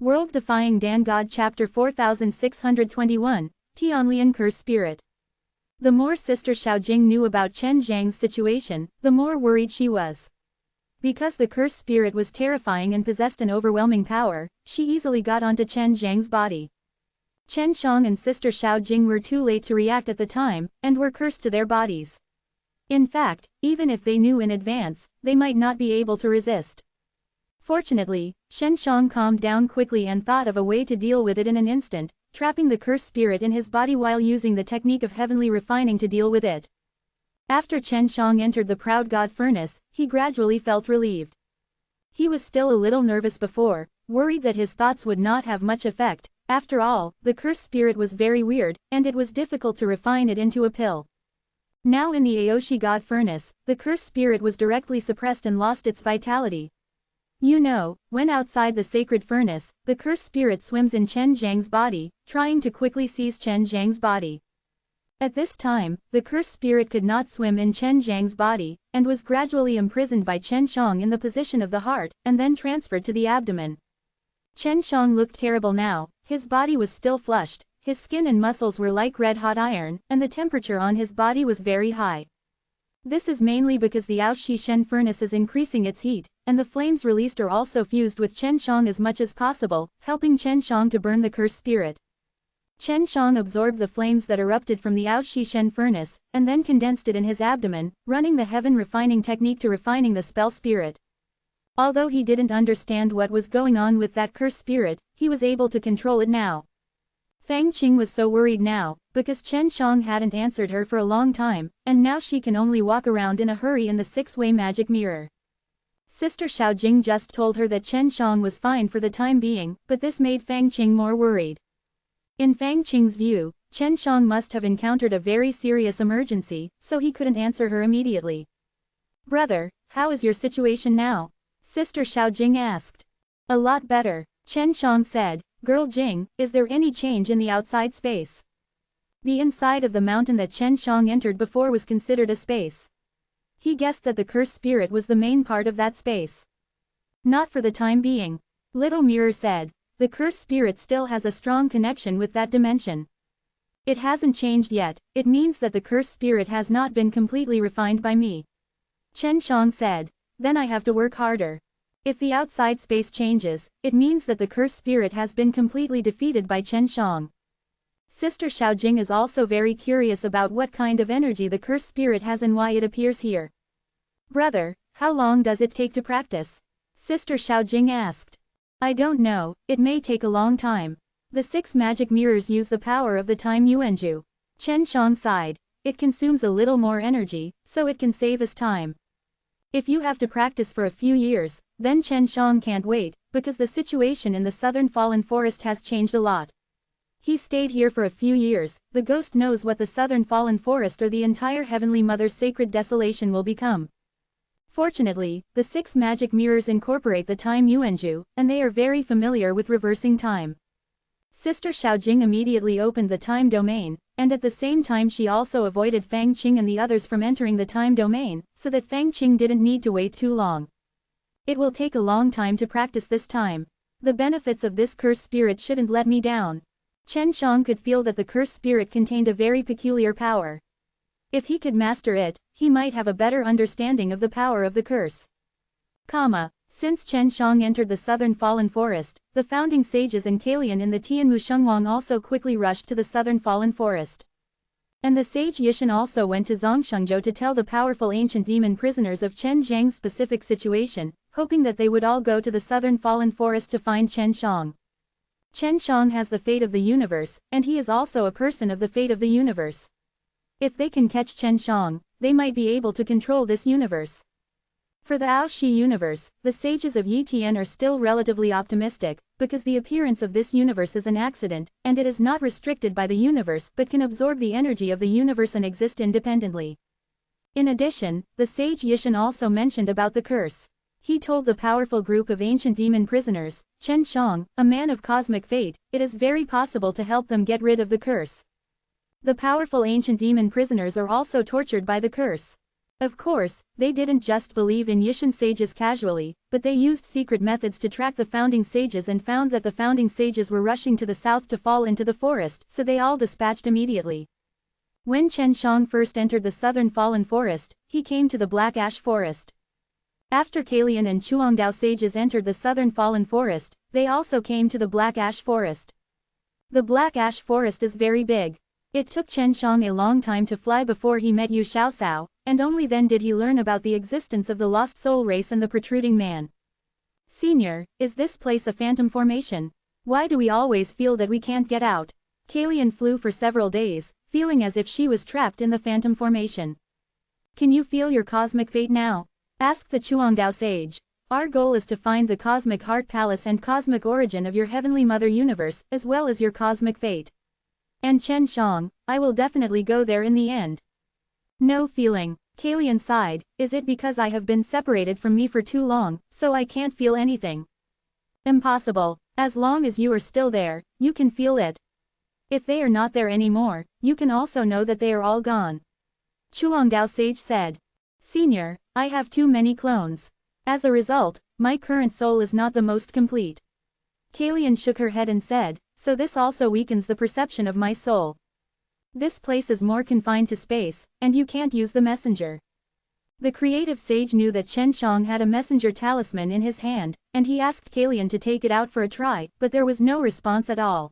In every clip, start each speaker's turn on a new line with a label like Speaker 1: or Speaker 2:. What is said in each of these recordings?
Speaker 1: World-Defying Dan God Chapter 4621, Tianlian Curse Spirit. The more Sister Xiaojing knew about Chen Zhang's situation, the more worried she was. Because the curse spirit was terrifying and possessed an overwhelming power, she easily got onto Chen Zhang's body. Chen Shang and Sister Xiaojing were too late to react at the time, and were cursed to their bodies. In fact, even if they knew in advance, they might not be able to resist. Fortunately, Chen Shang calmed down quickly and thought of a way to deal with it in an instant, trapping the cursed spirit in his body while using the technique of heavenly refining to deal with it. After Chen Shang entered the proud god furnace, he gradually felt relieved. He was still a little nervous before, worried that his thoughts would not have much effect. After all, the cursed spirit was very weird, and it was difficult to refine it into a pill. Now in the Aoshi god furnace, the cursed spirit was directly suppressed and lost its vitality. You know, when outside the sacred furnace, the cursed spirit swims in Chen Zhang's body, trying to quickly seize Chen Zhang's body. At this time, the cursed spirit could not swim in Chen Zhang's body, and was gradually imprisoned by Chen Shang in the position of the heart, and then transferred to the abdomen. Chen Shang looked terrible now, his body was still flushed, his skin and muscles were like red-hot iron, and the temperature on his body was very high. This is mainly because the Aoshi Shen furnace is increasing its heat, and the flames released are also fused with Chen Shang as much as possible, helping Chen Shang to burn the cursed spirit. Chen Shang absorbed the flames that erupted from the Aoshi Shen furnace, and then condensed it in his abdomen, running the heaven refining technique to refining the spell spirit. Although he didn't understand what was going on with that cursed spirit, he was able to control it now. Fang Qing was so worried now, because Chen Shang hadn't answered her for a long time, and now she can only walk around in a hurry in the six-way magic mirror. Sister Xiaojing just told her that Chen Shang was fine for the time being, but this made Fang Qing more worried. In Fang Qing's view, Chen Shang must have encountered a very serious emergency, so he couldn't answer her immediately. "Brother, how is your situation now?" Sister Xiaojing asked. "A lot better," Chen Shang said. "Girl Jing, is there any change in the outside space?" The inside of the mountain that Chen Shang entered before was considered a space. He guessed that the cursed spirit was the main part of that space. "Not for the time being," Little Mirror said. "The cursed spirit still has a strong connection with that dimension. It hasn't changed yet, it means that the cursed spirit has not been completely refined by me." Chen Shang said. "Then I have to work harder. If the outside space changes, it means that the cursed spirit has been completely defeated by Chen Shang." Sister Xiaojing is also very curious about what kind of energy the cursed spirit has and why it appears here. "Brother, how long does it take to practice?" Sister Xiaojing asked. "I don't know, it may take a long time. The 6 magic mirrors use the power of the time Yuanju." Chen Shang sighed. "It consumes a little more energy, so it can save us time. If you have to practice for a few years, then Chen Shang can't wait, because the situation in the southern fallen forest has changed a lot. He stayed here for a few years, the ghost knows what the southern fallen forest or the entire Heavenly Mother's sacred desolation will become." Fortunately, the 6 magic mirrors incorporate the time Yuanju, and they are very familiar with reversing time. Sister Xiaojing immediately opened the time domain, and at the same time she also avoided Fang Qing and the others from entering the time domain, so that Fang Qing didn't need to wait too long. "It will take a long time to practice this time. The benefits of this cursed spirit shouldn't let me down." Chen Shang could feel that the cursed spirit contained a very peculiar power. If he could master it, he might have a better understanding of the power of the curse. Since Chen Shang entered the southern fallen forest, the founding sages and Kalian in the Tianmu Shengwang also quickly rushed to the southern fallen forest. And the sage Yishan also went to Zhongshengzhou to tell the powerful ancient demon prisoners of Chen Zhang's specific situation, hoping that they would all go to the southern fallen forest to find Chen Shang. Chen Shang has the fate of the universe, and he is also a person of the fate of the universe. If they can catch Chen Shang, they might be able to control this universe. For the Aoshi universe, the sages of Yitian are still relatively optimistic, because the appearance of this universe is an accident, and it is not restricted by the universe but can absorb the energy of the universe and exist independently. In addition, the sage Yishan also mentioned about the curse. He told the powerful group of ancient demon prisoners, "Chen Shang, a man of cosmic fate, it is very possible to help them get rid of the curse." The powerful ancient demon prisoners are also tortured by the curse. Of course, they didn't just believe in Yishan sages casually, but they used secret methods to track the founding sages and found that the founding sages were rushing to the south to fall into the forest, so they all dispatched immediately. When Chen Shang first entered the southern fallen forest, he came to the Black Ash Forest. After Kalian and Chuangdao sages entered the southern fallen forest, they also came to the Black Ash Forest. The Black Ash Forest is very big. It took Chen Shang a long time to fly before he met Yu Xiaosao, and only then did he learn about the existence of the lost soul race and the protruding man. Senior, is this place a phantom formation? Why do we always feel that we can't get out? Kalian flew for several days, feeling as if she was trapped in the phantom formation. Can you feel your cosmic fate now? Asked the Chuangdao sage. Our goal is to find the cosmic heart palace and cosmic origin of your heavenly mother universe, as well as your cosmic fate. And Chen Shang, I will definitely go there in the end. No feeling. Kalian sighed. Is it because I have been separated from me for too long, so I can't feel anything? Impossible. As long as you are still there, you can feel it. If they are not there anymore, you can also know that they are all gone. Chuangdao sage said. Senior, I have too many clones. As a result, my current soul is not the most complete. Kalian shook her head and said, so this also weakens the perception of my soul. This place is more confined to space, and you can't use the messenger. The creative sage knew that Chen Shang had a messenger talisman in his hand, and he asked Kalian to take it out for a try, but there was no response at all.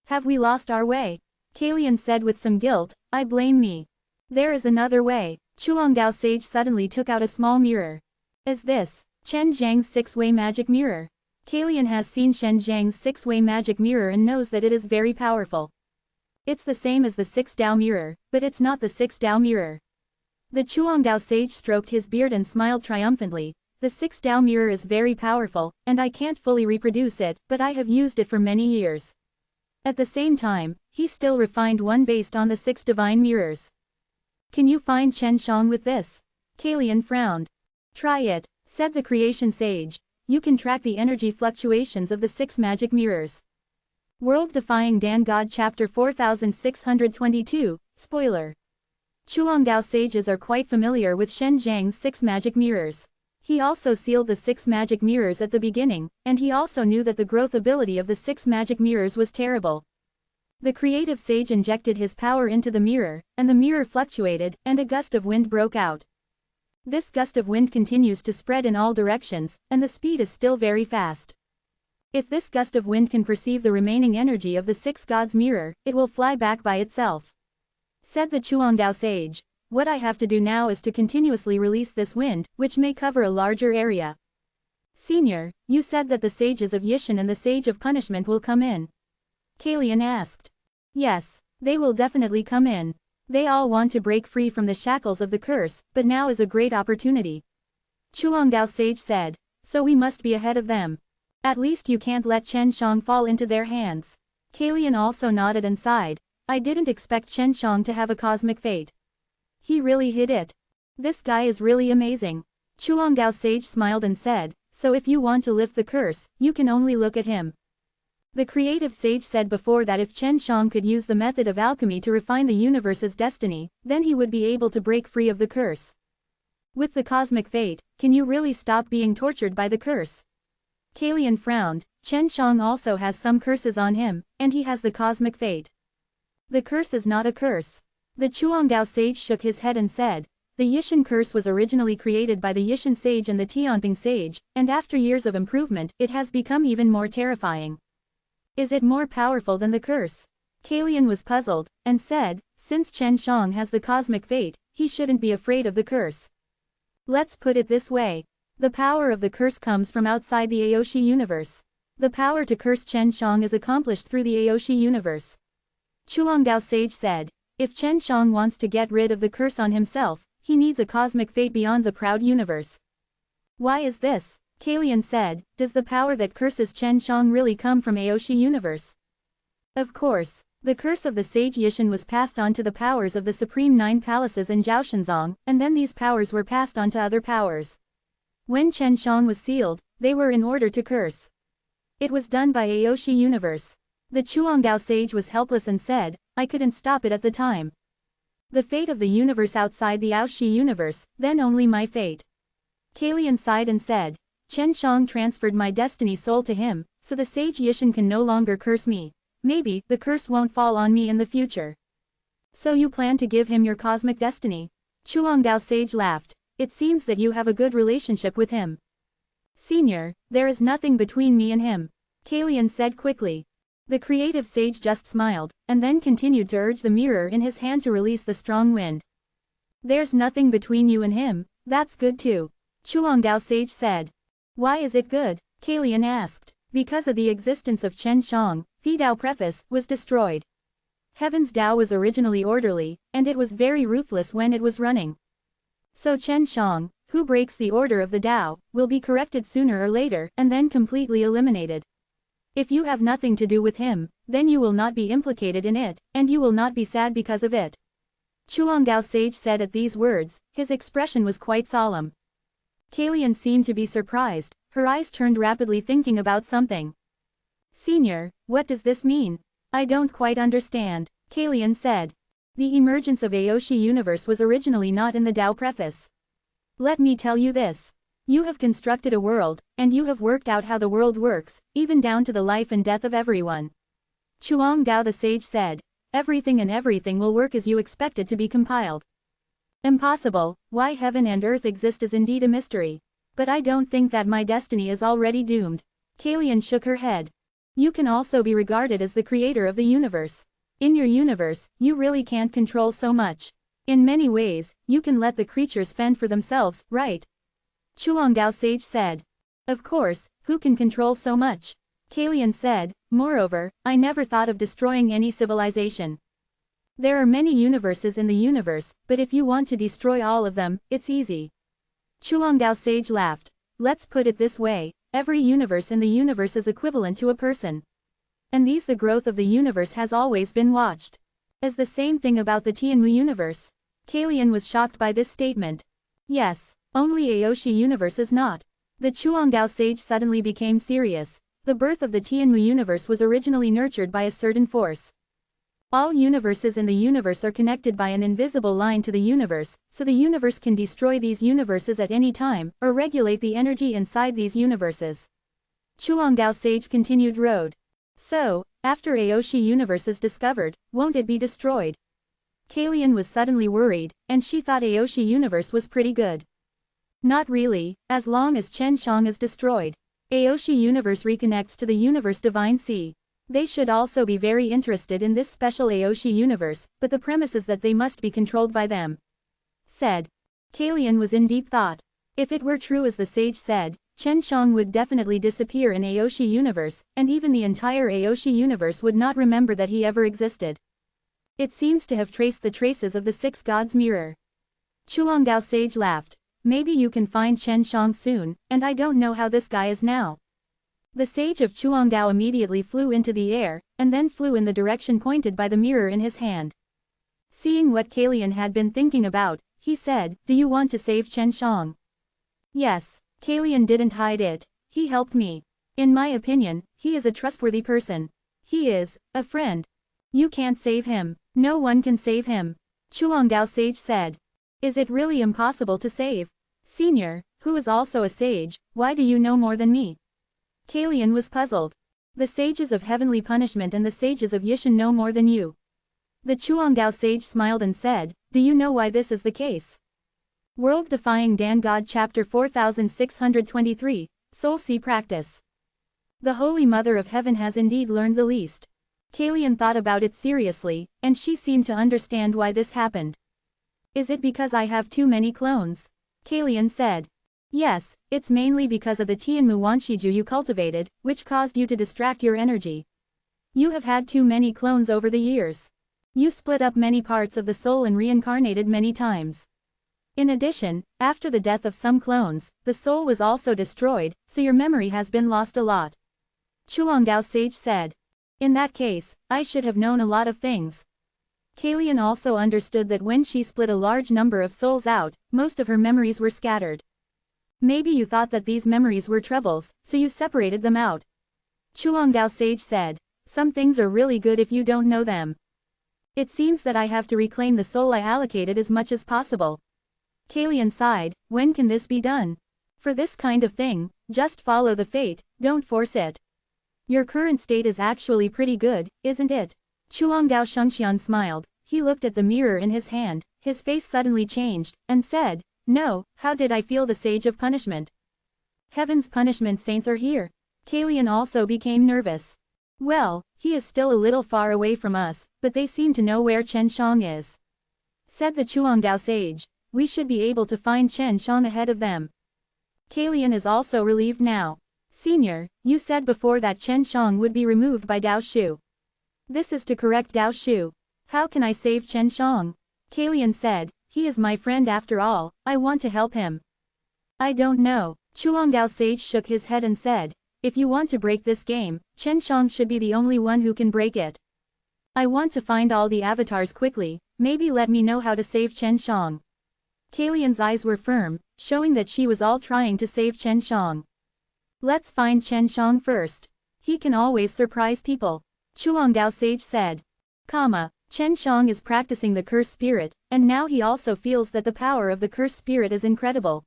Speaker 1: Have we lost our way? Kalian said with some guilt, I blame me. There is another way. Chuangdao sage suddenly took out a small mirror. Is this Chen Zhang's six-way magic mirror? Kalian has seen Chen Zhang's six-way magic mirror and knows that it is very powerful. It's the same as the six-dao mirror, but it's not the six-dao mirror. The Chuangdao sage stroked his beard and smiled triumphantly. The six-dao mirror is very powerful, and I can't fully reproduce it, but I have used it for many years. At the same time, he still refined one based on the six divine mirrors. Can you find Chen Shang with this? Kalian frowned. Try it, said the creation sage. You can track the energy fluctuations of the six magic mirrors. World Defying Dan God Chapter 4622, Spoiler. Chuangdao sages are quite familiar with Shen Zhang's six magic mirrors. He also sealed the six magic mirrors at the beginning, and he also knew that the growth ability of the six magic mirrors was terrible. The creative sage injected his power into the mirror, and the mirror fluctuated, and a gust of wind broke out. This gust of wind continues to spread in all directions, and the speed is still very fast. If this gust of wind can perceive the remaining energy of the six gods' mirror, it will fly back by itself. Said the Chuangdao sage. What I have to do now is to continuously release this wind, which may cover a larger area. Senior, you said that the sages of Yishan and the sage of punishment will come in. Kalian asked. Yes, they will definitely come in. They all want to break free from the shackles of the curse, but now is a great opportunity. Chuangdao sage said. So we must be ahead of them. At least you can't let Chen Shang fall into their hands. Kalian also nodded and sighed. I didn't expect Chen Shang to have a cosmic fate. He really hit it. This guy is really amazing. Chuangdao sage smiled and said, so if you want to lift the curse, you can only look at him. The creative sage said before that if Chen Shang could use the method of alchemy to refine the universe's destiny, then he would be able to break free of the curse. With the cosmic fate, can you really stop being tortured by the curse? Kalian frowned. Chen Shang also has some curses on him, and he has the cosmic fate. The curse is not a curse. The Chuangdao sage shook his head and said, the Yishan curse was originally created by the Yishan sage and the Tianping sage, and after years of improvement, it has become even more terrifying. Is it more powerful than the curse? Kalian was puzzled, and said, since Chen Shang has the cosmic fate, he shouldn't be afraid of the curse. Let's put it this way. The power of the curse comes from outside the Aoshi universe. The power to curse Chen Shang is accomplished through the Aoshi universe. Chuangdao sage said, if Chen Shang wants to get rid of the curse on himself, he needs a cosmic fate beyond the proud universe. Why is this? Kalian said, does the power that curses Chen Shang really come from Aoshi universe? Of course. The curse of the sage Yishan was passed on to the powers of the supreme 9 palaces in Zhaoshanzong, and then these powers were passed on to other powers. When Chen Shang was sealed, they were in order to curse. It was done by Aoshi universe. The Chuangdao sage was helpless and said, I couldn't stop it at the time. The fate of the universe outside the Aoshi universe, then only my fate. Kalian sighed and said, Chen Shang transferred my destiny soul to him, so the sage Yishan can no longer curse me. Maybe, the curse won't fall on me in the future. So you plan to give him your cosmic destiny? Chuangdao sage laughed. It seems that you have a good relationship with him. Senior, there is nothing between me and him. Kalian said quickly. The creative sage just smiled, and then continued to urge the mirror in his hand to release the strong wind. There's nothing between you and him, that's good too. Chuangdao sage said. Why is it good? Kalian asked. Because of the existence of Chen Shang, the Dao preface was destroyed. Heaven's Dao was originally orderly, and it was very ruthless when it was running. So Chen Shang, who breaks the order of the Dao, will be corrected sooner or later and then completely eliminated. If you have nothing to do with him, then you will not be implicated in it, and you will not be sad because of it. Chuangdao sage said at these words, his expression was quite solemn. Kalian seemed to be surprised, her eyes turned rapidly thinking about something. Senior, what does this mean? I don't quite understand, Kalian said. The emergence of Aoshi universe was originally not in the Dao preface. Let me tell you this. You have constructed a world, and you have worked out how the world works, even down to the life and death of everyone. Chuangdao the sage said. Everything and everything will work as you expect it to be compiled. Impossible, why heaven and earth exist is indeed a mystery. But I don't think that my destiny is already doomed. Kalian shook her head. You can also be regarded as the creator of the universe. In your universe, you really can't control so much. In many ways, you can let the creatures fend for themselves, right? Chuangdao sage said. Of course, who can control so much? Kalian said, moreover, I never thought of destroying any civilization. There are many universes in the universe, but if you want to destroy all of them, it's easy. Chuangdao sage laughed. Let's put it this way, every universe in the universe is equivalent to a person. And the growth of the universe has always been watched. As the same thing about the Tianmu universe. Kalian was shocked by this statement. Yes, only Aoshi universe is not. The Chuangdao sage suddenly became serious. The birth of the Tianmu universe was originally nurtured by a certain force. All universes in the universe are connected by an invisible line to the universe, so the universe can destroy these universes at any time, or regulate the energy inside these universes. Chuangdao sage continued road. So, after Aoshi universe is discovered, won't it be destroyed? Kalian was suddenly worried, and she thought Aoshi universe was pretty good. Not really, as long as Chen Shang is destroyed. Aoshi universe reconnects to the universe divine sea. They should also be very interested in this special Aoshi universe, but the premise is that they must be controlled by them. Said. Kalian was in deep thought. If it were true as the sage said, Chen Shang would definitely disappear in Aoshi universe, and even the entire Aoshi universe would not remember that he ever existed. It seems to have traced the traces of the six gods' mirror. Chuangdao sage laughed. Maybe you can find Chen Shang soon, and I don't know how this guy is now. The sage of Chuangdao immediately flew into the air, and then flew in the direction pointed by the mirror in his hand. Seeing what Kalian had been thinking about, he said, do you want to save Chen Shang? Yes, Kalian didn't hide it. He helped me. In my opinion, he is a trustworthy person. He is a friend. You can't save him. No one can save him. Chuangdao sage said. Is it really impossible to save? Senior, who is also a sage, why do you know more than me? Kalian was puzzled. The sages of heavenly punishment and the sages of Yishan know more than you. The Chuangdao sage smiled and said, do you know why this is the case? World Defying Dan God Chapter 4623, Soul Sea Practice. The Holy Mother of Heaven has indeed learned the least. Kalian thought about it seriously, and she seemed to understand why this happened. Is it because I have too many clones? Kalian said. Yes, it's mainly because of the Tianmu Wanshiju you cultivated, which caused you to distract your energy. You have had too many clones over the years. You split up many parts of the soul and reincarnated many times. In addition, after the death of some clones, the soul was also destroyed, so your memory has been lost a lot. Chuangdao sage said. In that case, I should have known a lot of things. Kalian also understood that when she split a large number of souls out, most of her memories were scattered. Maybe you thought that these memories were troubles, so you separated them out. Chuangdao sage said. Some things are really good if you don't know them. It seems that I have to reclaim the soul I allocated as much as possible. Kalian sighed, when can this be done? For this kind of thing, just follow the fate, don't force it. Your current state is actually pretty good, isn't it? Chuangdao Shengxian smiled, he looked at the mirror in his hand, his face suddenly changed, and said, no, how did I feel the sage of punishment? Heaven's punishment saints are here. Kalian also became nervous. Well, he is still a little far away from us, but they seem to know where Chen Shang is. Said the Chuangdao sage, we should be able to find Chen Shang ahead of them. Kalian is also relieved now. Senior, you said before that Chen Shang would be removed by Dao Shu. This is to correct Dao Shu. How can I save Chen Shang? Kalian said, he is my friend after all, I want to help him. I don't know. Chuangdao sage shook his head and said, if you want to break this game, Chen Shang should be the only one who can break it. I want to find all the avatars quickly, maybe let me know how to save Chen Shang. Kalian's eyes were firm, showing that she was all trying to save Chen Shang. Let's find Chen Shang first. He can always surprise people. Chuangdao sage said. Chen Shang is practicing the cursed spirit, and now he also feels that the power of the cursed spirit is incredible.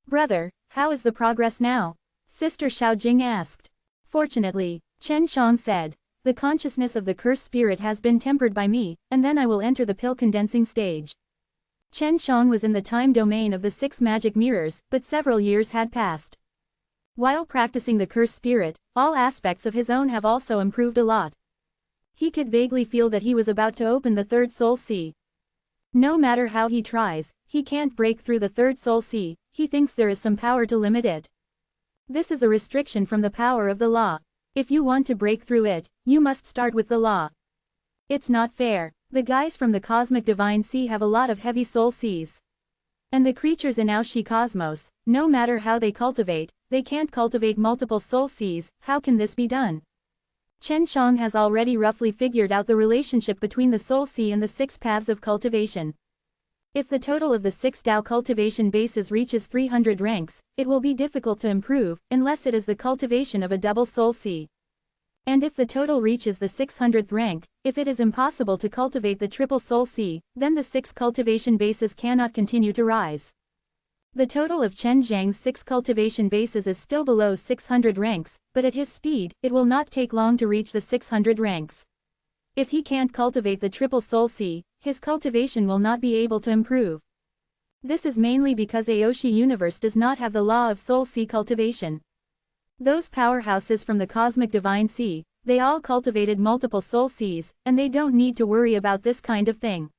Speaker 1: Brother, how is the progress now? Sister Xiaojing asked. Fortunately, Chen Shang said, the consciousness of the cursed spirit has been tempered by me, and then I will enter the pill condensing stage. Chen Shang was in the time domain of the 6 magic mirrors, but several years had passed. While practicing the cursed spirit, all aspects of his own have also improved a lot. He could vaguely feel that he was about to open the 3rd soul sea. No matter how he tries, he can't break through the 3rd soul sea, he thinks there is some power to limit it. This is a restriction from the power of the law. If you want to break through it, you must start with the law. It's not fair. The guys from the cosmic divine sea have a lot of heavy soul seas. And the creatures in Aoshi cosmos, no matter how they can't cultivate multiple soul seas. How can this be done? Chen Shang has already roughly figured out the relationship between the soul sea and the 6 paths of cultivation. If the total of the 6 Dao cultivation bases reaches 300 ranks, it will be difficult to improve, unless it is the cultivation of a double soul sea. And if the total reaches the 600th rank, if it is impossible to cultivate the triple soul sea, then the 6 cultivation bases cannot continue to rise. The total of Chen Zhang's 6 cultivation bases is still below 600 ranks, but at his speed, it will not take long to reach the 600 ranks. If he can't cultivate the triple soul sea, his cultivation will not be able to improve. This is mainly because Aoshi universe does not have the law of soul sea cultivation. Those powerhouses from the cosmic divine sea, they all cultivated multiple soul seas, and they don't need to worry about this kind of thing.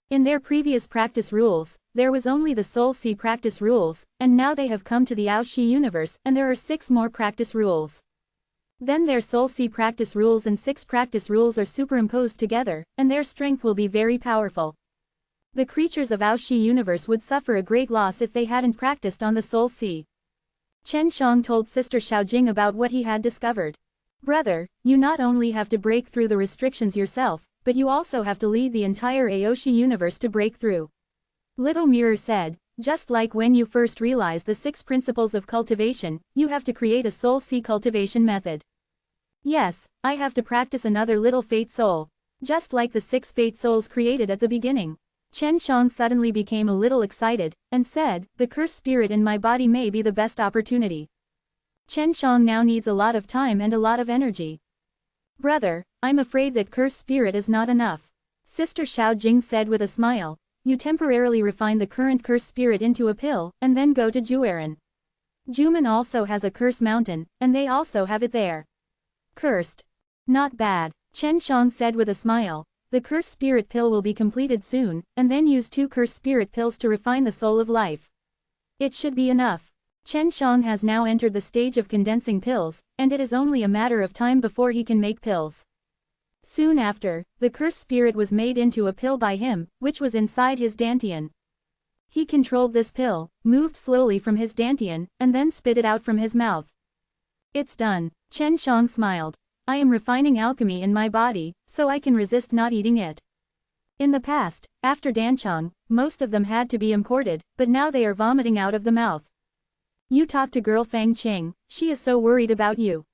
Speaker 1: In their previous practice rules, there was only the soul sea practice rules, and now they have come to the Aoshi universe and there are 6 more practice rules. Then their soul sea practice rules and 6 practice rules are superimposed together, and their strength will be very powerful. The creatures of Aoshi universe would suffer a great loss if they hadn't practiced on the soul sea. Chen Shang told Sister Xiaojing about what he had discovered. Brother, you not only have to break through the restrictions yourself, but you also have to lead the entire Aoshi universe to break through. Little Mirror said, just like when you first realized the 6 principles of cultivation, you have to create a soul sea cultivation method. Yes, I have to practice another little fate soul. Just like the 6 fate souls created at the beginning. Chen Shang suddenly became a little excited, and said, the cursed spirit in my body may be the best opportunity. Chen Shang now needs a lot of time and a lot of energy. Brother, I'm afraid that cursed spirit is not enough. Sister Xiaojing said with a smile, you temporarily refine the current cursed spirit into a pill, and then go to Jueran. Juman also has a curse mountain, and they also have it there. Cursed. Not bad, Chen Shang said with a smile. The cursed spirit pill will be completed soon, and then use 2 cursed spirit pills to refine the soul of life. It should be enough. Chen Shang has now entered the stage of condensing pills, and it is only a matter of time before he can make pills. Soon after, the cursed spirit was made into a pill by him, which was inside his dantian. He controlled this pill, moved slowly from his dantian, and then spit it out from his mouth. It's done. Chen Shang smiled. I am refining alchemy in my body, so I can resist not eating it. In the past, after Danchang, most of them had to be imported, but now they are vomiting out of the mouth. You talk to girl Fang Qing, she is so worried about you.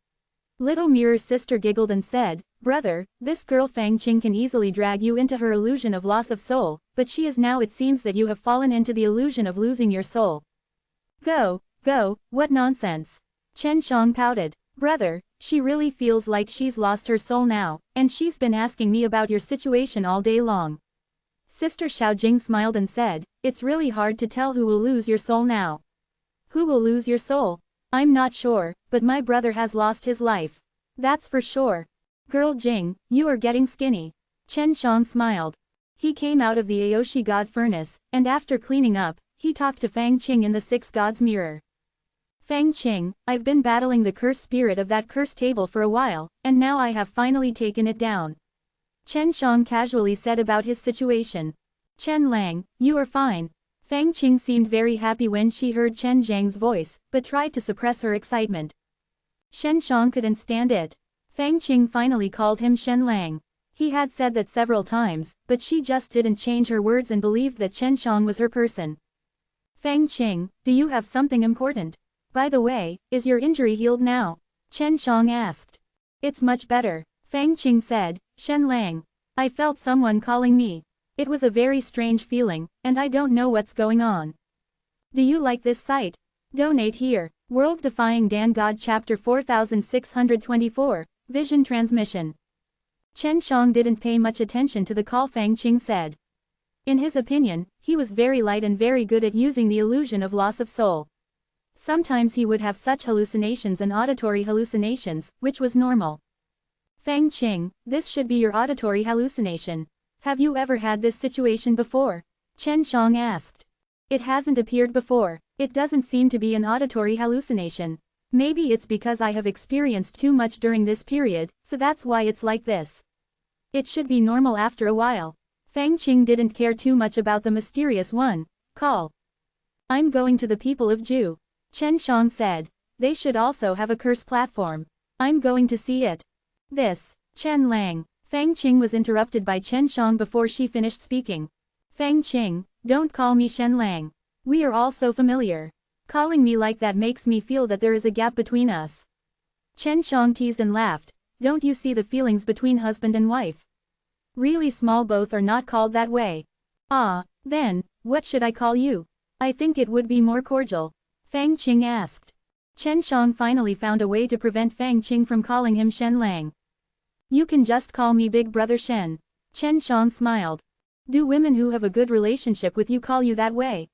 Speaker 1: Little Mirror's sister giggled and said, Brother, this girl Fang Qing can easily drag you into her illusion of loss of soul, but she is now it seems that you have fallen into the illusion of losing your soul. Go, what nonsense. Chen Shang pouted. Brother, she really feels like she's lost her soul now, and she's been asking me about your situation all day long. Sister Xiaojing smiled and said, it's really hard to tell who will lose your soul now. Who will lose your soul? I'm not sure, but my brother has lost his life. That's for sure. Girl Jing, you are getting skinny. Chen Shang smiled. He came out of the Aoshi God furnace, and after cleaning up, he talked to Fang Qing in the Six Gods mirror. Fang Qing, I've been battling the cursed spirit of that cursed table for a while, and now I have finally taken it down. Chen Shang casually said about his situation. Chen Lang, you are fine. Fang Qing seemed very happy when she heard Chen Zhang's voice, but tried to suppress her excitement. Shen Shang couldn't stand it. Fang Qing finally called him Shen Lang. He had said that several times, but she just didn't change her words and believed that Chen Shang was her person. Fang Qing, do you have something important? By the way, is your injury healed now? Chen Shang asked. It's much better, Fang Qing said. Shen Lang. I felt someone calling me. It was a very strange feeling, and I don't know what's going on. Do you like this site? Donate here. World Defying Dan God Chapter 4624, Vision Transmission. Chen Shang didn't pay much attention to the call Fang Qing said. In his opinion, he was very light and very good at using the illusion of loss of soul. Sometimes he would have such hallucinations and auditory hallucinations, which was normal. Fang Qing, this should be your auditory hallucination. Have you ever had this situation before? Chen Shang asked. It hasn't appeared before. It doesn't seem to be an auditory hallucination. Maybe it's because I have experienced too much during this period, so that's why it's like this. It should be normal after a while. Fang Qing didn't care too much about the mysterious one. Call. I'm going to the people of Ju. Chen Shang said. They should also have a curse platform. I'm going to see it. This, Chen Lang. Fang Qing was interrupted by Chen Shang before she finished speaking. Fang Qing, don't call me Shen Lang. We are all so familiar. Calling me like that makes me feel that there is a gap between us. Chen Shang teased and laughed. Don't you see the feelings between husband and wife? Really small, both are not called that way. Ah, then, what should I call you? I think it would be more cordial. Fang Qing asked. Chen Shang finally found a way to prevent Fang Qing from calling him Shen Lang. You can just call me Big Brother Shen. Chen Shang smiled. Do women who have a good relationship with you call you that way?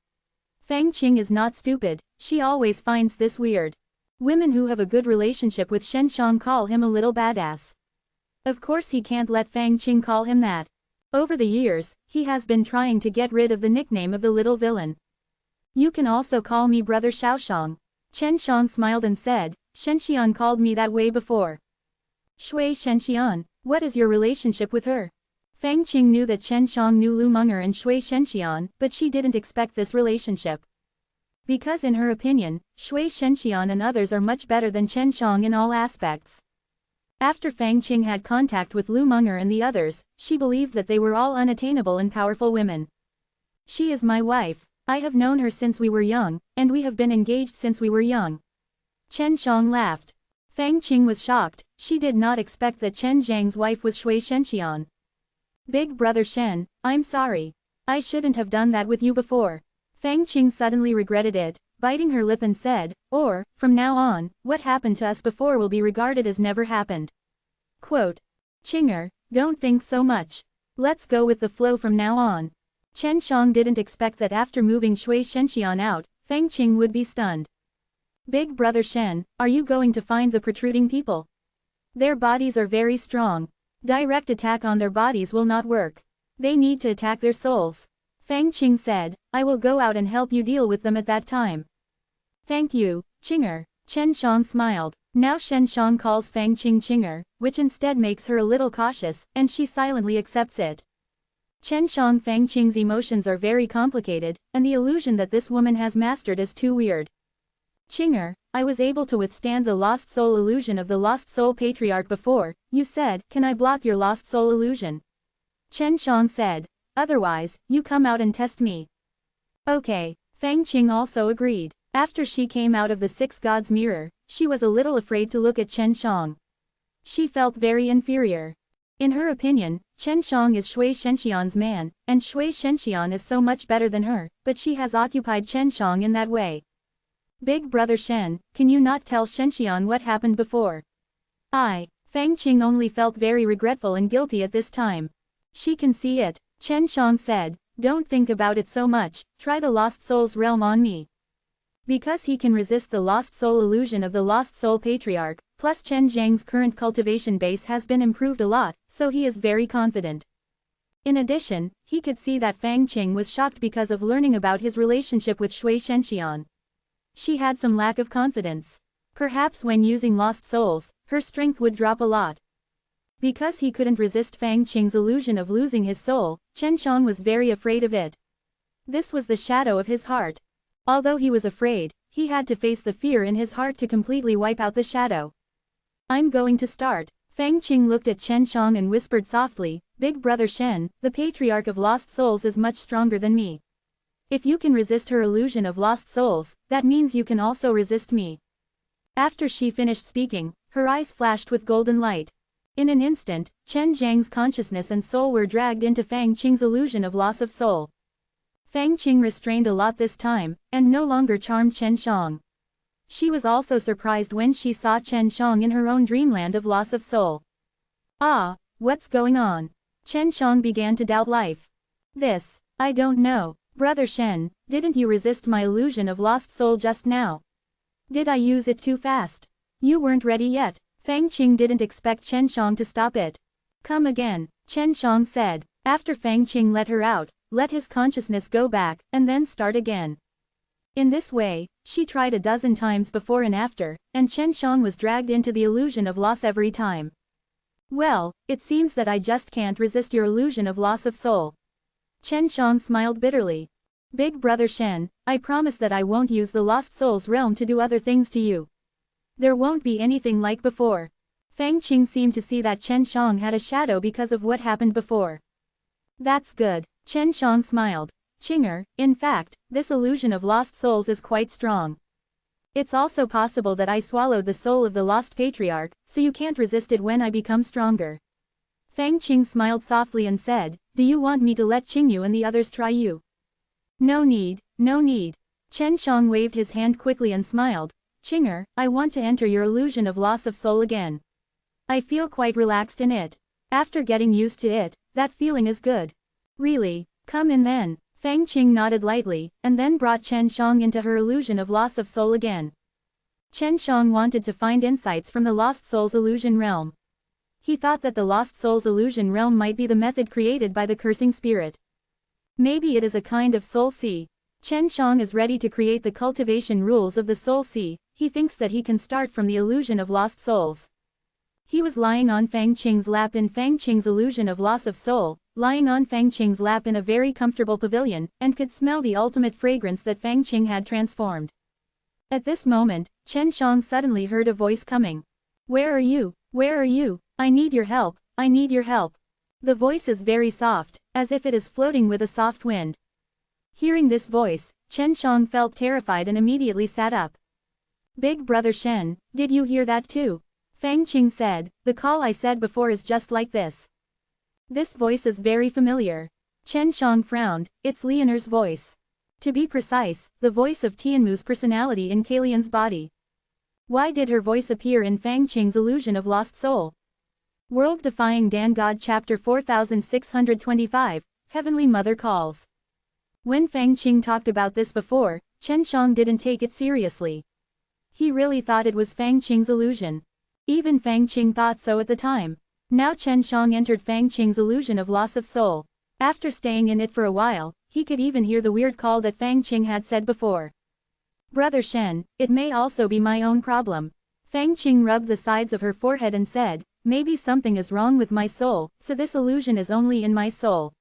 Speaker 1: Fang Qing is not stupid, she always finds this weird. Women who have a good relationship with Shen Shang call him a little badass. Of course he can't let Fang Qing call him that. Over the years, he has been trying to get rid of the nickname of the little villain. You can also call me Brother Xiaoshang. Chen Shang smiled and said, Shenxian called me that way before. Shui Shenxian, what is your relationship with her? Fang Qing knew that Chen Shang knew Lu Meng'er and Shui Shenxian, but she didn't expect this relationship. Because in her opinion, Shui Shenxian and others are much better than Chen Shang in all aspects. After Fang Qing had contact with Lu Meng'er and the others, she believed that they were all unattainable and powerful women. She is my wife. I have known her since we were young, and we have been engaged since we were young. Chen Shang laughed. Fang Qing was shocked, she did not expect that Chen Zhang's wife was Shui Shenxian. Big Brother Shen, I'm sorry. I shouldn't have done that with you before. Fang Qing suddenly regretted it, biting her lip and said, or, from now on, what happened to us before will be regarded as never happened. Quote. Qinger, don't think so much. Let's go with the flow from now on. Chen Shang didn't expect that after moving Shui Shenxian out, Fang Qing would be stunned. Big Brother Shen, are you going to find the protruding people? Their bodies are very strong. Direct attack on their bodies will not work. They need to attack their souls. Fang Qing said, I will go out and help you deal with them at that time. Thank you, Qinger. Chen Shang smiled. Now Shen Shang calls Fang Qing Qinger, which instead makes her a little cautious, and she silently accepts it. Chen Shang Fang Qing's emotions are very complicated, and the illusion that this woman has mastered is too weird. Qinger, I was able to withstand the lost soul illusion of the lost soul patriarch before. You said, can I block your lost soul illusion? Chen Shang said. Otherwise, you come out and test me. Okay. Fang Qing also agreed. After she came out of the Six Gods mirror, she was a little afraid to look at Chen Shang. She felt very inferior. In her opinion, Chen Shang is Shui Shenxian's man, and Shui Shenxian is so much better than her, but she has occupied Chen Shang in that way. Big brother Shen, can you not tell Shenxian what happened before? Fang Qing only felt very regretful and guilty at this time. She can see it, Chen Shang said, don't think about it so much, try the Lost Soul's realm on me. Because he can resist the Lost Soul illusion of the Lost Soul Patriarch, plus Chen Zhang's current cultivation base has been improved a lot, so he is very confident. In addition, he could see that Fang Qing was shocked because of learning about his relationship with Shui Shenxian. She had some lack of confidence. Perhaps when using Lost Souls, her strength would drop a lot. Because he couldn't resist Fang Qing's illusion of losing his soul, Chen Shang was very afraid of it. This was the shadow of his heart. Although he was afraid, he had to face the fear in his heart to completely wipe out the shadow. I'm going to start. Fang Qing looked at Chen Shang and whispered softly, Big brother Shen, the Patriarch of Lost Souls is much stronger than me. If you can resist her illusion of Lost Souls, that means you can also resist me. After she finished speaking, her eyes flashed with golden light. In an instant, Chen Zhang's consciousness and soul were dragged into Fang Qing's illusion of loss of soul. Fang Qing restrained a lot this time, and no longer charmed Chen Shang. She was also surprised when she saw Chen Shang in her own dreamland of loss of soul. What's going on? Chen Shang began to doubt life. I don't know. Brother Shen, didn't you resist my illusion of lost soul just now? Did I use it too fast? You weren't ready yet. Fang Qing didn't expect Chen Shang to stop it. Come again, Chen Shang said. After Fang Qing let her out, let his consciousness go back, and then start again. In this way, she tried a dozen times before and after, and Chen Shang was dragged into the illusion of loss every time. Well, it seems that I just can't resist your illusion of loss of soul. Chen Shang smiled bitterly. Big brother Shen, I promise that I won't use the Lost Souls realm to do other things to you. There won't be anything like before. Fang Qing seemed to see that Chen Shang had a shadow because of what happened before. That's good, Chen Shang smiled. Qinger, in fact, this illusion of lost souls is quite strong. It's also possible that I swallowed the soul of the lost patriarch, so you can't resist it when I become stronger. Fang Qing smiled softly and said, do you want me to let Qingyu and the others try you? No need, no need. Chen Shang waved his hand quickly and smiled. Qinger, I want to enter your illusion of loss of soul again. I feel quite relaxed in it. After getting used to it, that feeling is good. Really, come in then. Fang Qing nodded lightly, and then brought Chen Shang into her illusion of loss of soul again. Chen Shang wanted to find insights from the Lost Souls illusion realm. He thought that the Lost Souls illusion realm might be the method created by the cursing spirit. Maybe it is a kind of soul sea. Chen Shang is ready to create the cultivation rules of the soul sea. He thinks that he can start from the illusion of lost souls. He was lying on Fang Qing's lap in Fang Qing's illusion of loss of soul, lying on Fang Qing's lap in a very comfortable pavilion, and could smell the ultimate fragrance that Fang Qing had transformed. At this moment, Chen Shang suddenly heard a voice coming. Where are you? Where are you? I need your help, I need your help. The voice is very soft, as if it is floating with a soft wind. Hearing this voice, Chen Shang felt terrified and immediately sat up. Big brother Shen, did you hear that too? Fang Qing said, the call I said before is just like this. This voice is very familiar. Chen Shang frowned, it's Leonor's voice. To be precise, the voice of Tianmu's personality in Kalian's body. Why did her voice appear in Fang Qing's illusion of lost soul? World Defying Dan God Chapter 4625, Heavenly Mother Calls. When Fang Qing talked about this before, Chen Shang didn't take it seriously. He really thought it was Fang Qing's illusion. Even Fang Qing thought so at the time. Now Chen Shang entered Fang Qing's illusion of loss of soul. After staying in it for a while, he could even hear the weird call that Fang Qing had said before. Brother Shen, it may also be my own problem. Fang Qing rubbed the sides of her forehead and said, maybe something is wrong with my soul, so this illusion is only in my soul.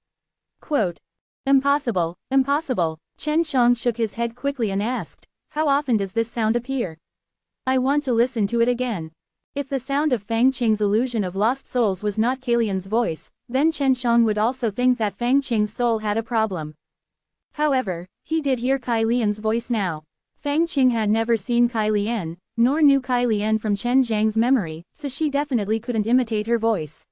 Speaker 1: Quote. Impossible, impossible. Chen Shang shook his head quickly and asked, how often does this sound appear? I want to listen to it again. If the sound of Fang Qing's illusion of lost souls was not Kalian's voice, then Chen Shang would also think that Fang Qing's soul had a problem. However, he did hear Kai Lian's voice now. Fang Qing had never seen Kai Lian, nor knew Kai Lian from Chen Zhang's memory, so she definitely couldn't imitate her voice.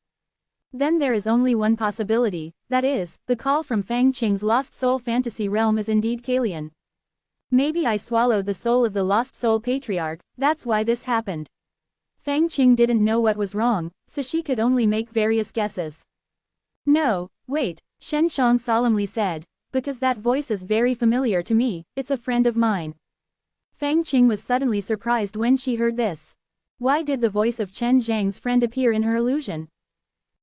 Speaker 1: Then there is only one possibility, that is, the call from Fang Qing's lost soul fantasy realm is indeed Kalian. Maybe I swallowed the soul of the lost soul patriarch, that's why this happened. Fang Qing didn't know what was wrong, so she could only make various guesses. No, wait, Shen Shang solemnly said, because that voice is very familiar to me, it's a friend of mine. Fang Qing was suddenly surprised when she heard this. Why did the voice of Chen Zhang's friend appear in her illusion?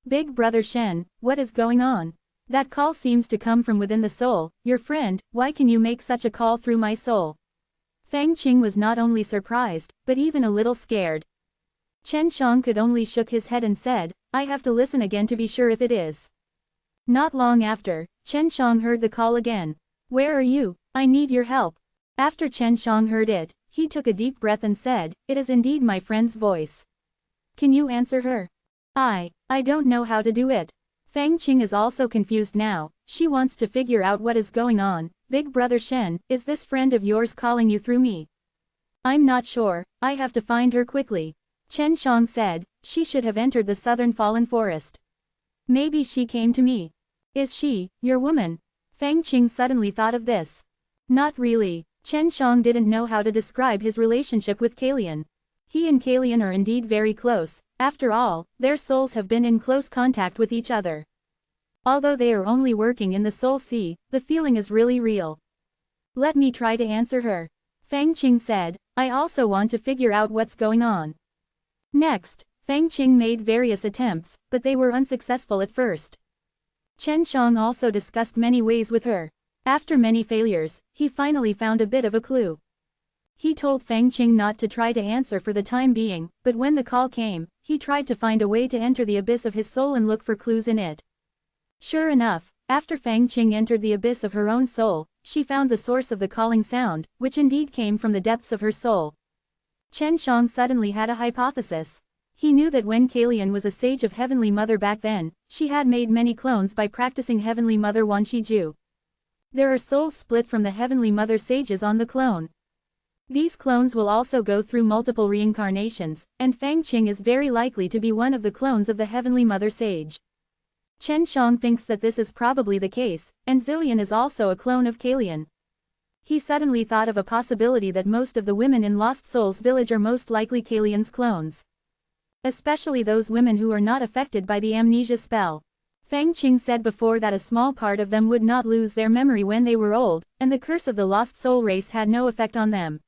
Speaker 1: Big brother Shen, what is going on? That call seems to come from within the soul, your friend, why can you make such a call through my soul? Fang Qing was not only surprised, but even a little scared. Chen Shang could only shook his head and said, I have to listen again to be sure if it is. Not long after, Chen Shang heard the call again. Where are you? I need your help. After Chen Shang heard it, he took a deep breath and said, it is indeed my friend's voice. Can you answer her? I don't know how to do it. Fang Qing is also confused now, she wants to figure out what is going on. Big brother Shen, is this friend of yours calling you through me? I'm not sure, I have to find her quickly. Chen Shang said, she should have entered the southern fallen forest. Maybe she came to me. Is she, your woman? Fang Qing suddenly thought of this. Not really, Chen Shang didn't know how to describe his relationship with Kalian. He and Kalian are indeed very close, after all, their souls have been in close contact with each other. Although they are only working in the soul sea, the feeling is really real. Let me try to answer her. Fang Qing said, I also want to figure out what's going on. Next, Fang Qing made various attempts, but they were unsuccessful at first. Chen Shang also discussed many ways with her. After many failures, he finally found a bit of a clue. He told Fang Qing not to try to answer for the time being, but when the call came, he tried to find a way to enter the abyss of his soul and look for clues in it. Sure enough, after Fang Qing entered the abyss of her own soul, she found the source of the calling sound, which indeed came from the depths of her soul. Chen Shang suddenly had a hypothesis. He knew that when Kalian was a sage of Heavenly Mother back then, she had made many clones by practicing Heavenly Mother Wanshiju. There are souls split from the Heavenly Mother sages on the clone. These clones will also go through multiple reincarnations, and Fang Qing is very likely to be one of the clones of the Heavenly Mother Sage. Chen Shang thinks that this is probably the case, and Zillion is also a clone of Kalian. He suddenly thought of a possibility that most of the women in Lost Souls village are most likely Kalian's clones. Especially those women who are not affected by the amnesia spell. Fang Qing said before that a small part of them would not lose their memory when they were old, and the curse of the Lost Soul race had no effect on them.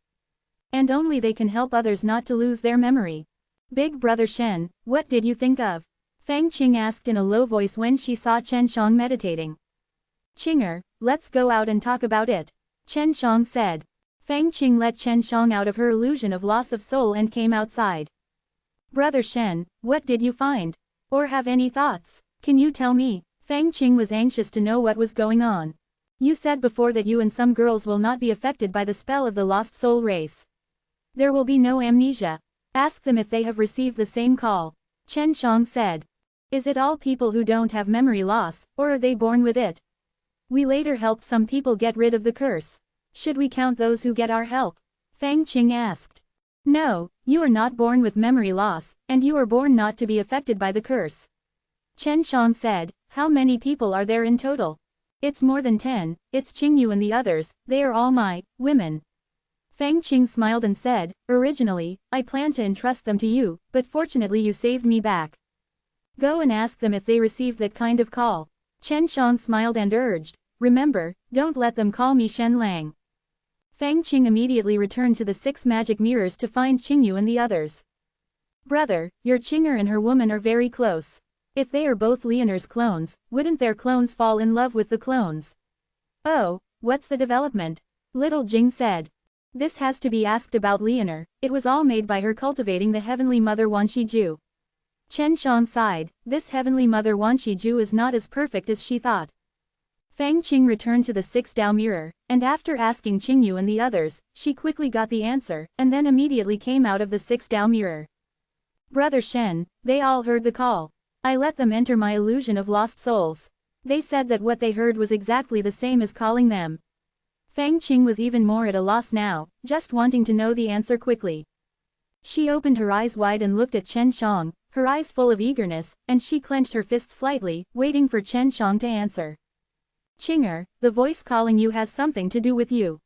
Speaker 1: And only they can help others not to lose their memory. Big brother Shen, what did you think of? Fang Qing asked in a low voice when she saw Chen Shang meditating. Qinger, let's go out and talk about it. Chen Shang said. Fang Qing let Chen Shang out of her illusion of loss of soul and came outside. Brother Shen, what did you find? Or have any thoughts? Can you tell me? Fang Qing was anxious to know what was going on. You said before that you and some girls will not be affected by the spell of the lost soul race. There will be no amnesia. Ask them if they have received the same call. Chen Shang said. Is it all people who don't have memory loss, or are they born with it? We later helped some people get rid of the curse. Should we count those who get our help? Fang Qing asked. No, you are not born with memory loss, and you are born not to be affected by the curse. Chen Shang said, how many people are there in total? It's more than 10, it's Qingyu and the others, they are all my women. Fang Qing smiled and said, originally, I planned to entrust them to you, but fortunately you saved me back. Go and ask them if they received that kind of call. Chen Shang smiled and urged, remember, don't let them call me Shen Lang. Fang Qing immediately returned to the 6 magic mirrors to find Qingyu and the others. Brother, your Qinger and her woman are very close. If they are both Leonor's clones, wouldn't their clones fall in love with the clones? Oh, what's the development? Little Jing said. This has to be asked about Leonor, it was all made by her cultivating the Heavenly Mother Wanshiju. Chen Shang sighed, this Heavenly Mother Wanshiju is not as perfect as she thought. Fang Qing returned to the 6 Dao mirror, and after asking Qingyu and the others, she quickly got the answer, and then immediately came out of the 6 Dao mirror. Brother Shen, they all heard the call. I let them enter my illusion of lost souls. They said that what they heard was exactly the same as calling them. Fang Qing was even more at a loss now, just wanting to know the answer quickly. She opened her eyes wide and looked at Chen Shang, her eyes full of eagerness, and she clenched her fist slightly, waiting for Chen Shang to answer. Chinger, the voice calling you has something to do with you.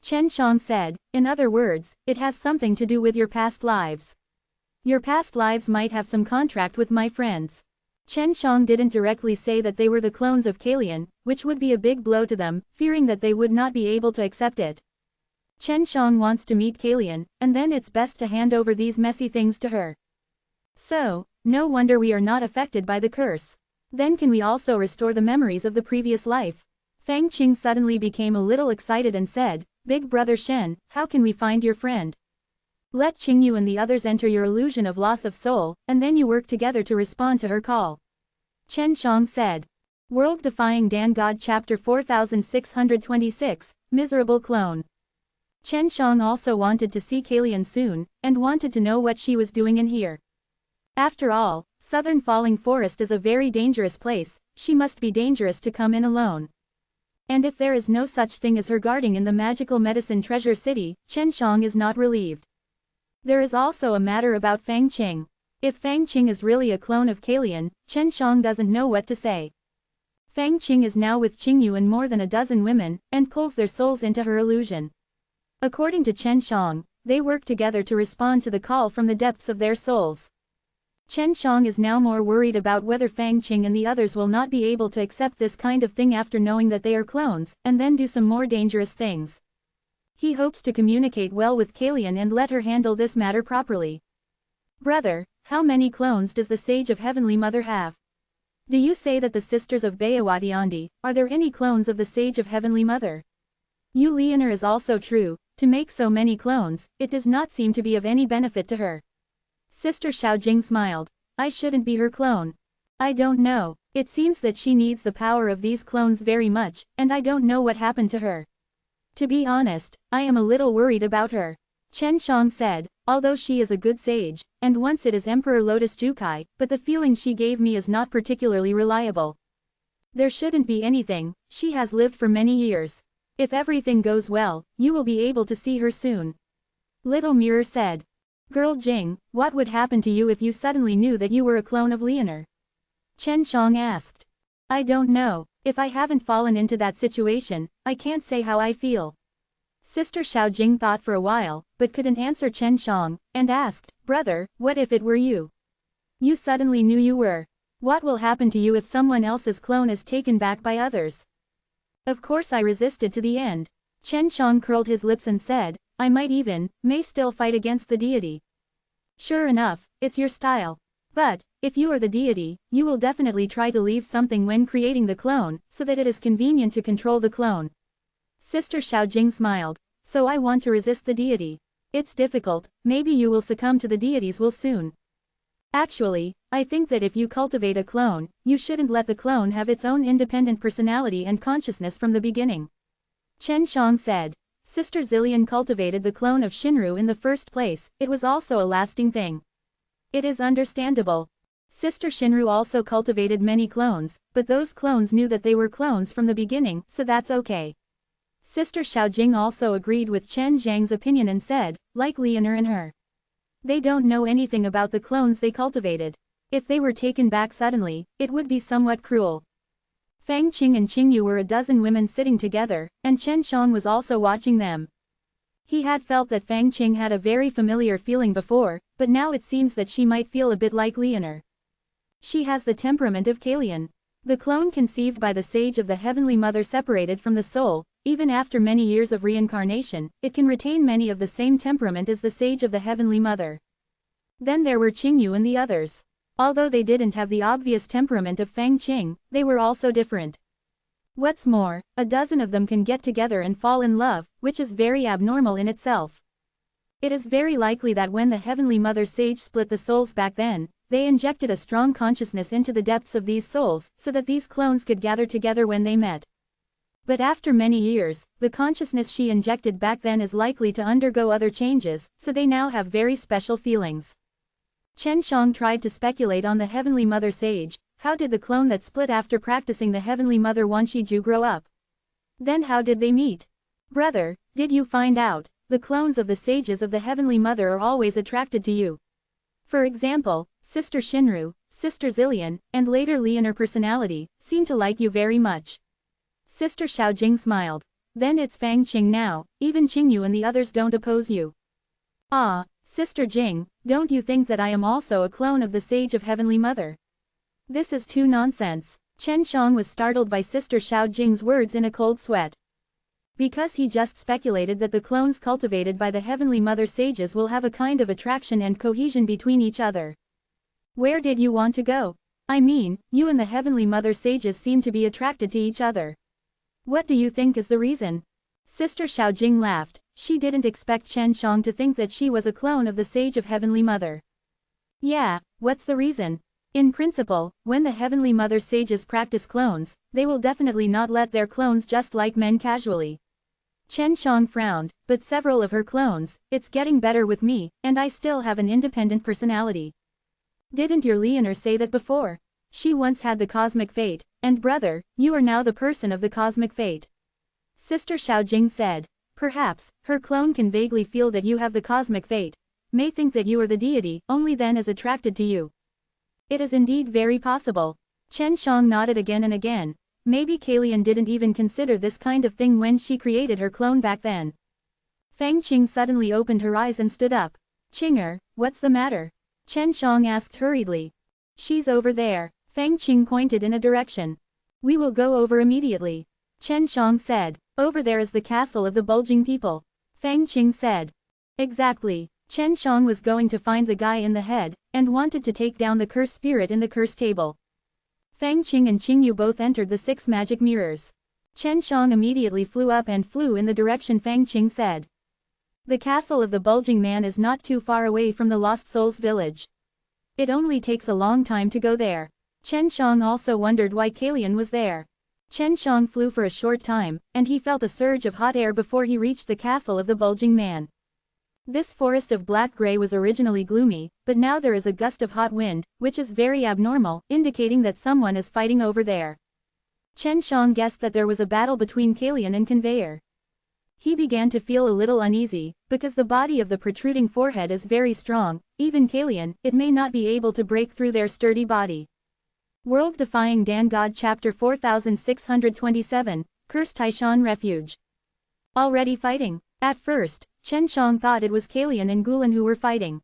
Speaker 1: Chen Shang said, in other words, it has something to do with your past lives. Your past lives might have some contract with my friends. Chen Shang didn't directly say that they were the clones of Kalian, which would be a big blow to them, fearing that they would not be able to accept it. Chen Shang wants to meet Kalian, and then it's best to hand over these messy things to her. So, no wonder we are not affected by the curse. Then can we also restore the memories of the previous life? Fang Qing suddenly became a little excited and said, Big Brother Shen, how can we find your friend? Let Qingyu and the others enter your illusion of loss of soul, and then you work together to respond to her call. Chen Shang said. World Defying Dan God Chapter 4626, Miserable Clone. Chen Shang also wanted to see Kalian soon, and wanted to know what she was doing in here. After all, Southern Falling Forest is a very dangerous place, she must be dangerous to come in alone. And if there is no such thing as her guarding in the magical medicine treasure city, Chen Shang is not relieved. There is also a matter about Fang Qing. If Fang Qing is really a clone of Kalian, Chen Shang doesn't know what to say. Fang Qing is now with Qingyu and more than a dozen women, and pulls their souls into her illusion. According to Chen Shang, they work together to respond to the call from the depths of their souls. Chen Shang is now more worried about whether Fang Qing and the others will not be able to accept this kind of thing after knowing that they are clones, and then do some more dangerous things. He hopes to communicate well with Kalian and let her handle this matter properly. Brother, how many clones does the Sage of Heavenly Mother have? Do you say that the sisters of Bayawatiandi, are there any clones of the Sage of Heavenly Mother? Yu Leoner is also true, to make so many clones, it does not seem to be of any benefit to her. Sister Xiaojing smiled. I shouldn't be her clone. I don't know, it seems that she needs the power of these clones very much, and I don't know what happened to her. To be honest, I am a little worried about her. Chen Shang said, although she is a good sage, and once it is Emperor Lotus Jukai, but the feeling she gave me is not particularly reliable. There shouldn't be anything, she has lived for many years. If everything goes well, you will be able to see her soon. Little Mirror said. Girl Jing, what would happen to you if you suddenly knew that you were a clone of Leoner? Chen Shang asked. I don't know, if I haven't fallen into that situation, I can't say how I feel. Sister Xiaojing thought for a while, but couldn't answer Chen Shang, and asked, Brother, what if it were you? You suddenly knew you were. What will happen to you if someone else's clone is taken back by others? Of course I resisted to the end. Chen Shang curled his lips and said, I may still fight against the deity. Sure enough, it's your style. But, if you are the deity, you will definitely try to leave something when creating the clone, so that it is convenient to control the clone. Sister Xiaojing smiled. So I want to resist the deity. It's difficult, maybe you will succumb to the deity's will soon. Actually, I think that if you cultivate a clone, you shouldn't let the clone have its own independent personality and consciousness from the beginning. Chen Shang said. Sister Zillion cultivated the clone of Shinru in the first place, it was also a lasting thing. It is understandable. Sister Shinru also cultivated many clones, but those clones knew that they were clones from the beginning, so that's okay. Sister Xiaojing also agreed with Chen Zhang's opinion and said, like Leoner and her. They don't know anything about the clones they cultivated. If they were taken back suddenly, it would be somewhat cruel. Fang Qing and Qingyu were a dozen women sitting together, and Chen Shang was also watching them. He had felt that Fang Qing had a very familiar feeling before, but now it seems that she might feel a bit like Leoner. She has the temperament of Kalian. The clone conceived by the Sage of the Heavenly Mother separated from the soul, even after many years of reincarnation, it can retain many of the same temperament as the Sage of the Heavenly Mother. Then there were Qingyu and the others. Although they didn't have the obvious temperament of Fang Qing, they were also different. What's more, a dozen of them can get together and fall in love, which is very abnormal in itself. It is very likely that when the Heavenly Mother Sage split the souls back then, they injected a strong consciousness into the depths of these souls, so that these clones could gather together when they met. But after many years, the consciousness she injected back then is likely to undergo other changes, so they now have very special feelings. Chen Shang tried to speculate on the Heavenly Mother Sage. How did the clone that split after practicing the Heavenly Mother Wanshiju grow up? Then how did they meet? Brother, did you find out? the clones of the sages of the Heavenly Mother are always attracted to you. For example, Sister Shinru, Sister Zillion, and later Leonor personality, seem to like you very much. Sister Xiaojing smiled. Then it's Fang Qing now, even Qingyu and the others don't oppose you. Ah, Sister Jing, don't you think that I am also a clone of the sage of Heavenly Mother? This is too nonsense. Chen Shang was startled by Sister Xiaojing's words in a cold sweat. Because he just speculated that the clones cultivated by the Heavenly Mother sages will have a kind of attraction and cohesion between each other. Where did you want to go? I mean, you and the Heavenly Mother sages seem to be attracted to each other. What do you think is the reason? Sister Xiaojing laughed. She didn't expect Chen Shang to think that she was a clone of the sage of Heavenly Mother. Yeah, what's the reason? In principle, when the Heavenly Mother sages practice clones, they will definitely not let their clones just like men casually. Chen Shang frowned, but several of her clones, it's getting better with me, and I still have an independent personality. Didn't your Leonor say that before? She once had the cosmic fate, and brother, you are now the person of the cosmic fate. Sister Xiaojing said. Perhaps, her clone can vaguely feel that you have the cosmic fate, may think that you are the deity, only then is attracted to you. It is indeed very possible. Chen Shang nodded again and again. Maybe Kalian didn't even consider this kind of thing when she created her clone back then. Fang Qing suddenly opened her eyes and stood up. Qinger, what's the matter? Chen Shang asked hurriedly. She's over there. Fang Qing pointed in a direction. We will go over immediately. Chen Shang said. Over there is the castle of the bulging people. Fang Qing said. Exactly. Chen Shang was going to find the guy in the head, and wanted to take down the cursed spirit in the curse table. Fang Qing and Qingyu both entered the 6 magic mirrors. Chen Shang immediately flew up and flew in the direction Fang Qing said. The castle of the bulging man is not too far away from the Lost Souls village. It only takes a long time to go there. Chen Shang also wondered why Kalian was there. Chen Shang flew for a short time, and he felt a surge of hot air before he reached the castle of the bulging man. This forest of black gray was originally gloomy, but now there is a gust of hot wind, which is very abnormal, indicating that someone is fighting over there. Chen Shang guessed that there was a battle between Kalian and Conveyor. He began to feel a little uneasy, because the body of the protruding forehead is very strong, even Kalian, it may not be able to break through their sturdy body. World Defying Dan God Chapter 4627, Cursed Taishan Refuge. Already fighting? At first, Chen Shang thought it was Kalian and Gulan who were fighting.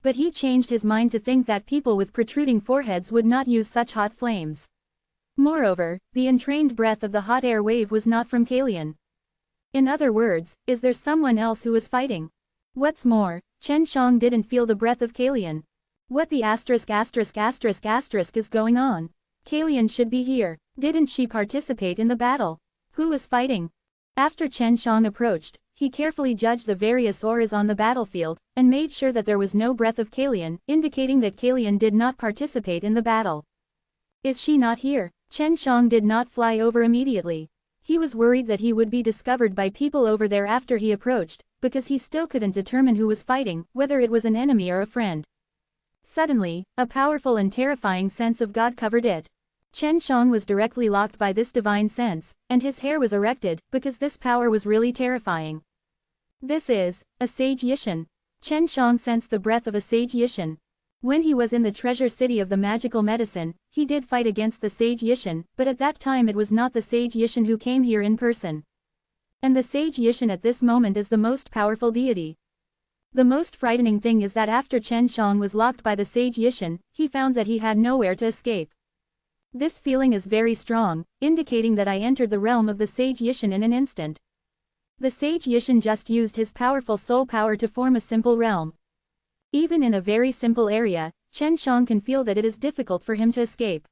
Speaker 1: But he changed his mind to think that people with protruding foreheads would not use such hot flames. Moreover, the entrained breath of the hot air wave was not from Kalian. In other words, is there someone else who is fighting? What's more, Chen Shang didn't feel the breath of Kalian. What the asterisk is going on? Kalian should be here. Didn't she participate in the battle? Who was fighting? After Chen Shang approached, he carefully judged the various auras on the battlefield, and made sure that there was no breath of Kalian, indicating that Kalian did not participate in the battle. Is she not here? Chen Shang did not fly over immediately. He was worried that he would be discovered by people over there after he approached, because he still couldn't determine who was fighting, whether it was an enemy or a friend. Suddenly, a powerful and terrifying sense of God covered it. Chen Shang was directly locked by this divine sense, and his hair was erected, because this power was really terrifying. This is a sage Yishan. Chen Shang sensed the breath of a sage Yishan. When he was in the treasure city of the magical medicine, he did fight against the sage Yishan, but at that time it was not the sage Yishan who came here in person. And the sage Yishan at this moment is the most powerful deity. The most frightening thing is that after Chen Shang was locked by the sage Yishan, he found that he had nowhere to escape. This feeling is very strong, indicating that I entered the realm of the sage Yishan in an instant. The sage Yishan just used his powerful soul power to form a simple realm. Even in a very simple area, Chen Shang can feel that it is difficult for him to escape.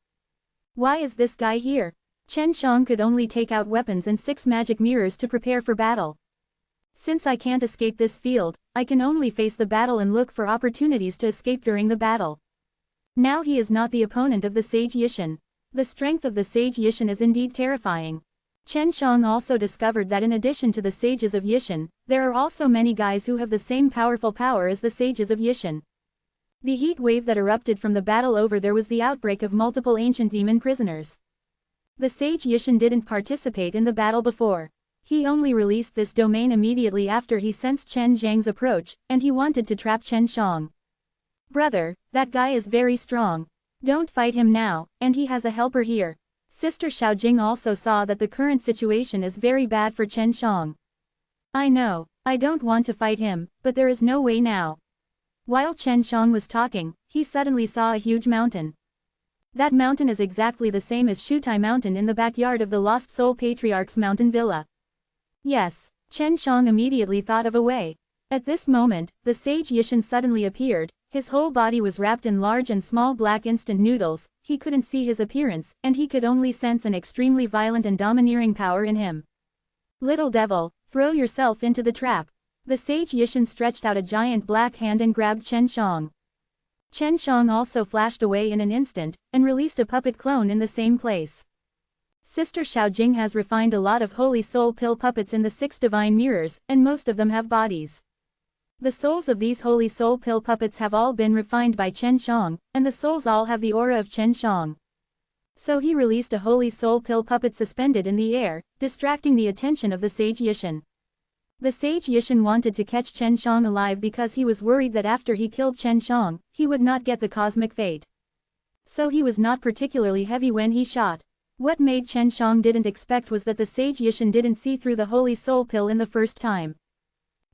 Speaker 1: Why is this guy here? Chen Shang could only take out weapons and 6 magic mirrors to prepare for battle. Since I can't escape this field, I can only face the battle and look for opportunities to escape during the battle. Now he is not the opponent of the sage Yishan. The strength of the sage Yishan is indeed terrifying. Chen Shang also discovered that in addition to the sages of Yishan, there are also many guys who have the same powerful power as the sages of Yishan. The heat wave that erupted from the battle over there was the outbreak of multiple ancient demon prisoners. The sage Yishan didn't participate in the battle before. He only released this domain immediately after he sensed Chen Zhang's approach, and he wanted to trap Chen Shang. Brother, that guy is very strong. Don't fight him now, and he has a helper here. Sister Xiaojing also saw that the current situation is very bad for Chen Shang. I know, I don't want to fight him, but there is no way now. While Chen Shang was talking, he suddenly saw a huge mountain. That mountain is exactly the same as Shutai Mountain in the backyard of the Lost Soul Patriarch's mountain villa. Yes, Chen Shang immediately thought of a way. At this moment, the sage Yishan suddenly appeared. His whole body was wrapped in large and small black instant noodles. He couldn't see his appearance, and he could only sense an extremely violent and domineering power in him. Little devil, throw yourself into the trap. The sage Yishan stretched out a giant black hand and grabbed Chen Shang. Chen Shang also flashed away in an instant, and released a puppet clone in the same place. Sister Xiaojing has refined a lot of Holy Soul Pill puppets in the 6 divine mirrors, and most of them have bodies. The souls of these Holy Soul Pill puppets have all been refined by Chen Shang, and the souls all have the aura of Chen Shang. So he released a Holy Soul Pill puppet suspended in the air, distracting the attention of the sage Yishan. The sage Yishan wanted to catch Chen Shang alive because he was worried that after he killed Chen Shang, he would not get the cosmic fate. So he was not particularly heavy when he shot. What made Chen Shang didn't expect was that the sage Yishan didn't see through the Holy Soul Pill in the first time.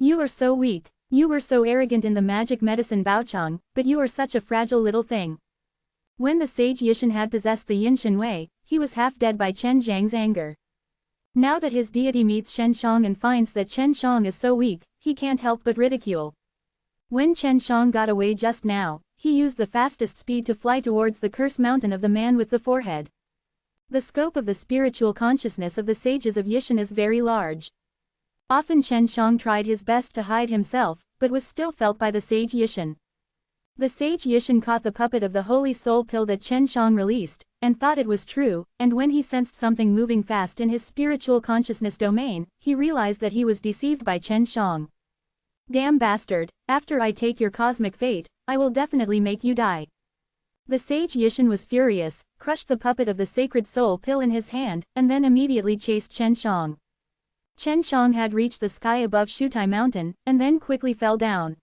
Speaker 1: You are so weak. You were so arrogant in the magic medicine Baochang, but you are such a fragile little thing. When the sage Yishan had possessed the Yin Shen Wei, he was half dead by Chen Zhang's anger. Now that his deity meets Chen Shang and finds that Chen Shang is so weak, he can't help but ridicule. When Chen Shang got away just now, he used the fastest speed to fly towards the curse mountain of the man with the forehead. The scope of the spiritual consciousness of the sages of Yishan is very large. Often Chen Shang tried his best to hide himself, but was still felt by the sage Yishan. The sage Yishan caught the puppet of the Holy Soul Pill that Chen Shang released, and thought it was true, and when he sensed something moving fast in his spiritual consciousness domain, he realized that he was deceived by Chen Shang. Damn bastard, after I take your cosmic fate, I will definitely make you die. The sage Yishan was furious, crushed the puppet of the Sacred Soul Pill in his hand, and then immediately chased Chen Shang. Chen Shang had reached the sky above Shutai Mountain, and then quickly fell down.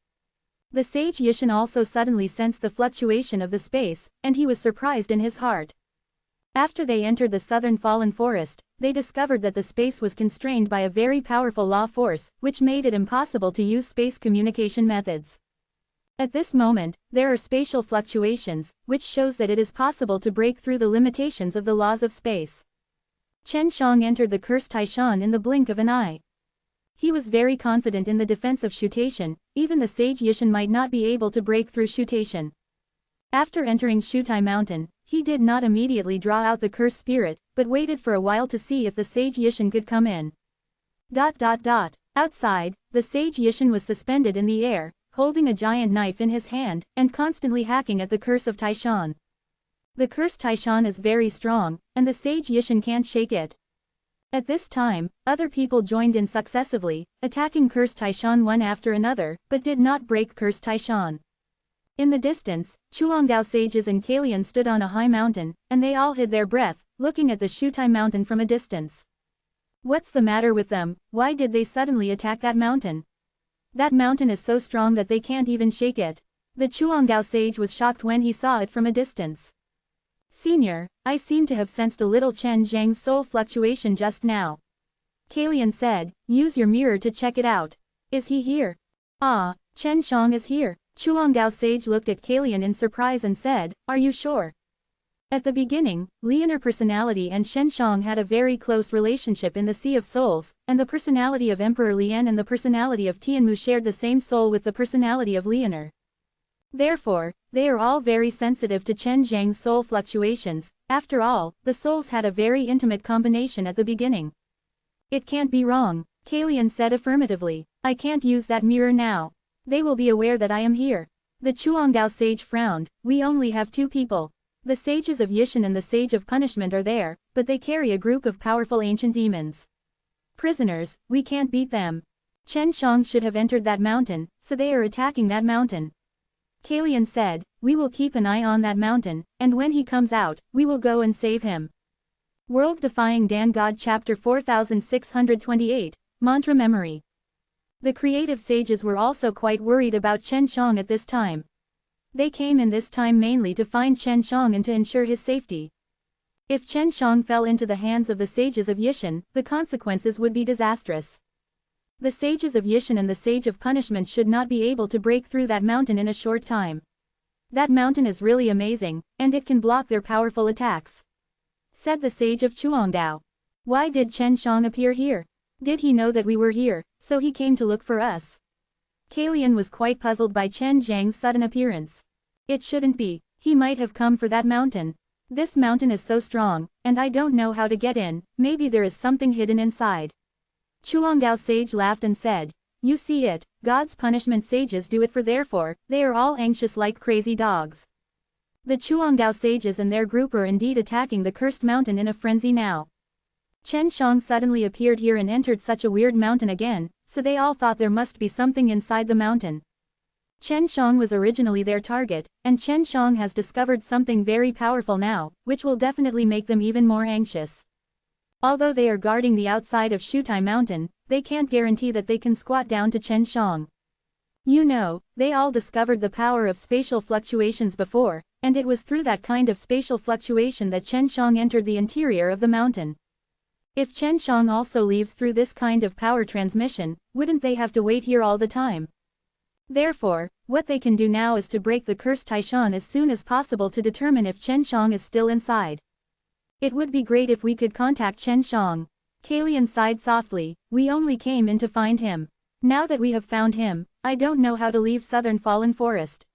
Speaker 1: The sage Yishan also suddenly sensed the fluctuation of the space, and he was surprised in his heart. After they entered the southern fallen forest, they discovered that the space was constrained by a very powerful law force, which made it impossible to use space communication methods. At this moment, there are spatial fluctuations, which shows that it is possible to break through the limitations of the laws of space. Chen Shang entered the cursed Taishan in the blink of an eye. He was very confident in the defense of Shutation. Even the sage Yishan might not be able to break through Shutation. After entering Shutai Mountain, he did not immediately draw out the cursed spirit, but waited for a while to see if the sage Yishan could come in. Outside, the sage Yishan was suspended in the air, holding a giant knife in his hand, and constantly hacking at the curse of Taishan. The cursed Taishan is very strong, and the sage Yishan can't shake it. At this time, other people joined in successively, attacking cursed Taishan one after another, but did not break cursed Taishan. In the distance, Chuangdao sages and Kalian stood on a high mountain, and they all hid their breath, looking at the Shutai mountain from a distance. What's the matter with them? Why did they suddenly attack that mountain? That mountain is so strong that they can't even shake it. The Chuangdao sage was shocked when he saw it from a distance. Senior, I seem to have sensed a little Chen Zhang's soul fluctuation just now. Kalian said, use your mirror to check it out. Is he here? Ah, Chen Shang is here. Chuangdao sage looked at Kalian in surprise and said, are you sure? At the beginning, Lianer personality and Chen Shang had a very close relationship in the Sea of Souls, and the personality of Emperor Lian and the personality of Tianmu shared the same soul with the personality of Lianer. Therefore, they are all very sensitive to Chen Zhang's soul fluctuations. After all, the souls had a very intimate combination at the beginning. It can't be wrong, Kalian said affirmatively. I can't use that mirror now. They will be aware that I am here. The Chuangdao sage frowned. We only have 2 people. The sages of Yishan and the sage of punishment are there, but they carry a group of powerful ancient demons. Prisoners, we can't beat them. Chen Shang should have entered that mountain, so they are attacking that mountain. Kalian said, we will keep an eye on that mountain, and when he comes out, we will go and save him. World Defying Dan God Chapter 4628, Mantra Memory. The creative sages were also quite worried about Chen Shang at this time. They came in this time mainly to find Chen Shang and to ensure his safety. If Chen Shang fell into the hands of the sages of Yishan, the consequences would be disastrous. The sages of Yishan and the sage of punishment should not be able to break through that mountain in a short time. That mountain is really amazing, and it can block their powerful attacks, said the sage of Chuangdao. Why did Chen Shang appear here? Did he know that we were here, so he came to look for us? Kalian was quite puzzled by Chen Zhang's sudden appearance. It shouldn't be, he might have come for that mountain. This mountain is so strong, and I don't know how to get in, maybe there is something hidden inside. Chuangdao sage laughed and said, you see it, God's punishment sages do it for therefore, they are all anxious like crazy dogs. The Chuangdao sages and their group are indeed attacking the cursed mountain in a frenzy now. Chen Shang suddenly appeared here and entered such a weird mountain again, so they all thought there must be something inside the mountain. Chen Shang was originally their target, and Chen Shang has discovered something very powerful now, which will definitely make them even more anxious. Although they are guarding the outside of Shutai Mountain, they can't guarantee that they can squat down to Chen Shang. You know, they all discovered the power of spatial fluctuations before, and it was through that kind of spatial fluctuation that Chen Shang entered the interior of the mountain. If Chen Shang also leaves through this kind of power transmission, wouldn't they have to wait here all the time? Therefore, what they can do now is to break the cursed Taishan as soon as possible to determine if Chen Shang is still inside. It would be great if we could contact Chen Shang. Kalian sighed softly, we only came in to find him. Now that we have found him, I don't know how to leave Southern Fallen Forest.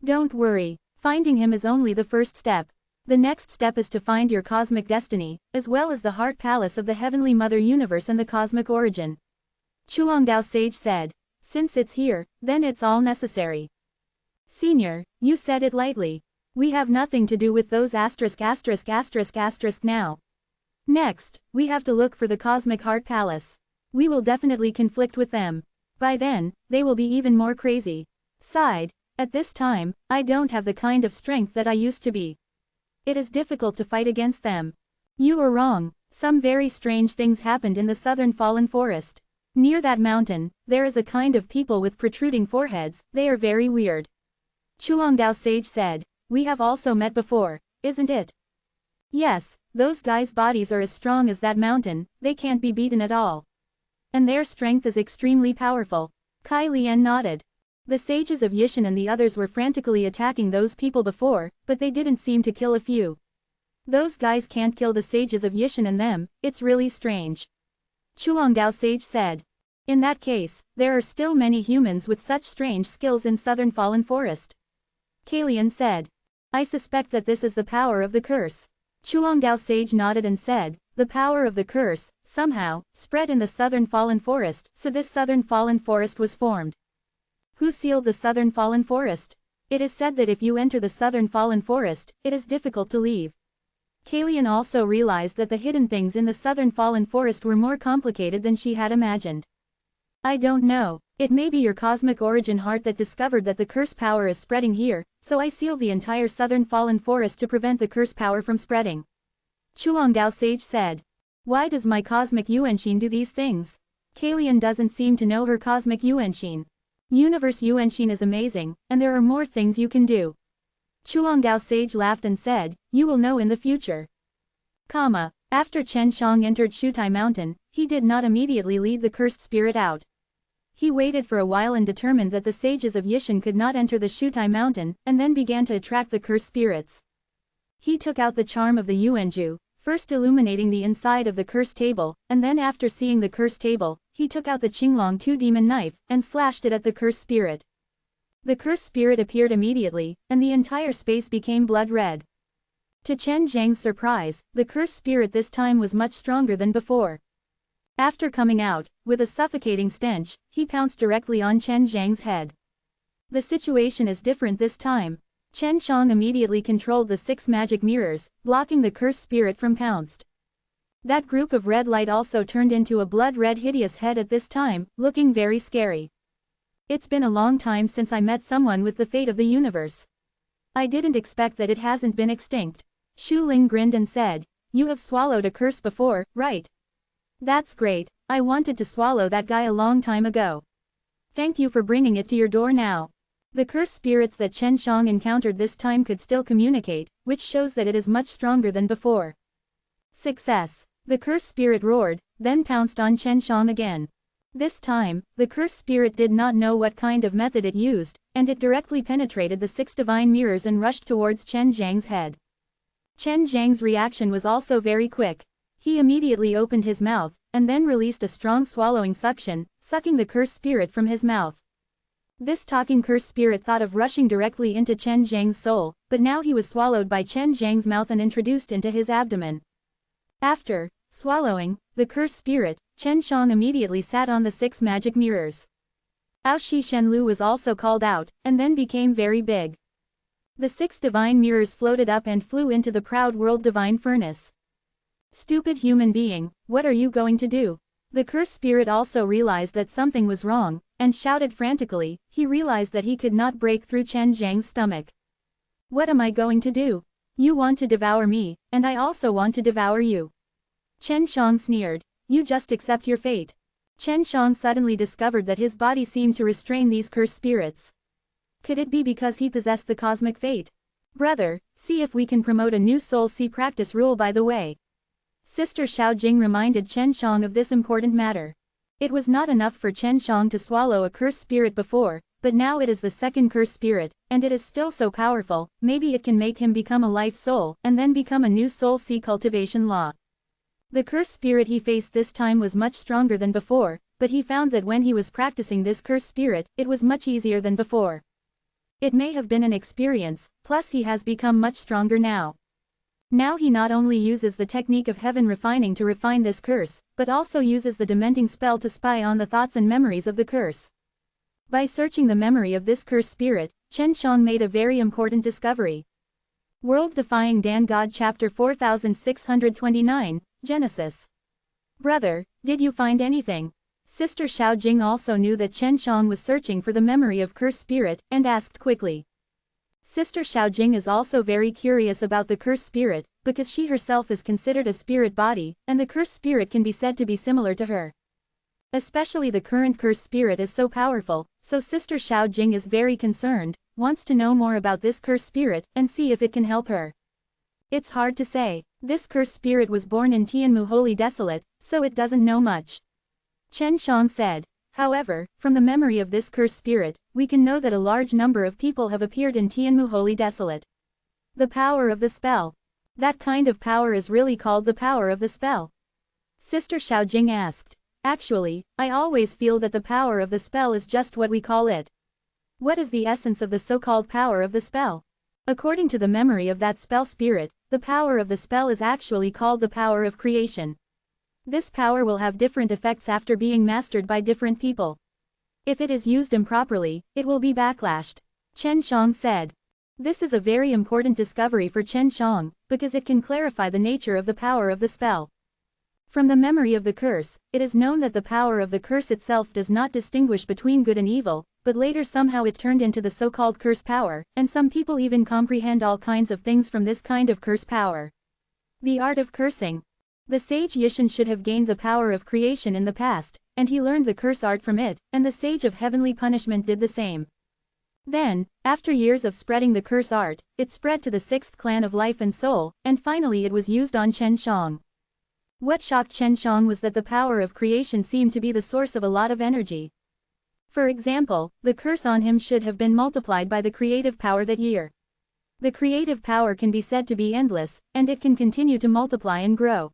Speaker 1: Don't worry, finding him is only the first step. The next step is to find your cosmic destiny, as well as the heart palace of the Heavenly Mother Universe and the cosmic origin. Chuangdao sage said, since it's here, then it's all necessary. Senior, you said it lightly. We have nothing to do with those ***** now. Next, we have to look for the cosmic heart palace. We will definitely conflict with them. By then, they will be even more crazy. Sighed, at this time, I don't have the kind of strength that I used to be. It is difficult to fight against them. You are wrong, some very strange things happened in the Southern Fallen Forest. Near that mountain, there is a kind of people with protruding foreheads, they are very weird. Chuangdao sage said, we have also met before, isn't it? Yes, those guys' bodies are as strong as that mountain, they can't be beaten at all. And their strength is extremely powerful. Kai Lian nodded. The sages of Yishan and the others were frantically attacking those people before, but they didn't seem to kill a few. Those guys can't kill the sages of Yishan and them, it's really strange. Chuangdao sage said. In that case, there are still many humans with such strange skills in Southern Fallen Forest. Kalian said. I suspect that this is the power of the curse. Chuangdao sage nodded and said, the power of the curse, somehow, spread in the Southern Fallen Forest, so this Southern Fallen Forest was formed. Who sealed the Southern Fallen Forest? It is said that if you enter the Southern Fallen Forest, it is difficult to leave. Kalian also realized that the hidden things in the Southern Fallen Forest were more complicated than she had imagined. I don't know, it may be your cosmic origin heart that discovered that the curse power is spreading here, so I sealed the entire Southern Fallen Forest to prevent the curse power from spreading. Chuangdao sage said. Why does my cosmic Yuanshin do these things? Kalian doesn't seem to know her cosmic Yuanshin. Universe Yuanshin is amazing, and there are more things you can do. Chuangdao sage laughed and said, you will know in the future. After Chen Shang entered Shutai Mountain, he did not immediately lead the cursed spirit out. He waited for a while and determined that the sages of Yishan could not enter the Shutai Mountain, and then began to attract the cursed spirits. He took out the charm of the Yuanju, first illuminating the inside of the cursed table, and then after seeing the cursed table, he took out the Qinglong 2 demon knife, and slashed it at the cursed spirit. The cursed spirit appeared immediately, and the entire space became blood red. To Chen Zhang's surprise, the cursed spirit this time was much stronger than before. After coming out, with a suffocating stench, he pounced directly on Chen Zhang's head. The situation is different this time. Chen Shang immediately controlled the 6 magic mirrors, blocking the cursed spirit from pounced. That group of red light also turned into a blood-red hideous head at this time, looking very scary. It's been a long time since I met someone with the fate of the universe. I didn't expect that it hasn't been extinct. Shu Ling grinned and said, you have swallowed a curse before, right? That's great, I wanted to swallow that guy a long time ago. Thank you for bringing it to your door now. The cursed spirits that Chen Shang encountered this time could still communicate, which shows that it is much stronger than before. Success! The cursed spirit roared, then pounced on Chen Shang again. This time, the cursed spirit did not know what kind of method it used, and it directly penetrated the 6 divine mirrors and rushed towards Chen Zhang's head. Chen Zhang's reaction was also very quick. He immediately opened his mouth, and then released a strong swallowing suction, sucking the cursed spirit from his mouth. This talking cursed spirit thought of rushing directly into Chen Zhang's soul, but now he was swallowed by Chen Zhang's mouth and introduced into his abdomen. After swallowing the cursed spirit, Chen Shang immediately sat on the 6 magic mirrors. Ao Shi Shenlu was also called out, and then became very big. The 6 divine mirrors floated up and flew into the proud world divine furnace. Stupid human being, what are you going to do? The cursed spirit also realized that something was wrong, and shouted frantically. He realized that he could not break through Chen Zhang's stomach. What am I going to do? You want to devour me, and I also want to devour you. Chen Shang sneered. You just accept your fate. Chen Shang suddenly discovered that his body seemed to restrain these cursed spirits. Could it be because he possessed the cosmic fate? Brother, see if we can promote a new soul C practice rule by the way. Sister Xiaojing reminded Chen Shang of this important matter. It was not enough for Chen Shang to swallow a cursed spirit before, but now it is the 2nd cursed spirit, and it is still so powerful, maybe it can make him become a life soul, and then become a new soul C cultivation law. The cursed spirit he faced this time was much stronger than before, but he found that when he was practicing this cursed spirit, it was much easier than before. It may have been an experience, plus he has become much stronger now. Now he not only uses the technique of heaven refining to refine this curse, but also uses the dementing spell to spy on the thoughts and memories of the curse. By searching the memory of this cursed spirit, Chen Shang made a very important discovery. World Defying Dan God Chapter 4629, Genesis. Brother, did you find anything? Sister Xiaojing also knew that Chen Shang was searching for the memory of cursed spirit, and asked quickly. Sister Xiaojing is also very curious about the cursed spirit, because she herself is considered a spirit body, and the cursed spirit can be said to be similar to her. Especially the current cursed spirit is so powerful, so Sister Xiaojing is very concerned, wants to know more about this cursed spirit, and see if it can help her. It's hard to say. This cursed spirit was born in Tianmu Holy Desolate, so it doesn't know much. Chen Shang said. However, from the memory of this cursed spirit, we can know that a large number of people have appeared in Tianmu Holy Desolate. The power of the spell. That kind of power is really called the power of the spell. Sister Xiaojing asked. Actually, I always feel that the power of the spell is just what we call it. What is the essence of the so-called power of the spell? According to the memory of that spell spirit, the power of the spell is actually called the power of creation. This power will have different effects after being mastered by different people. If it is used improperly, it will be backlashed. Chen Shang said. This is a very important discovery for Chen Shang, because it can clarify the nature of the power of the spell. From the memory of the curse, it is known that the power of the curse itself does not distinguish between good and evil, but later somehow it turned into the so-called curse power, and some people even comprehend all kinds of things from this kind of curse power. The art of cursing. The sage Yishan should have gained the power of creation in the past, and he learned the curse art from it, and the sage of heavenly punishment did the same. Then, after years of spreading the curse art, it spread to the 6th clan of life and soul, and finally it was used on Chen Shang. What shocked Chen Shang was that the power of creation seemed to be the source of a lot of energy. For example, the curse on him should have been multiplied by the creative power that year. The creative power can be said to be endless, and it can continue to multiply and grow.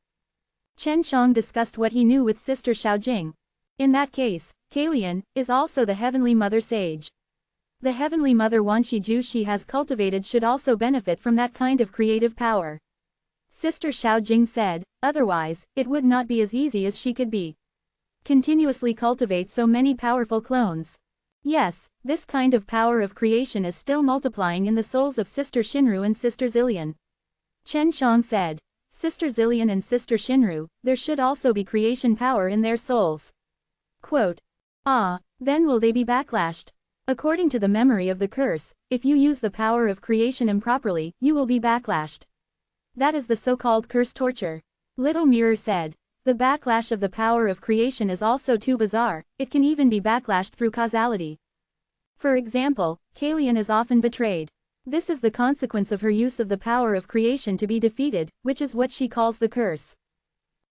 Speaker 1: Chen Shang discussed what he knew with Sister Xiaojing. In that case, Kalian is also the Heavenly Mother Sage. The Heavenly Mother Wanshi Ju she has cultivated should also benefit from that kind of creative power. Sister Xiaojing said, otherwise, it would not be as easy as she could be. Continuously cultivate so many powerful clones. Yes, this kind of power of creation is still multiplying in the souls of Sister Shinru and Sister Zillian. Chen Shang said. Sister Zillian and Sister Shinru, there should also be creation power in their souls. Quote. Then will they be backlashed? According to the memory of the curse, if you use the power of creation improperly, you will be backlashed. That is the so-called curse torture. Little Mirror said. The backlash of the power of creation is also too bizarre, it can even be backlashed through causality. For example, Kalian is often betrayed. This is the consequence of her use of the power of creation to be defeated, which is what she calls the curse.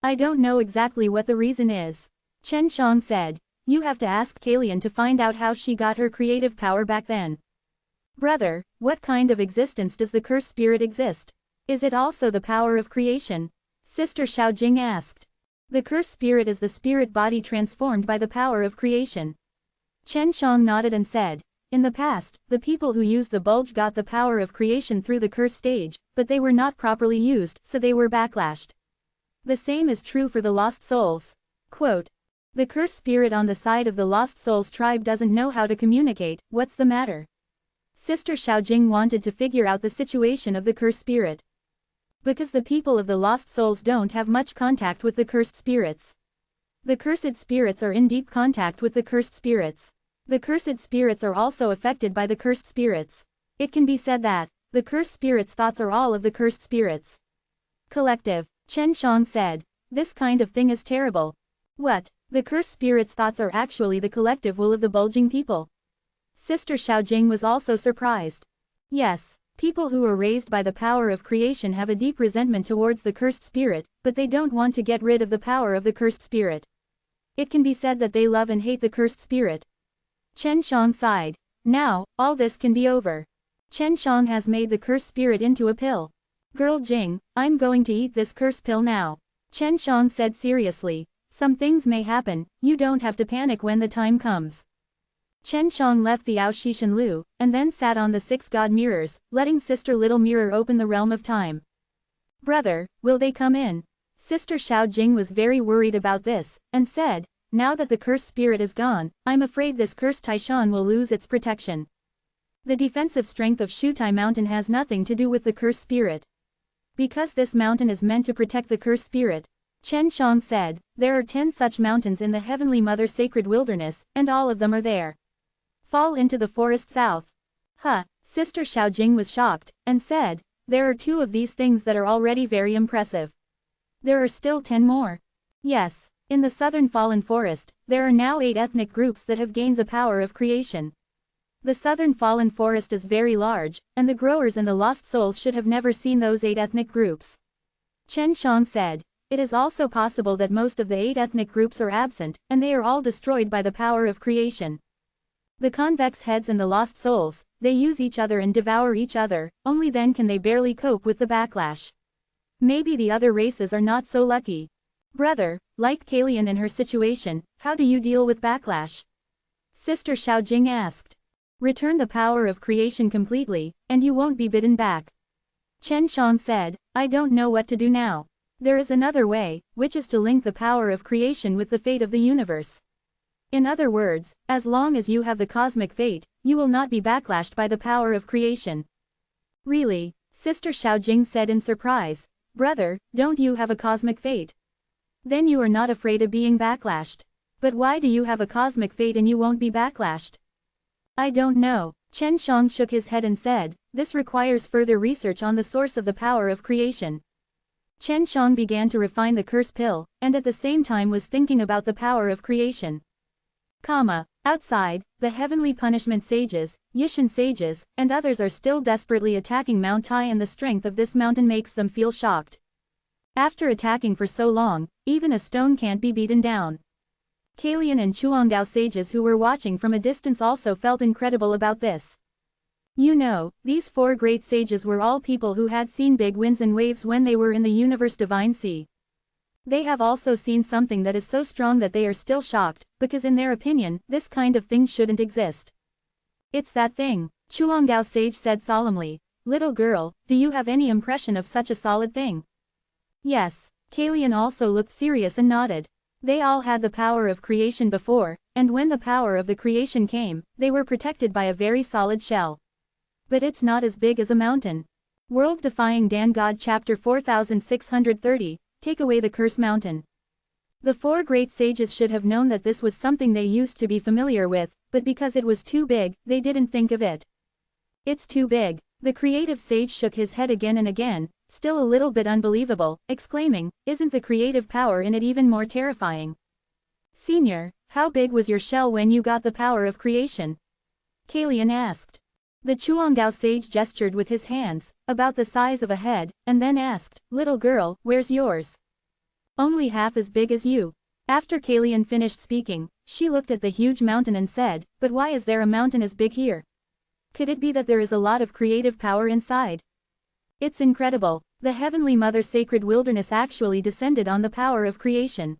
Speaker 1: I don't know exactly what the reason is. Chen Shang said. You have to ask Kalian to find out how she got her creative power back then. Brother, what kind of existence does the curse spirit exist? Is it also the power of creation? Sister Xiaojing asked. The curse spirit is the spirit body transformed by the power of creation. Chen Shang nodded and said, in the past, the people who used the bulge got the power of creation through the curse stage, but they were not properly used, so they were backlashed. The same is true for the lost souls. Quote, the curse spirit on the side of the lost souls tribe doesn't know how to communicate, what's the matter? Sister Xiaojing wanted to figure out the situation of the curse spirit. Because the people of the lost souls don't have much contact with the cursed spirits. The cursed spirits are in deep contact with the cursed spirits. The cursed spirits are also affected by the cursed spirits. It can be said that, the cursed spirits' thoughts are all of the cursed spirits. Collective, Chen Shang said. This kind of thing is terrible. What? The cursed spirits' thoughts are actually the collective will of the bulging people. Sister Xiaojing was also surprised. Yes, people who are raised by the power of creation have a deep resentment towards the cursed spirit, but they don't want to get rid of the power of the cursed spirit. It can be said that they love and hate the cursed spirit. Chen Shang sighed. Now, all this can be over. Chen Shang has made the cursed spirit into a pill. Girl Jing, I'm going to eat this curse pill now. Chen Shang said seriously. Some things may happen, you don't have to panic when the time comes. Chen Shang left the Aoshishan Lu, and then sat on the 6 god mirrors, letting Sister Little Mirror open the realm of time. Brother, will they come in? Sister Xiaojing was very worried about this, and said, now that the cursed spirit is gone, I'm afraid this cursed Taishan will lose its protection. The defensive strength of Shutai Mountain has nothing to do with the cursed spirit. Because this mountain is meant to protect the cursed spirit, Chen Shang said, there are 10 such mountains in the Heavenly Mother Sacred Wilderness, and all of them are there. Fall into the forest south. Huh, Sister Xiaojing was shocked, and said, there are 2 of these things that are already very impressive. There are still 10 more. Yes, in the southern Fallen Forest, there are now 8 ethnic groups that have gained the power of creation. The southern Fallen Forest is very large, and the growers and the lost souls should have never seen those 8 ethnic groups. Chen Shang said, it is also possible that most of the 8 ethnic groups are absent, and they are all destroyed by the power of creation. The convex heads and the lost souls, they use each other and devour each other, only then can they barely cope with the backlash. Maybe the other races are not so lucky. Brother, like Kalian in her situation, how do you deal with backlash? Sister Xiaojing asked. Return the power of creation completely, and you won't be bitten back. Chen Shang said, I don't know what to do now. There is another way, which is to link the power of creation with the fate of the universe. In other words, as long as you have the cosmic fate, you will not be backlashed by the power of creation. Really? Sister Xiaojing said in surprise. Brother, don't you have a cosmic fate? Then you are not afraid of being backlashed. But why do you have a cosmic fate and you won't be backlashed? I don't know. Chen Shang shook his head and said, this requires further research on the source of the power of creation. Chen Shang began to refine the curse pill, and at the same time was thinking about the power of creation. Outside, the heavenly punishment sages, Yishan sages, and others are still desperately attacking Mount Tai, and the strength of this mountain makes them feel shocked. After attacking for so long, even a stone can't be beaten down. Kalian and Chuangdao sages who were watching from a distance also felt incredible about this. You know, these 4 great sages were all people who had seen big winds and waves when they were in the universe divine sea. They have also seen something that is so strong that they are still shocked, because in their opinion, this kind of thing shouldn't exist. It's that thing, Chuangdao sage said solemnly. Little girl, do you have any impression of such a solid thing? Yes, Kalian also looked serious and nodded. They all had the power of creation before, and when the power of the creation came, they were protected by a very solid shell. But it's not as big as a mountain. World Defying Dan God Chapter 4630, Take Away the Curse Mountain. The 4 great sages should have known that this was something they used to be familiar with, but because it was too big, they didn't think of it. It's too big. The creative sage shook his head again and again, still a little bit unbelievable, exclaiming, "Isn't the creative power in it even more terrifying?" "Senior, how big was your shell when you got the power of creation?" Kalian asked. The Chuangdao sage gestured with his hands, about the size of a head, and then asked, "Little girl, where's yours?" "Only half as big as you." After Kalian finished speaking, she looked at the huge mountain and said, "But why is there a mountain as big here? Could it be that there is a lot of creative power inside? It's incredible. The Heavenly Mother Sacred Wilderness actually descended on the power of creation.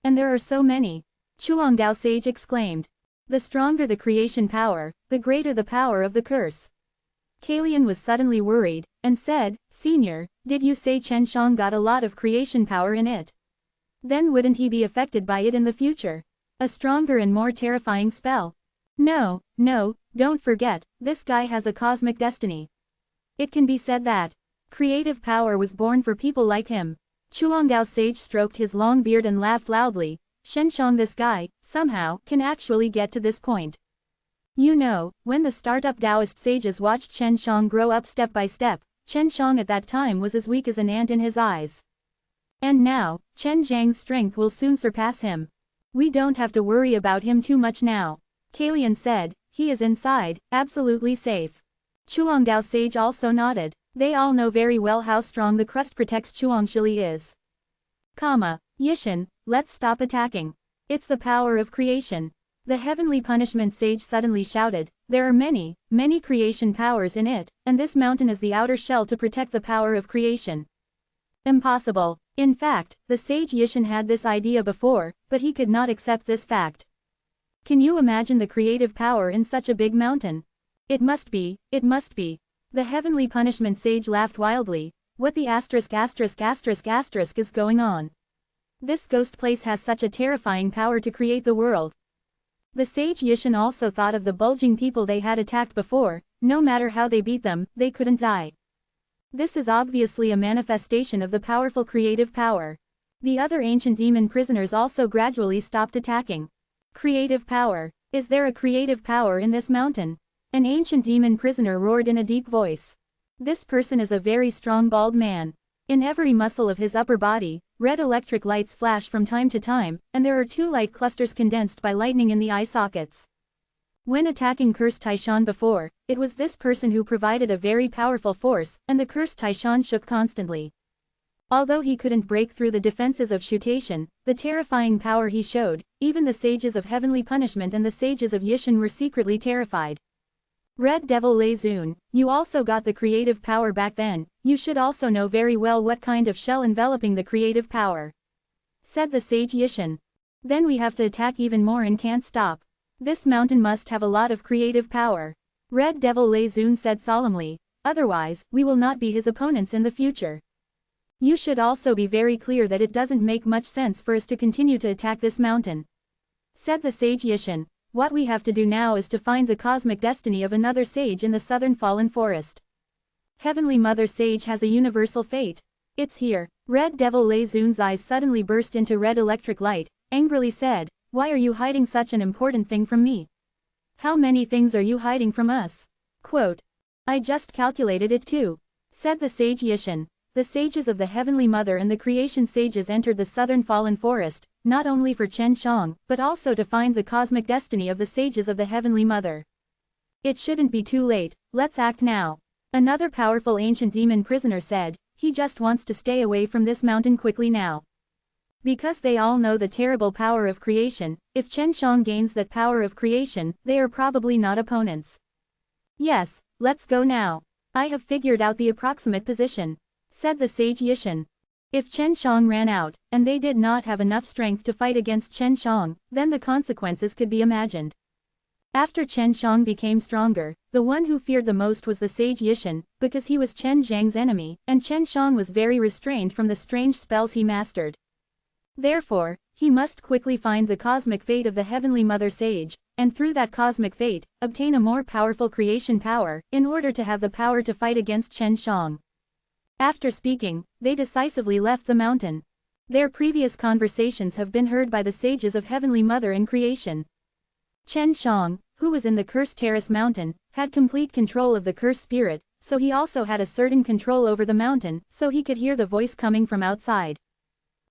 Speaker 1: And there are so many." Chuangdao sage exclaimed. "The stronger the creation power, the greater the power of the curse." Kalian was suddenly worried, and said, "Senior, did you say Chen Shang got a lot of creation power in it? Then wouldn't he be affected by it in the future? A stronger and more terrifying spell?" No, don't forget, this guy has a cosmic destiny. It can be said that creative power was born for people like him." Chuangdao sage stroked his long beard and laughed loudly. "Chen Shang, this guy, somehow, can actually get to this point. You know, when the startup Taoist sages watched Chen Shang grow up step by step, Chen Shang at that time was as weak as an ant in his eyes. And now, Chen Zhang's strength will soon surpass him. We don't have to worry about him too much now." Kalian said, "He is inside, absolutely safe." Chuangdao sage also nodded. They all know very well how strong the crust protects Chuangshili is. Yishin, let's stop attacking. It's the power of creation." The Heavenly Punishment Sage suddenly shouted, "There are many creation powers in it, and this mountain is the outer shell to protect the power of creation." Impossible. In fact, the sage Yishin had this idea before, but he could not accept this fact. Can you imagine the creative power in such a big mountain? It must be. The Heavenly Punishment Sage laughed wildly. "What the asterisk is going on? This ghost place has such a terrifying power to create the world." The sage Yishin also thought of the bulging people they had attacked before. No matter how they beat them, they couldn't die. This is obviously a manifestation of the powerful creative power. The other ancient demon prisoners also gradually stopped attacking. Creative power. Is there a creative power in this mountain? An ancient demon prisoner roared in a deep voice. This person is a very strong bald man. In every muscle of his upper body, red electric lights flash from time to time, and there are 2 light clusters condensed by lightning in the eye sockets. When attacking cursed Taishan before, it was this person who provided a very powerful force, and the cursed Taishan shook constantly. Although he couldn't break through the defenses of Shutation, the terrifying power he showed, even the sages of Heavenly Punishment and the sages of Yishin were secretly terrified. Red Devil Lei Zun, you also got the creative power back then, you should also know very well what kind of shell enveloping the creative power," said the sage Yishin. "Then we have to attack even more and can't stop. This mountain must have a lot of creative power," Red Devil Lei Zun said solemnly, "otherwise, we will not be his opponents in the future. You should also be very clear that it doesn't make much sense for us to continue to attack this mountain," said the sage Yishin. "What we have to do now is to find the cosmic destiny of another sage in the southern fallen forest. Heavenly Mother Sage has a universal fate. It's here." Red Devil Lei Zun's eyes suddenly burst into red electric light, angrily said, "Why are you hiding such an important thing from me? How many things are you hiding from us?" Quote, "I just calculated it too," said the sage Yishin. The sages of the Heavenly Mother and the creation sages entered the southern fallen forest, not only for Chen Shang, but also to find the cosmic destiny of the sages of the Heavenly Mother. "It shouldn't be too late, let's act now," another powerful ancient demon prisoner said. "He just wants to stay away from this mountain quickly now. Because they all know the terrible power of creation, if Chen Shang gains that power of creation, they are probably not opponents." "Yes, let's go now. I have figured out the approximate position," said the sage Yishin. If Chen Shang ran out, and they did not have enough strength to fight against Chen Shang, then the consequences could be imagined. After Chen Shang became stronger, the one who feared the most was the sage Yishin, because he was Chen Zhang's enemy, and Chen Shang was very restrained from the strange spells he mastered. Therefore, he must quickly find the cosmic fate of the Heavenly Mother Sage, and through that cosmic fate, obtain a more powerful creation power, in order to have the power to fight against Chen Shang. After speaking, they decisively left the mountain. Their previous conversations have been heard by the sages of Heavenly Mother and creation. Chen Shang, who was in the Cursed Terrace Mountain, had complete control of the cursed spirit, so he also had a certain control over the mountain, so he could hear the voice coming from outside.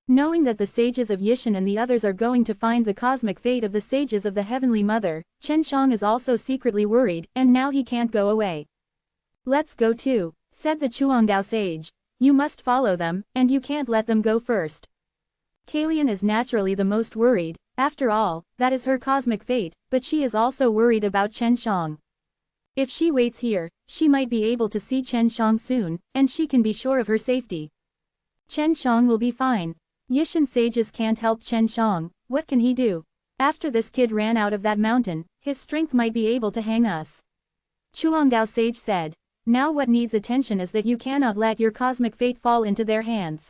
Speaker 1: Knowing that the sages of Yishan and the others are going to find the cosmic fate of the sages of the Heavenly Mother, Chen Shang is also secretly worried, and now he can't go away. "Let's go too," said the Chuangdao sage. "You must follow them, and you can't let them go first." Kalian is naturally the most worried, after all, that is her cosmic fate, but she is also worried about Chen Shang. If she waits here, she might be able to see Chen Shang soon, and she can be sure of her safety. Chen Shang will be fine. Yishan sages can't help Chen Shang, what can he do? After this kid ran out of that mountain, his strength might be able to hang us. Chuangdao sage said. Now what needs attention is that you cannot let your cosmic fate fall into their hands.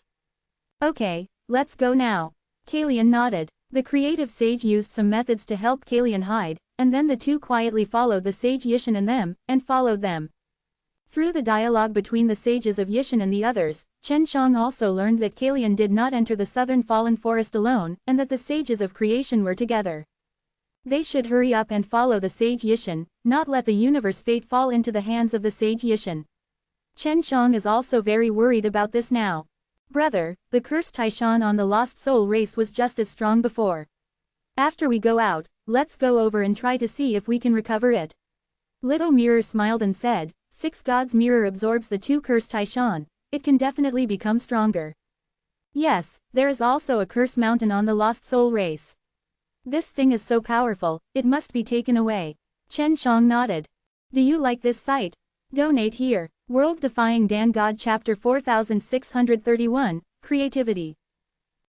Speaker 1: Okay, let's go now. Kalian nodded. The creative sage used some methods to help Kalian hide, and then the two quietly followed the sage Yishan and them, and followed them. Through the dialogue between the sages of Yishan and the others, Chen Shang also learned that Kalian did not enter the southern fallen forest alone, and that the sages of creation were together. They should hurry up and follow the sage Yishan, not let the universe fate fall into the hands of the sage Yishan. Chen Shang is also very worried about this now. Brother, the cursed Taishan on the lost soul race was just as strong before. After we go out, let's go over and try to see if we can recover it. Little Mirror smiled and said, Six Gods Mirror absorbs the two cursed Taishan, it can definitely become stronger. Yes, there is also a curse mountain on the lost soul race. This thing is so powerful, it must be taken away. Chen Shang nodded. Do you like this site? Donate here. World Defying Dan God Chapter 4631, Creativity.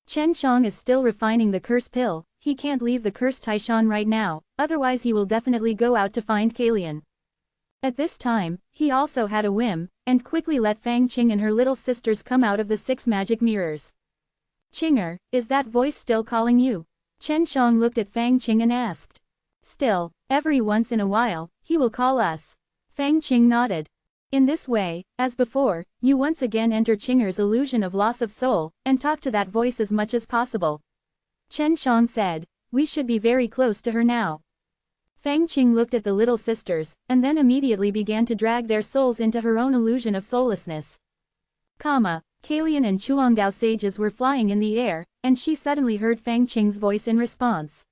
Speaker 1: Chen Shang is still refining the curse pill, he can't leave the cursed Taishan right now, otherwise he will definitely go out to find Kalian. At this time, he also had a whim, and quickly let Fang Qing and her little sisters come out of the 6 magic mirrors. Qinger, is that voice still calling you? Chen Shang looked at Fang Qing and asked. Still, every once in a while, he will call us. Fang Qing nodded. In this way, as before, you once again enter Qinger's illusion of loss of soul, and talk to that voice as much as possible. Chen Shang said, we should be very close to her now. Fang Qing looked at the little sisters, and then immediately began to drag their souls into her own illusion of soullessness. Kalian and Chuangdao sages were flying in the air, and she suddenly heard Fang Qing's voice in response.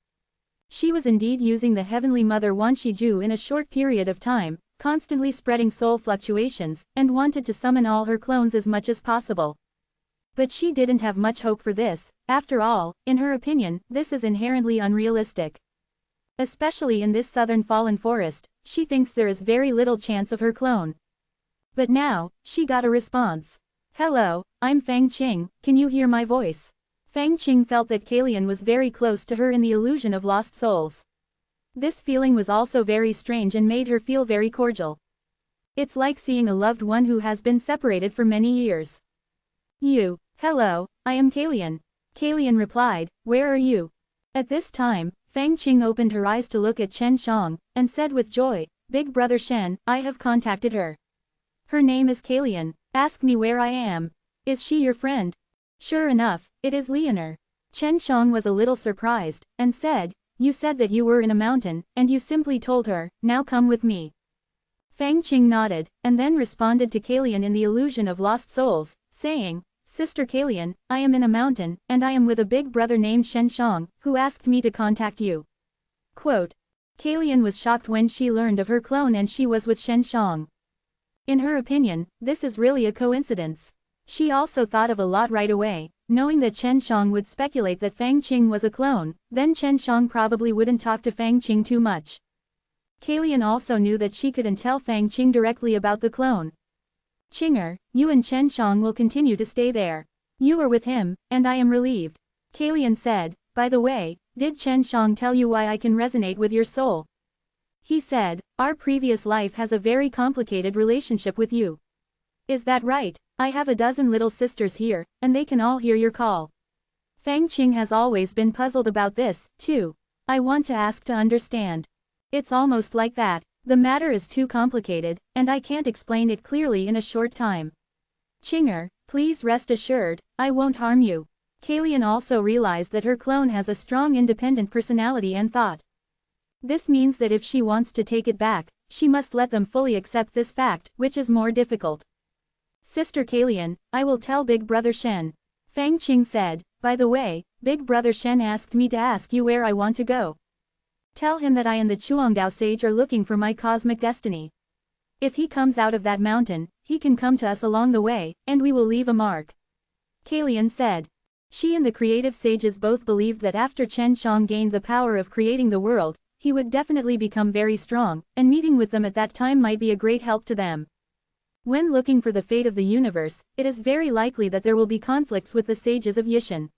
Speaker 1: She was indeed using the Heavenly Mother Wanshiju in a short period of time, constantly spreading soul fluctuations, and wanted to summon all her clones as much as possible. But she didn't have much hope for this, after all, in her opinion, this is inherently unrealistic. Especially in this southern fallen forest, she thinks there is very little chance of her clone. But now, she got a response. Hello, I'm Fang Qing, can you hear my voice? Fang Qing felt that Kalian was very close to her in the illusion of lost souls. This feeling was also very strange and made her feel very cordial. It's like seeing a loved one who has been separated for many years. Hello, I am Kalian. Kalian replied, where are you? At this time, Fang Qing opened her eyes to look at Chen Shang, and said with joy, Big Brother Shen, I have contacted her. Her name is Kalian, ask me where I am. Is she your friend? Sure enough, it is Leonor. Chen Shang was a little surprised, and said, you said that you were in a mountain, and you simply told her, now come with me. Fang Qing nodded, and then responded to Kalian in the illusion of lost souls, saying, Sister Kalian, I am in a mountain, and I am with a big brother named Shen Shang, who asked me to contact you. Quote. Kalian was shocked when she learned of her clone and she was with Shen Shang. In her opinion, this is really a coincidence. She also thought of a lot right away, knowing that Chen Shang would speculate that Fang Qing was a clone, then Chen Shang probably wouldn't talk to Fang Qing too much. Kalian also knew that she couldn't tell Fang Qing directly about the clone. Qinger, you and Chen Shang will continue to stay there. You are with him, and I am relieved. Kalian said, by the way, did Chen Shang tell you why I can resonate with your soul? He said, our previous life has a very complicated relationship with you. Is that right? I have a dozen little sisters here, and they can all hear your call. Fang Qing has always been puzzled about this, too. I want to ask to understand. It's almost like that. The matter is too complicated, and I can't explain it clearly in a short time. Qinger, please rest assured, I won't harm you. Kalian also realized that her clone has a strong independent personality and thought. This means that if she wants to take it back, she must let them fully accept this fact, which is more difficult. Sister Kalian, I will tell Big Brother Shen. Fang Qing said, by the way, Big Brother Shen asked me to ask you where I want to go. Tell him that I and the Chuangdao sage are looking for my cosmic destiny. If he comes out of that mountain, he can come to us along the way, and we will leave a mark. Kalian said. She and the creative sages both believed that after Chen Shang gained the power of creating the world, he would definitely become very strong, and meeting with them at that time might be a great help to them. When looking for the fate of the universe, it is very likely that there will be conflicts with the sages of Yishan.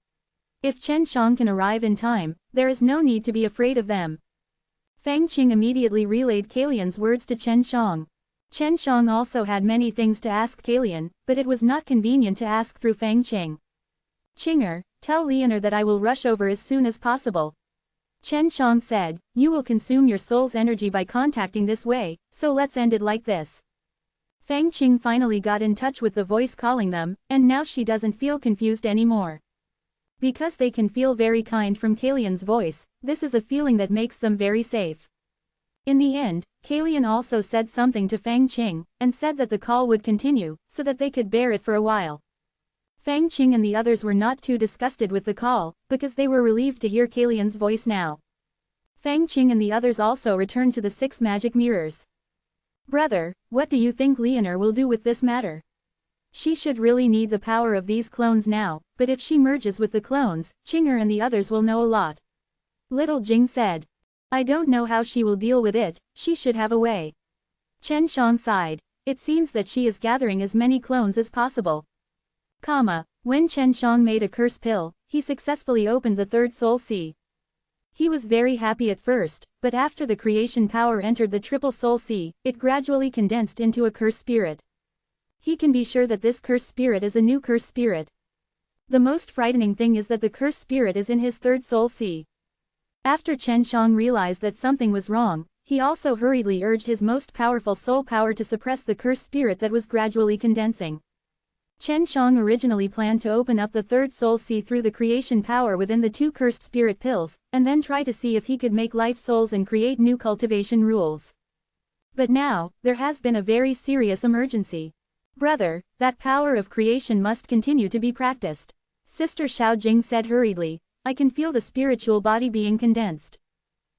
Speaker 1: If Chen Shang can arrive in time, there is no need to be afraid of them. Fang Qing immediately relayed Kalian's words to Chen Shang. Chen Shang also had many things to ask Kalian, but it was not convenient to ask through Fang Qing. Qinger, tell Leonor that I will rush over as soon as possible. Chen Shang said, you will consume your soul's energy by contacting this way, so let's end it like this. Fang Qing finally got in touch with the voice calling them, and now she doesn't feel confused anymore. Because they can feel very kind from Kalian's voice, this is a feeling that makes them very safe. In the end, Kalian also said something to Fang Qing, and said that the call would continue, so that they could bear it for a while. Fang Qing and the others were not too disgusted with the call, because they were relieved to hear Kalian's voice now. Fang Qing and the others also returned to the 6 magic mirrors. Brother, what do you think Leonor will do with this matter? She should really need the power of these clones now, but if she merges with the clones, Qinger and the others will know a lot. Little Jing said. I don't know how she will deal with it, she should have a way. Chen Shang sighed. It seems that she is gathering as many clones as possible. When Chen Shang made a curse pill, he successfully opened the 3rd soul sea. He was very happy at first, but after the creation power entered the triple soul sea, it gradually condensed into a curse spirit. He can be sure that this curse spirit is a new curse spirit. The most frightening thing is that the curse spirit is in his 3rd soul sea. After Chen Shang realized that something was wrong, he also hurriedly urged his most powerful soul power to suppress the curse spirit that was gradually condensing. Chen Shang originally planned to open up the 3rd soul sea through the creation power within the 2 cursed spirit pills, and then try to see if he could make life souls and create new cultivation rules. But now, there has been a very serious emergency. Brother, that power of creation must continue to be practiced. Sister Xiao Jing said hurriedly, I can feel the spiritual body being condensed.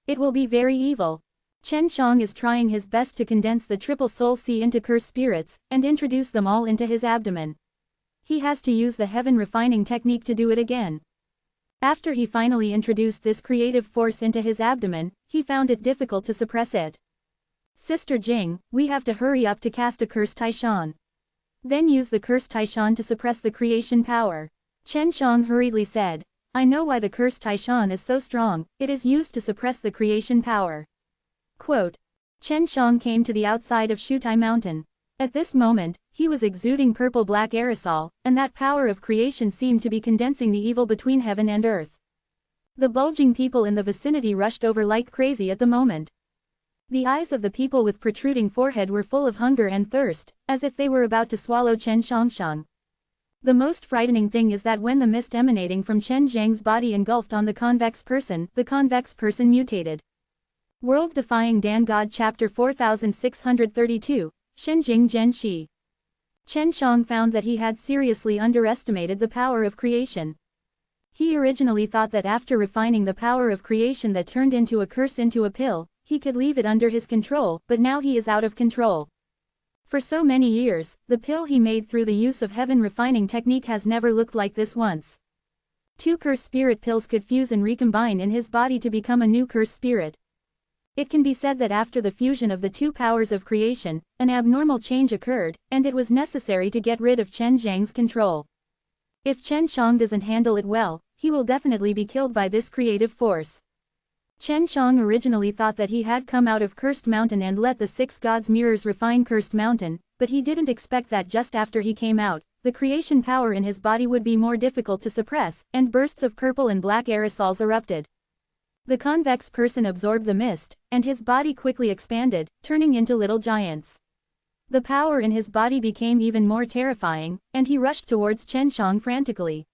Speaker 1: It will be very evil. Chen Shang is trying his best to condense the triple soul sea into cursed spirits, and introduce them all into his abdomen. He has to use the heaven refining technique to do it again. After he finally introduced this creative force into his abdomen, he found it difficult to suppress it. Sister Jing, we have to hurry up to cast a cursed Taishan. Then use the cursed Taishan to suppress the creation power. Chen Shang hurriedly said, I know why the cursed Taishan is so strong, it is used to suppress the creation power. Quote. Chen Shang came to the outside of Shutai Mountain. At this moment, he was exuding purple-black aerosol, and that power of creation seemed to be condensing the evil between heaven and earth. The bulging people in the vicinity rushed over like crazy at the moment. The eyes of the people with protruding forehead were full of hunger and thirst, as if they were about to swallow Chen Shangshang. The most frightening thing is that when the mist emanating from Chen Zhang's body engulfed on the convex person mutated. World Defying Dan God Chapter 4632, Shenjing Zhen Shi. Chen Shang found that he had seriously underestimated the power of creation. He originally thought that after refining the power of creation that turned into a curse into a pill, he could leave it under his control, but now he is out of control. For so many years, the pill he made through the use of heaven refining technique has never looked like this once. 2 curse spirit pills could fuse and recombine in his body to become a new curse spirit. It can be said that after the fusion of the 2 powers of creation, an abnormal change occurred, and it was necessary to get rid of Chen Zhang's control. If Chen Shang doesn't handle it well, he will definitely be killed by this creative force. Chen Shang originally thought that he had come out of Cursed Mountain and let the 6 gods' mirrors refine Cursed Mountain, but he didn't expect that just after he came out, the creation power in his body would be more difficult to suppress, and bursts of purple and black aerosols erupted. The convex person absorbed the mist, and his body quickly expanded, turning into little giants. The power in his body became even more terrifying, and he rushed towards Chen Shang frantically.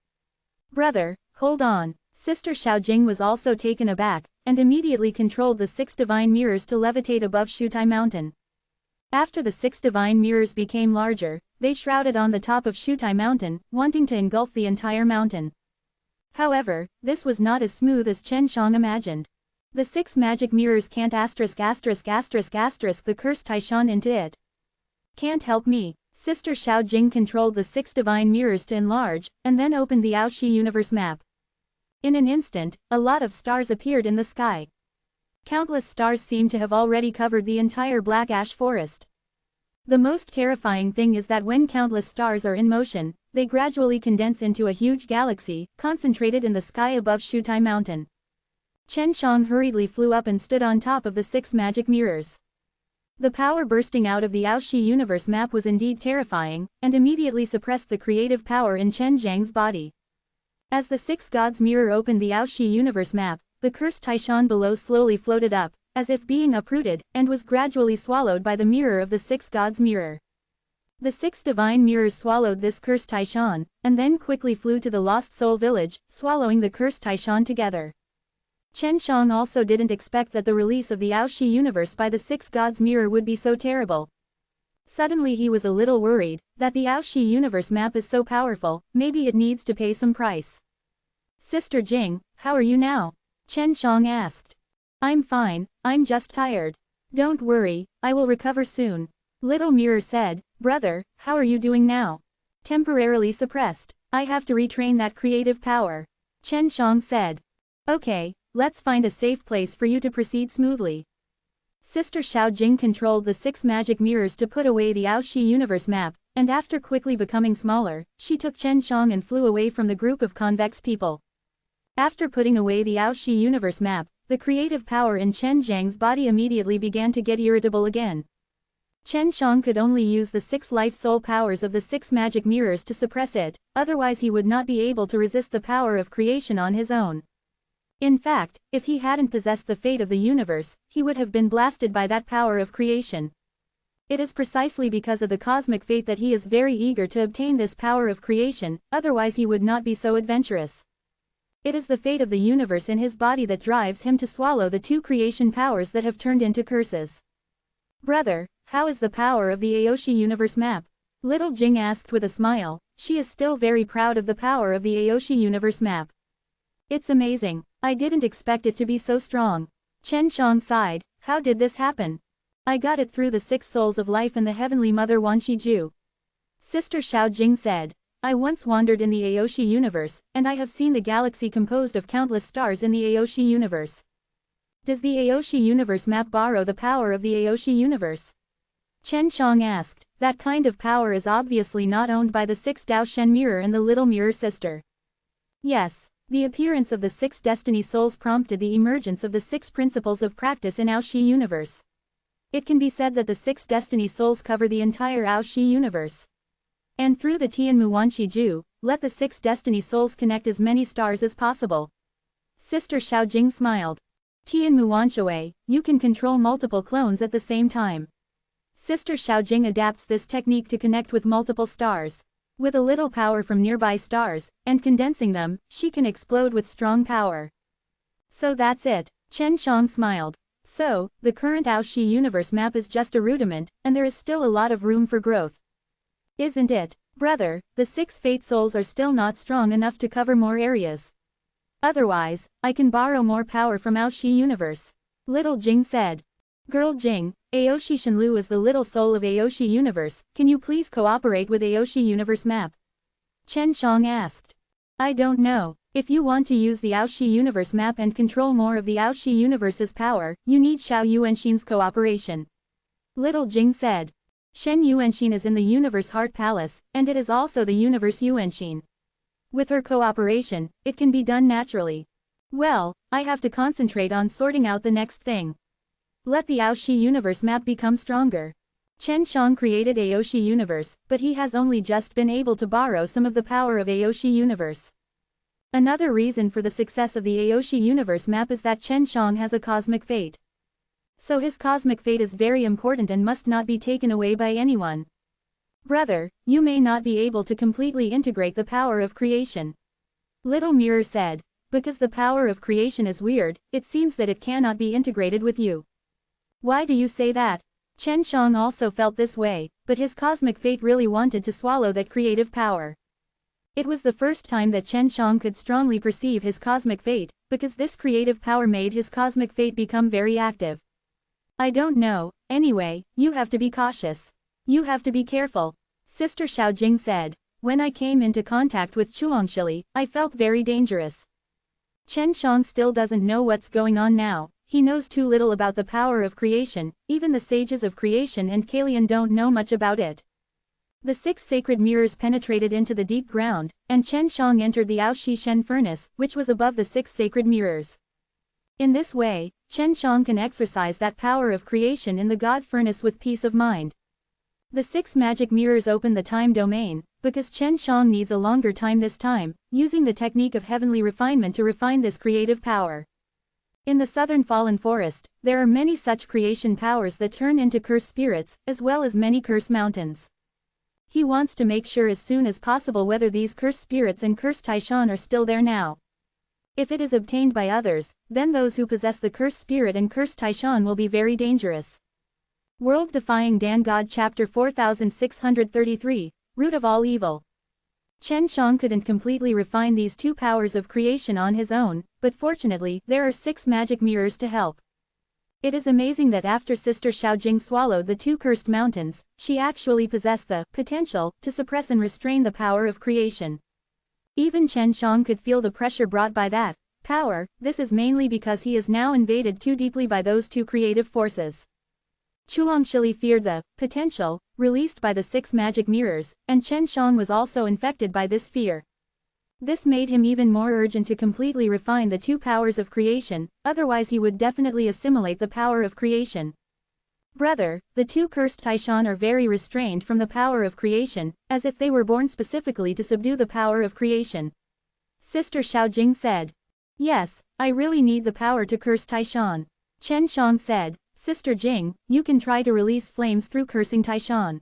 Speaker 1: Brother, hold on. Sister Xiaojing was also taken aback, and immediately controlled the 6 divine mirrors to levitate above Shutai Mountain. After the 6 divine mirrors became larger, they shrouded on the top of Shutai Mountain, wanting to engulf the entire mountain. However, this was not as smooth as Chen Shang imagined. The 6 magic mirrors can't the cursed Taishan into it. Can't help me. Sister Xiao Jing controlled the 6 divine mirrors to enlarge, and then opened the Aoshi universe map. In an instant, a lot of stars appeared in the sky. Countless stars seemed to have already covered the entire black ash forest. The most terrifying thing is that when countless stars are in motion, they gradually condense into a huge galaxy, concentrated in the sky above Shutai Mountain. Chen Shang hurriedly flew up and stood on top of the 6 magic mirrors. The power bursting out of the Aoshi universe map was indeed terrifying, and immediately suppressed the creative power in Chen Zhang's body. As the 6 gods' mirror opened the Aoshi universe map, the cursed Taishan below slowly floated up, as if being uprooted, and was gradually swallowed by the mirror of the 6 gods' mirror. The 6 divine mirrors swallowed this cursed Taishan, and then quickly flew to the Lost Soul village, swallowing the cursed Taishan together. Chen Shang also didn't expect that the release of the Aoshi universe by the 6 gods' mirror would be so terrible. Suddenly he was a little worried, that the Aoshi universe map is so powerful, maybe it needs to pay some price. Sister Jing, how are you now? Chen Shang asked. I'm fine, I'm just tired. Don't worry, I will recover soon. Little Mirror said, brother, how are you doing now? Temporarily suppressed. I have to retrain that creative power. Chen Shang said. Okay, let's find a safe place for you to proceed smoothly. Sister Xiao Jing controlled the 6 magic mirrors to put away the Aoshi universe map, and after quickly becoming smaller, she took Chen Shang and flew away from the group of convex people. After putting away the Aoshi universe map, the creative power in Chen Zhang's body immediately began to get irritable again. Chen Shang could only use the 6 life soul powers of the 6 magic mirrors to suppress it, otherwise he would not be able to resist the power of creation on his own. In fact, if he hadn't possessed the fate of the universe, he would have been blasted by that power of creation. It is precisely because of the cosmic fate that he is very eager to obtain this power of creation, otherwise he would not be so adventurous. It is the fate of the universe in his body that drives him to swallow the 2 creation powers that have turned into curses. Brother, how is the power of the Aoshi universe map? Little Jing asked with a smile. She is still very proud of the power of the Aoshi universe map. It's amazing, I didn't expect it to be so strong. Chen Shang sighed, how did this happen? I got it through the 6 souls of life and the Heavenly Mother Wanshiju. Sister Xiao Jing said. I once wandered in the Aoshi universe, and I have seen the galaxy composed of countless stars in the Aoshi universe. Does the Aoshi universe map borrow the power of the Aoshi universe? Chen Shang asked. That kind of power is obviously not owned by the 6 Dao Shen mirror and the little mirror sister. Yes, the appearance of the 6 destiny souls prompted the emergence of the 6 principles of practice in Aoshi universe. It can be said that the 6 destiny souls cover the entire Aoshi universe. And through the Tianmu Wanshiju, let the 6 destiny souls connect as many stars as possible. Sister Xiao Jing smiled. Tianmu Wanshui, you can control multiple clones at the same time. Sister Xiao Jing adapts this technique to connect with multiple stars. With a little power from nearby stars, and condensing them, she can explode with strong power. So that's it. Chen Shang smiled. So, the current Aoshi universe map is just a rudiment, and there is still a lot of room for growth. Isn't it, brother? The 6 fate souls are still not strong enough to cover more areas. Otherwise, I can borrow more power from Aoshi universe. Little Jing said. Girl Jing, Aoshi Shenlu is the little soul of Aoshi universe, can you please cooperate with Aoshi universe map? Chen Shang asked. I don't know, if you want to use the Aoshi universe map and control more of the Aoshi universe's power, you need Xiao Yuanxin's cooperation. Little Jing said. Shen Yuanxin is in the Universe Heart Palace, and it is also the Universe Yuanxin. With her cooperation, it can be done naturally. Well, I have to concentrate on sorting out the next thing. Let the Aoshi universe map become stronger. Chen Shang created Aoshi universe, but he has only just been able to borrow some of the power of Aoshi universe. Another reason for the success of the Aoshi universe map is that Chen Shang has a cosmic fate. So his cosmic fate is very important and must not be taken away by anyone. Brother, you may not be able to completely integrate the power of creation. Little Mirror said. because the power of creation is weird, it seems that it cannot be integrated with you. Why do you say that? Chen Shang also felt this way, but his cosmic fate really wanted to swallow that creative power. It was the first time that Chen Shang could strongly perceive his cosmic fate, because this creative power made his cosmic fate become very active. I don't know, anyway, you have to be cautious. You have to be careful. Sister Xiaojing said. When I came into contact with Chuangshili, I felt very dangerous. Chen Shang still doesn't know what's going on now. He knows too little about the power of creation, even the sages of creation and Kalian don't know much about it. The 6 sacred mirrors penetrated into the deep ground, and Chen Shang entered the Aoshi Shen furnace, which was above the 6 sacred mirrors. In this way, Chen Shang can exercise that power of creation in the God furnace with peace of mind. The 6 magic mirrors open the time domain, because Chen Shang needs a longer time this time, using the technique of heavenly refinement to refine this creative power. In the southern fallen forest, there are many such creation powers that turn into cursed spirits, as well as many cursed mountains. He wants to make sure as soon as possible whether these cursed spirits and cursed Taishan are still there now. If it is obtained by others, then those who possess the cursed spirit and cursed Taishan will be very dangerous. World Defying Dan God Chapter 4633, Root of All Evil. Chen Shang couldn't completely refine these 2 powers of creation on his own, but fortunately, there are 6 magic mirrors to help. It is amazing that after Sister Xiaojing swallowed the 2 cursed mountains, she actually possessed the potential to suppress and restrain the power of creation. Even Chen Shang could feel the pressure brought by that power. This is mainly because he is now invaded too deeply by those 2 creative forces. Chuangshili feared the potential released by the 6 magic mirrors, and Chen Shang was also infected by this fear. This made him even more urgent to completely refine the 2 powers of creation, otherwise he would definitely assimilate the power of creation. Brother, the 2 cursed Taishan are very restrained from the power of creation, as if they were born specifically to subdue the power of creation. Sister Xiaojing said. Yes, I really need the power to curse Taishan. Chen Shang said. Sister Jing, you can try to release flames through cursing Taishan.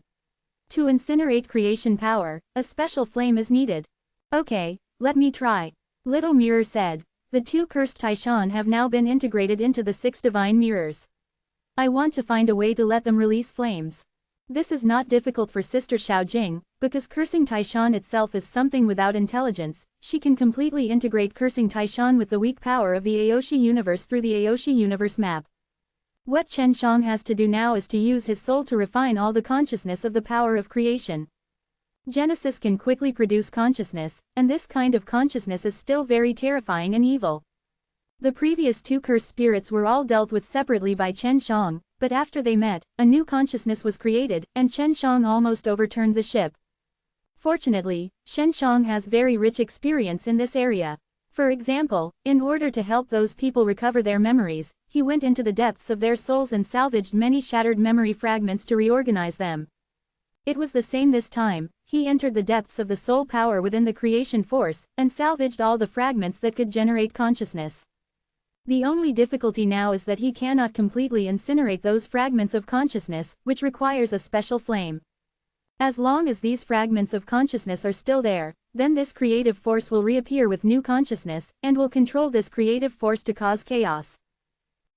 Speaker 1: To incinerate creation power, a special flame is needed. Okay, let me try. Little Mirror said. The 2 cursed Taishan have now been integrated into the 6 divine mirrors. I want to find a way to let them release flames. This is not difficult for Sister Xiaojing, because cursing Taishan itself is something without intelligence. She can completely integrate cursing Taishan with the weak power of the Aoshi universe through the Aoshi universe map. What Chen Shang has to do now is to use his soul to refine all the consciousness of the power of creation. Genesis can quickly produce consciousness, and this kind of consciousness is still very terrifying and evil. The previous 2 cursed spirits were all dealt with separately by Chen Shang, but after they met, a new consciousness was created, and Chen Shang almost overturned the ship. Fortunately, Chen Shang has very rich experience in this area. For example, in order to help those people recover their memories, he went into the depths of their souls and salvaged many shattered memory fragments to reorganize them. It was the same this time. He entered the depths of the soul power within the creation force, and salvaged all the fragments that could generate consciousness. The only difficulty now is that he cannot completely incinerate those fragments of consciousness, which requires a special flame. As long as these fragments of consciousness are still there, then this creative force will reappear with new consciousness, and will control this creative force to cause chaos.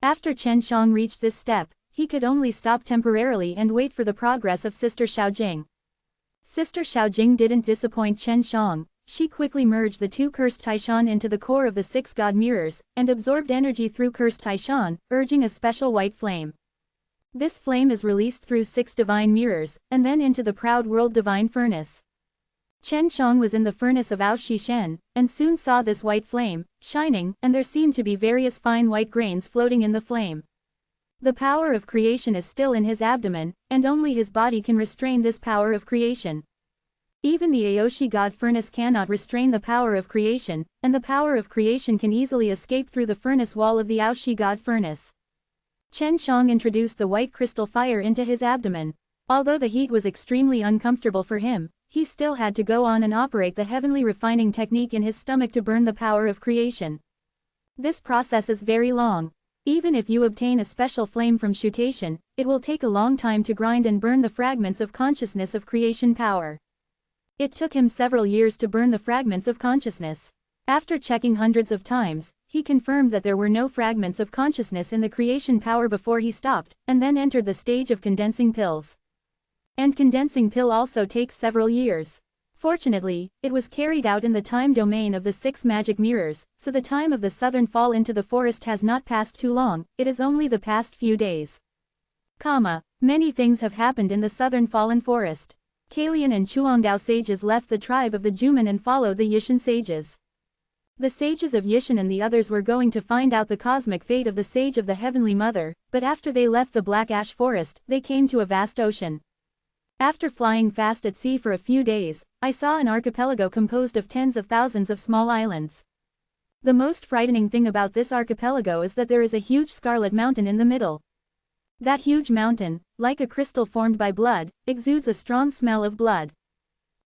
Speaker 1: After Chen Shang reached this step, he could only stop temporarily and wait for the progress of Sister Xiaojing. Sister Xiaojing didn't disappoint Chen Shang. She quickly merged the 2 cursed Taishan into the core of the 6 god mirrors, and absorbed energy through cursed Taishan, urging a special white flame. This flame is released through 6 divine mirrors, and then into the proud world divine furnace. Chen Shang was in the furnace of Aoshi Shen, and soon saw this white flame, shining, and there seemed to be various fine white grains floating in the flame. The power of creation is still in his abdomen, and only his body can restrain this power of creation. Even the Aoshi God furnace cannot restrain the power of creation, and the power of creation can easily escape through the furnace wall of the Aoshi God furnace. Chen Shang introduced the white crystal fire into his abdomen. Although the heat was extremely uncomfortable for him, he still had to go on and operate the heavenly refining technique in his stomach to burn the power of creation. This process is very long. Even if you obtain a special flame from Shutation, it will take a long time to grind and burn the fragments of consciousness of creation power. It took him several years to burn the fragments of consciousness. After checking hundreds of times, he confirmed that there were no fragments of consciousness in the creation power before he stopped, and then entered the stage of condensing pills. And condensing pill also takes several years. Fortunately, it was carried out in the time domain of the 6 magic mirrors, so the time of the southern fall into the forest has not passed too long, it is only the past few days. Many things have happened in the southern fallen forest. Kalian and Chuangdao sages left the tribe of the Juman and followed the Yishan sages. The sages of Yishan and the others were going to find out the cosmic fate of the sage of the Heavenly Mother, but after they left the Black Ash Forest, they came to a vast ocean. After flying fast at sea for a few days, I saw an archipelago composed of tens of thousands of small islands. The most frightening thing about this archipelago is that there is a huge scarlet mountain in the middle. That huge mountain, like a crystal formed by blood, exudes a strong smell of blood.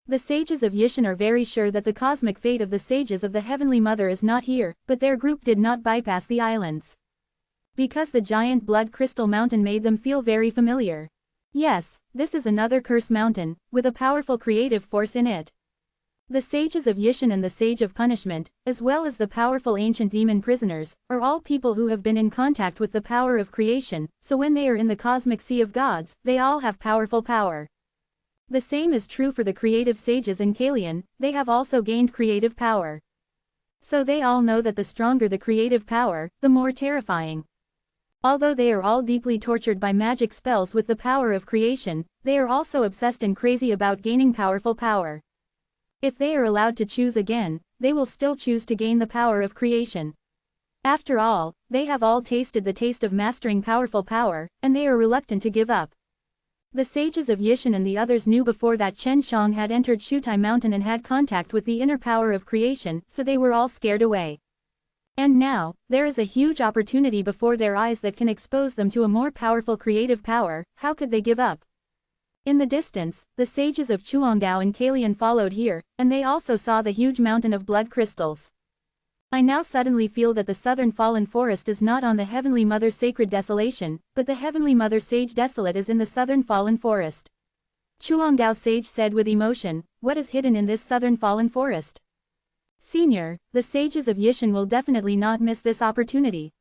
Speaker 1: The sages of Yishan are very sure that the cosmic fate of the sages of the Heavenly Mother is not here, but their group did not bypass the islands. Because the giant blood crystal mountain made them feel very familiar. Yes, this is another curse mountain, with a powerful creative force in it. The sages of Yishan and the sage of punishment, as well as the powerful ancient demon prisoners, are all people who have been in contact with the power of creation, so when they are in the cosmic sea of gods, they all have powerful power. The same is true for the creative sages in Kalian, they have also gained creative power. So they all know that the stronger the creative power, the more terrifying. Although they are all deeply tortured by magic spells with the power of creation, they are also obsessed and crazy about gaining powerful power. If they are allowed to choose again, they will still choose to gain the power of creation. After all, they have all tasted the taste of mastering powerful power, and they are reluctant to give up. The sages of Yishan and the others knew before that Chen Shang had entered Shutai Mountain and had contact with the inner power of creation, so they were all scared away. And now, there is a huge opportunity before their eyes that can expose them to a more powerful creative power, how could they give up? In the distance, the sages of Chuangdao and Kalian followed here, and they also saw the huge mountain of blood crystals. I now suddenly feel that the southern fallen forest is not on the Heavenly Mother's sacred desolation, but the Heavenly Mother sage desolate is in the southern fallen forest. Chuangdao sage said with emotion, what is hidden in this southern fallen forest? Senior, the sages of Yishan will definitely not miss this opportunity.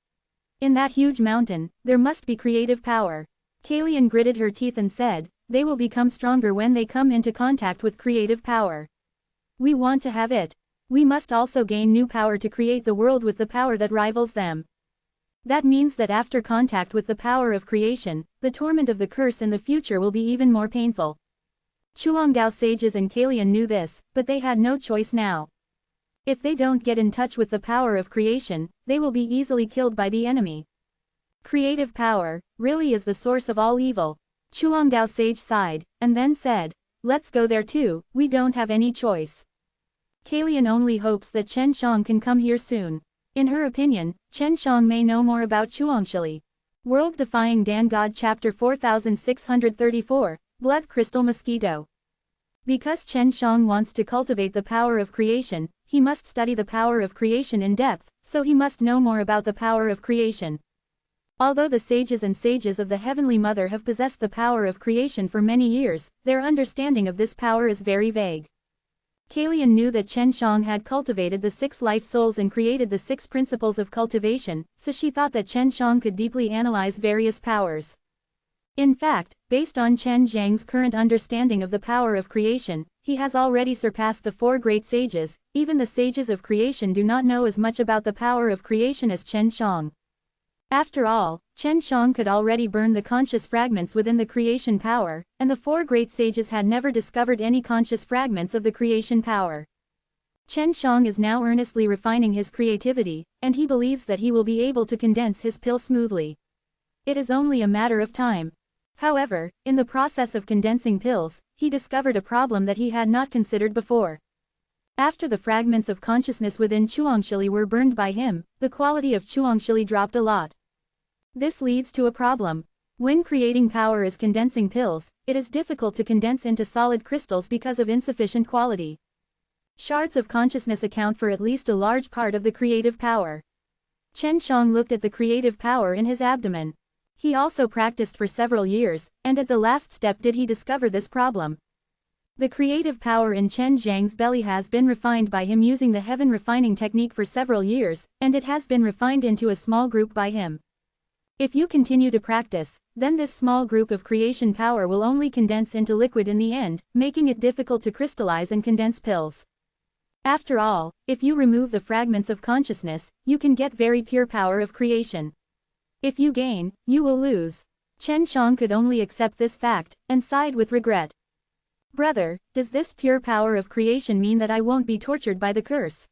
Speaker 1: In that huge mountain, there must be creative power. Kalian gritted her teeth and said, they will become stronger when they come into contact with creative power. We want to have it. We must also gain new power to create the world with the power that rivals them. That means that after contact with the power of creation, the torment of the curse in the future will be even more painful. Chuangdao sages and Kalian knew this, but they had no choice now. If they don't get in touch with the power of creation, they will be easily killed by the enemy. Creative power, really is the source of all evil. Chuangdao sage sighed, and then said, let's go there too, we don't have any choice. Kalian only hopes that Chen Shang can come here soon. In her opinion, Chen Shang may know more about Chuangshili. World Defying Dan God Chapter 4634, Blood Crystal Mosquito. Because Chen Shang wants to cultivate the power of creation, he must study the power of creation in depth, so he must know more about the power of creation. Although the sages and sages of the Heavenly Mother have possessed the power of creation for many years, their understanding of this power is very vague. Kalian knew that Chen Shang had cultivated the 6 life souls and created the 6 principles of cultivation, so she thought that Chen Shang could deeply analyze various powers. In fact, based on Chen Zhang's current understanding of the power of creation, he has already surpassed the 4 great sages. Even the sages of creation do not know as much about the power of creation as Chen Shang. After all, Chen Shang could already burn the conscious fragments within the creation power, and the 4 great sages had never discovered any conscious fragments of the creation power. Chen Shang is now earnestly refining his creativity, and he believes that he will be able to condense his pill smoothly. It is only a matter of time. However, in the process of condensing pills, he discovered a problem that he had not considered before. After the fragments of consciousness within Chuangshili were burned by him, the quality of Chuangshili dropped a lot. This leads to a problem. When creating power is condensing pills, it is difficult to condense into solid crystals because of insufficient quality. Shards of consciousness account for at least a large part of the creative power. Chen Shang looked at the creative power in his abdomen. He also practiced for several years, and at the last step did he discover this problem. The creative power in Chen Zhang's belly has been refined by him using the heaven refining technique for several years, and it has been refined into a small group by him. If you continue to practice, then this small group of creation power will only condense into liquid in the end, making it difficult to crystallize and condense pills. After all, if you remove the fragments of consciousness, you can get very pure power of creation. If you gain, you will lose. Chen Shang could only accept this fact, and sighed with regret. Brother, does this pure power of creation mean that I won't be tortured by the curse?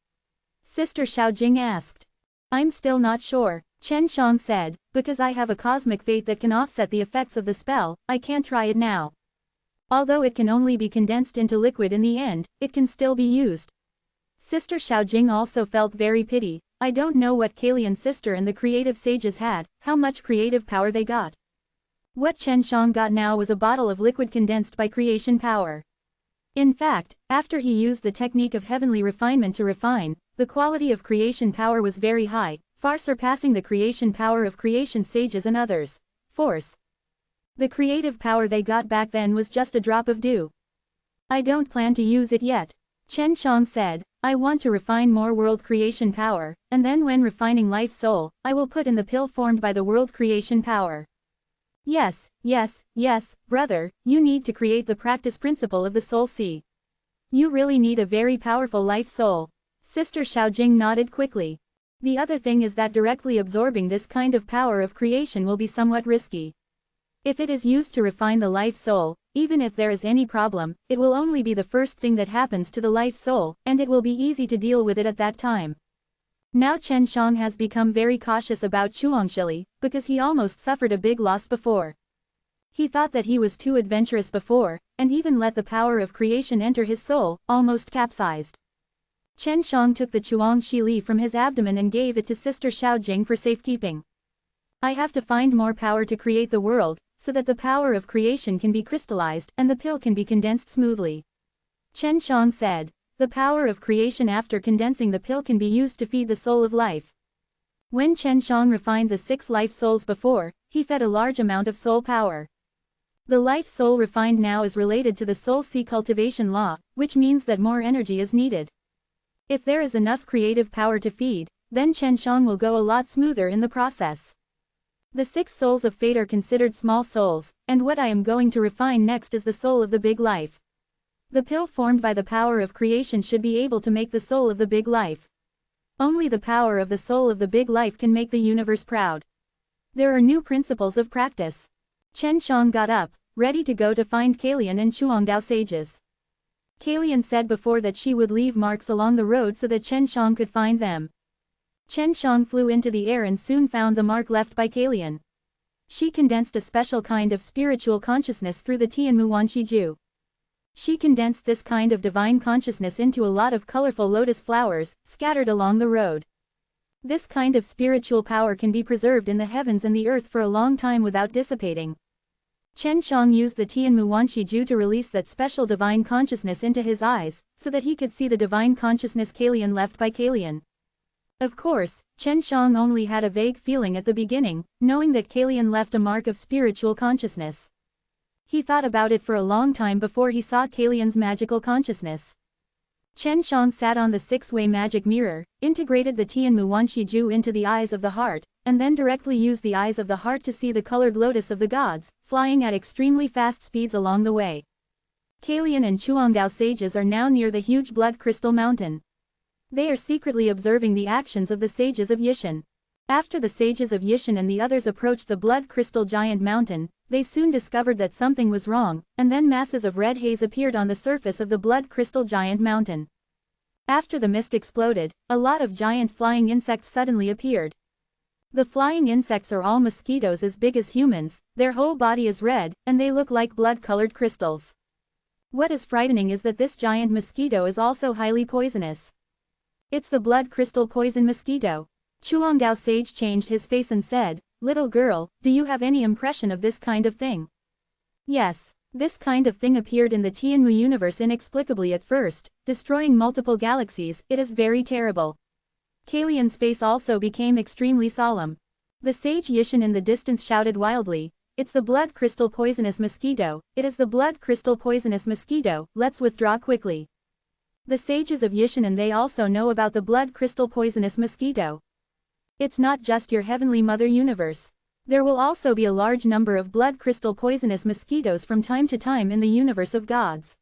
Speaker 1: Sister Xiaojing asked. I'm still not sure, Chen Shang said, because I have a cosmic fate that can offset the effects of the spell, I can't try it now. Although it can only be condensed into liquid in the end, it can still be used. Sister Xiaojing also felt very pity. I don't know what Kalian's sister and the creative sages had, how much creative power they got. What Chen Shang got now was a bottle of liquid condensed by creation power. In fact, after he used the technique of heavenly refinement to refine, the quality of creation power was very high, far surpassing the creation power of creation sages and others. Force. The creative power they got back then was just a drop of dew. I don't plan to use it yet, Chen Shang said. I want to refine more world creation power, and then when refining life soul, I will put in the pill formed by the world creation power. Yes, brother, you need to create the practice principle of the soul sea. You really need a very powerful life soul. Sister Xiaojing nodded quickly. The other thing is that directly absorbing this kind of power of creation will be somewhat risky. If it is used to refine the life soul, even if there is any problem, it will only be the first thing that happens to the life soul, and it will be easy to deal with it at that time. Now Chen Shang has become very cautious about Chuangshili, because he almost suffered a big loss before. He thought that he was too adventurous before, and even let the power of creation enter his soul, almost capsized. Chen Shang took the Chuangshili from his abdomen and gave it to Sister Xiaojing for safekeeping. I have to find more power to create the world, so that the power of creation can be crystallized and the pill can be condensed smoothly. Chen Shang said, the power of creation after condensing the pill can be used to feed the soul of life. When Chen Shang refined the 6 life souls before, he fed a large amount of soul power. The life soul refined now is related to the soul sea cultivation law, which means that more energy is needed. If there is enough creative power to feed, then Chen Shang will go a lot smoother in the process. The 6 souls of fate are considered small souls, and what I am going to refine next is the soul of the big life. The pill formed by the power of creation should be able to make the soul of the big life. Only the power of the soul of the big life can make the universe proud. There are new principles of practice. Chen Shang got up, ready to go to find Kalian and Chuangdao sages. Kalian said before that she would leave marks along the road so that Chen Shang could find them. Chen Shang flew into the air and soon found the mark left by Kalian. She condensed a special kind of spiritual consciousness through the Tianmu Wanshiju. She condensed this kind of divine consciousness into a lot of colorful lotus flowers, scattered along the road. This kind of spiritual power can be preserved in the heavens and the earth for a long time without dissipating. Chen Shang used the Tianmu Wanshiju to release that special divine consciousness into his eyes, so that he could see the divine consciousness Kalian left by Kalian. Of course, Chen Shang only had a vague feeling at the beginning, knowing that Kalian left a mark of spiritual consciousness. He thought about it for a long time before he saw Kalian's magical consciousness. Chen Shang sat on the 6-way magic mirror, integrated the Tianmu Wanshiju into the eyes of the heart, and then directly used the eyes of the heart to see the colored lotus of the gods, flying at extremely fast speeds along the way. Kalian and Chuangdao sages are now near the huge blood crystal mountain. They are secretly observing the actions of the sages of Yishan. After the sages of Yishan and the others approached the blood crystal giant mountain, they soon discovered that something was wrong, and then masses of red haze appeared on the surface of the blood crystal giant mountain. After the mist exploded, a lot of giant flying insects suddenly appeared. The flying insects are all mosquitoes as big as humans, their whole body is red, and they look like blood-colored crystals. What is frightening is that this giant mosquito is also highly poisonous. It's the blood crystal poison mosquito. Chuangdao sage changed his face and said, "Little girl, do you have any impression of this kind of thing?" Yes, this kind of thing appeared in the Tianmu universe inexplicably at first, destroying multiple galaxies. It is very terrible. Kalian's face also became extremely solemn. The sage Yishan in the distance shouted wildly, It's the blood crystal poisonous mosquito, it is the blood crystal poisonous mosquito, let's withdraw quickly. The sages of Yishan and they also know about the blood crystal poisonous mosquito. It's not just your heavenly mother universe. There will also be a large number of blood crystal poisonous mosquitoes from time to time in the universe of gods.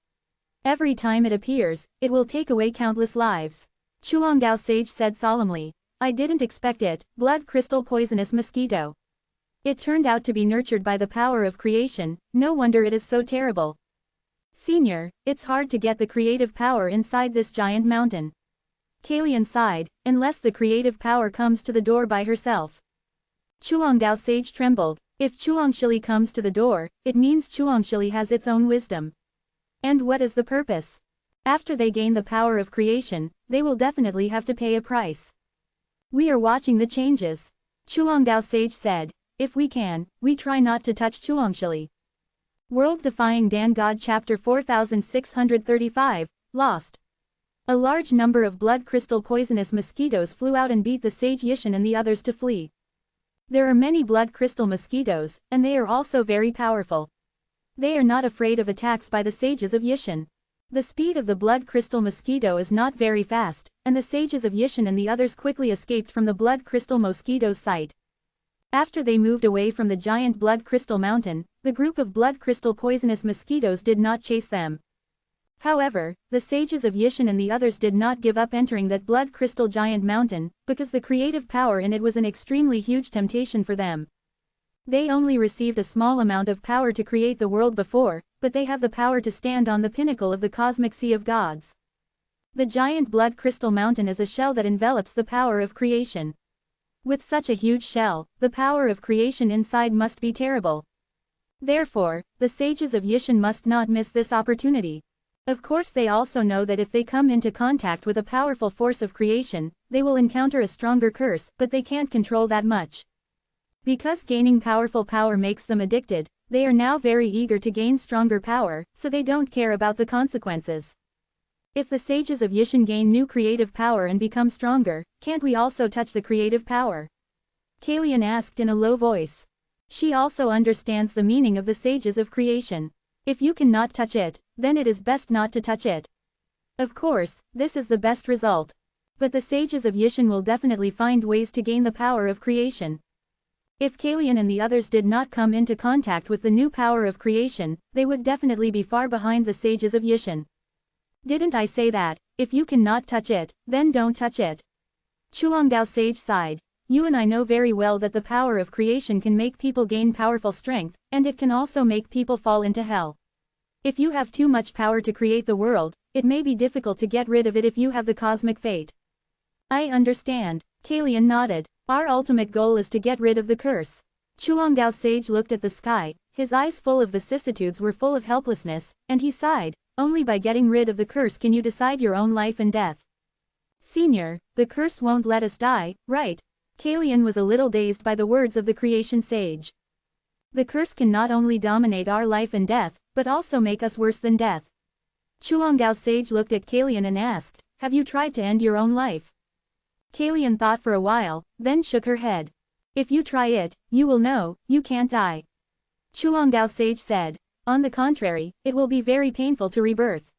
Speaker 1: Every time it appears, it will take away countless lives. Chuangdao sage said solemnly. I didn't expect it, blood crystal poisonous mosquito. It turned out to be nurtured by the power of creation, no wonder it is so terrible. Senior, it's hard to get the creative power inside this giant mountain. Kalian sighed, unless the creative power comes to the door by herself. Chuangdao sage trembled. If Chuangshili comes to the door, it means Chuangshili has its own wisdom. And what is the purpose? After they gain the power of creation, they will definitely have to pay a price. We are watching the changes. Chuangdao sage said. If we can, we try not to touch Chuangshili. World Defying Dan God Chapter 4635, Lost. A large number of blood crystal poisonous mosquitoes flew out and beat the sage Yishan and the others to flee. There are many blood crystal mosquitoes, and they are also very powerful. They are not afraid of attacks by the sages of Yishan. The speed of the blood crystal mosquito is not very fast, and the sages of Yishan and the others quickly escaped from the blood crystal mosquito's sight. After they moved away from the giant blood crystal mountain, the group of blood crystal poisonous mosquitoes did not chase them. However, the sages of Yishan and the others did not give up entering that blood crystal giant mountain, because the creative power in it was an extremely huge temptation for them. They only received a small amount of power to create the world before, but they have the power to stand on the pinnacle of the cosmic sea of gods. The giant blood crystal mountain is a shell that envelops the power of creation. With such a huge shell, the power of creation inside must be terrible. Therefore, the sages of Yishan must not miss this opportunity. Of course they also know that if they come into contact with a powerful force of creation, they will encounter a stronger curse, but they can't control that much. Because gaining powerful power makes them addicted, they are now very eager to gain stronger power, so they don't care about the consequences. If the sages of Yishan gain new creative power and become stronger, can't we also touch the creative power? Kalian asked in a low voice. She also understands the meaning of the sages of creation. If you cannot touch it, then it is best not to touch it. Of course, this is the best result. But the sages of Yishan will definitely find ways to gain the power of creation. If Kalian and the others did not come into contact with the new power of creation, they would definitely be far behind the sages of Yishan. Didn't I say that, if you cannot touch it, then don't touch it? Chuangdao sage sighed. You and I know very well that the power of creation can make people gain powerful strength, and it can also make people fall into hell. If you have too much power to create the world, it may be difficult to get rid of it if you have the cosmic fate. I understand. Kalian nodded. Our ultimate goal is to get rid of the curse. Chuangdao sage looked at the sky, his eyes full of vicissitudes were full of helplessness, and he sighed. Only by getting rid of the curse can you decide your own life and death. Senior, the curse won't let us die, right? Kalian was a little dazed by the words of the creation sage. The curse can not only dominate our life and death, but also make us worse than death. Chuangdao sage looked at Kalian and asked, have you tried to end your own life? Kalian thought for a while, then shook her head. If you try it, you will know, you can't die. Chuangdao sage said. On the contrary, it will be very painful to rebirth.